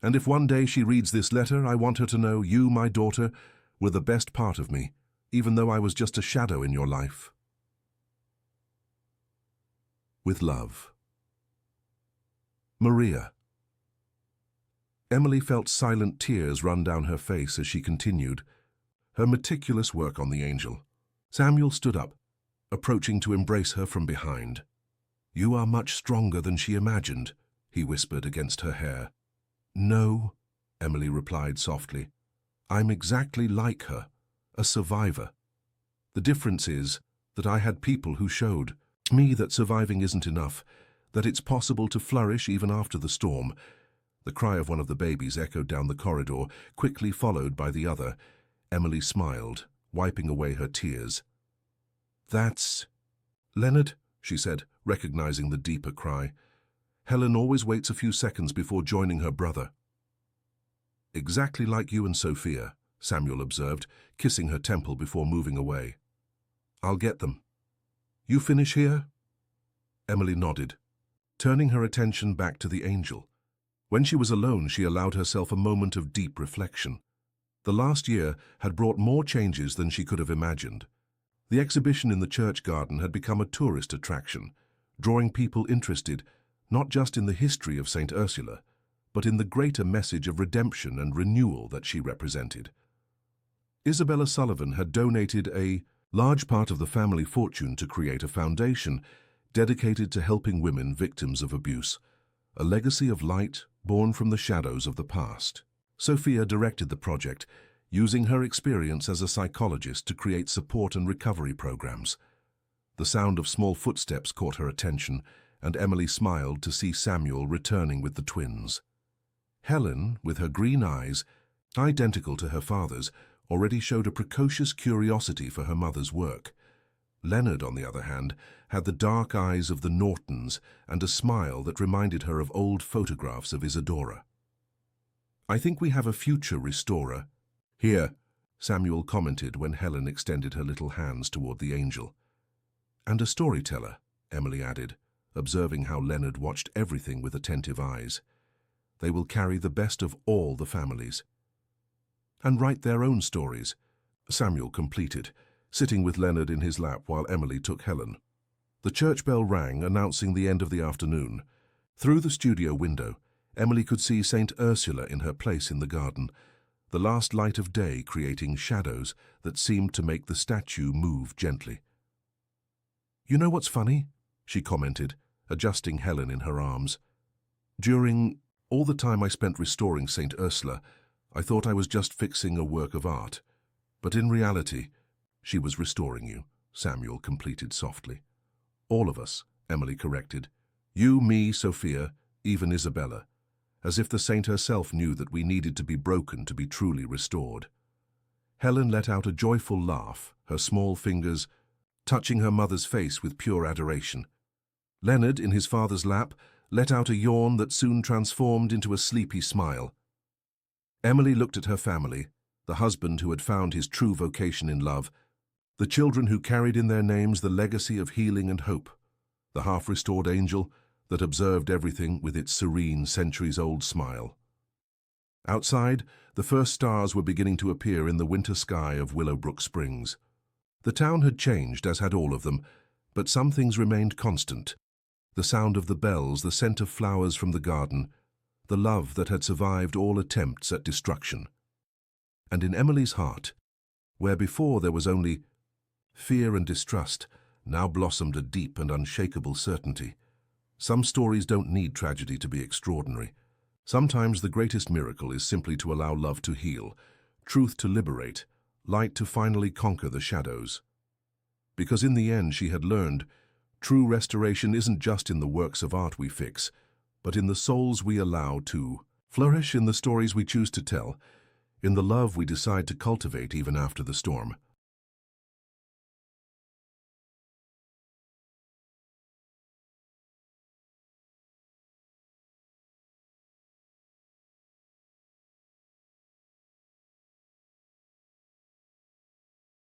And if one day she reads this letter, I want her to know you, my daughter, were the best part of me, even though I was just a shadow in your life. With love, Maria." Emily felt silent tears run down her face as she continued her meticulous work on the angel. Samuel stood up, approaching to embrace her from behind. "You are much stronger than she imagined," he whispered against her hair. "No," Emily replied softly. "I'm exactly like her, a survivor. The difference is that I had people who showed me that surviving isn't enough, that it's possible to flourish even after the storm." The cry of one of the babies echoed down the corridor, quickly followed by the other. Emily smiled, wiping away her tears. "That's Leonard," she said, recognizing the deeper cry. "Helen always waits a few seconds before joining her brother." "Exactly like you and Sophia," Samuel observed, kissing her temple before moving away. "I'll get them. You finish here?" Emily nodded, turning her attention back to the angel. When she was alone, she allowed herself a moment of deep reflection. The last year had brought more changes than she could have imagined. The exhibition in the church garden had become a tourist attraction, drawing people interested not just in the history of St. Ursula, but in the greater message of redemption and renewal that she represented. Isabella Sullivan had donated a large part of the family fortune to create a foundation dedicated to helping women victims of abuse. a legacy of light born from the shadows of the past. Sophia directed the project, using her experience as a psychologist to create support and recovery programs. The sound of small footsteps caught her attention, and Emily smiled to see Samuel returning with the twins. Helen, with her green eyes, identical to her father's, already showed a precocious curiosity for her mother's work. Leonard, on the other hand, had the dark eyes of the Nortons and a smile that reminded her of old photographs of Isadora. "I think we have a future restorer." "Here," Samuel commented when Helen extended her little hands toward the angel. "And a storyteller," Emily added, observing how Leonard watched everything with attentive eyes. "They will carry the best of all the families." "And write their own stories," Samuel completed, sitting with Leonard in his lap while Emily took Helen. The church bell rang, announcing the end of the afternoon. Through the studio window, Emily could see St. Ursula in her place in the garden, the last light of day creating shadows that seemed to make the statue move gently. "You know what's funny?" she commented, adjusting Helen in her arms. "During all the time I spent restoring St. Ursula, I thought I was just fixing a work of art. But in reality, she was restoring you," Samuel completed softly. "All of us," Emily corrected. "You, me, Sophia, even Isabella. As if the saint herself knew that we needed to be broken to be truly restored." Helen let out a joyful laugh, her small fingers touching her mother's face with pure adoration. Leonard, in his father's lap, let out a yawn that soon transformed into a sleepy smile. Emily looked at her family, the husband who had found his true vocation in love, the children who carried in their names the legacy of healing and hope, the half-restored angel that observed everything with its serene, centuries-old smile. Outside, the first stars were beginning to appear in the winter sky of Willowbrook Springs. The town had changed, as had all of them, but some things remained constant. The sound of the bells, the scent of flowers from the garden, the love that had survived all attempts at destruction. And in Emily's heart, where before there was only fear and distrust, now blossomed a deep and unshakable certainty. Some stories don't need tragedy to be extraordinary. Sometimes the greatest miracle is simply to allow love to heal, truth to liberate, light to finally conquer the shadows. Because in the end she had learned, true restoration isn't just in the works of art we fix, but in the souls we allow to flourish, in the stories we choose to tell, in the love we decide to cultivate even after the storm.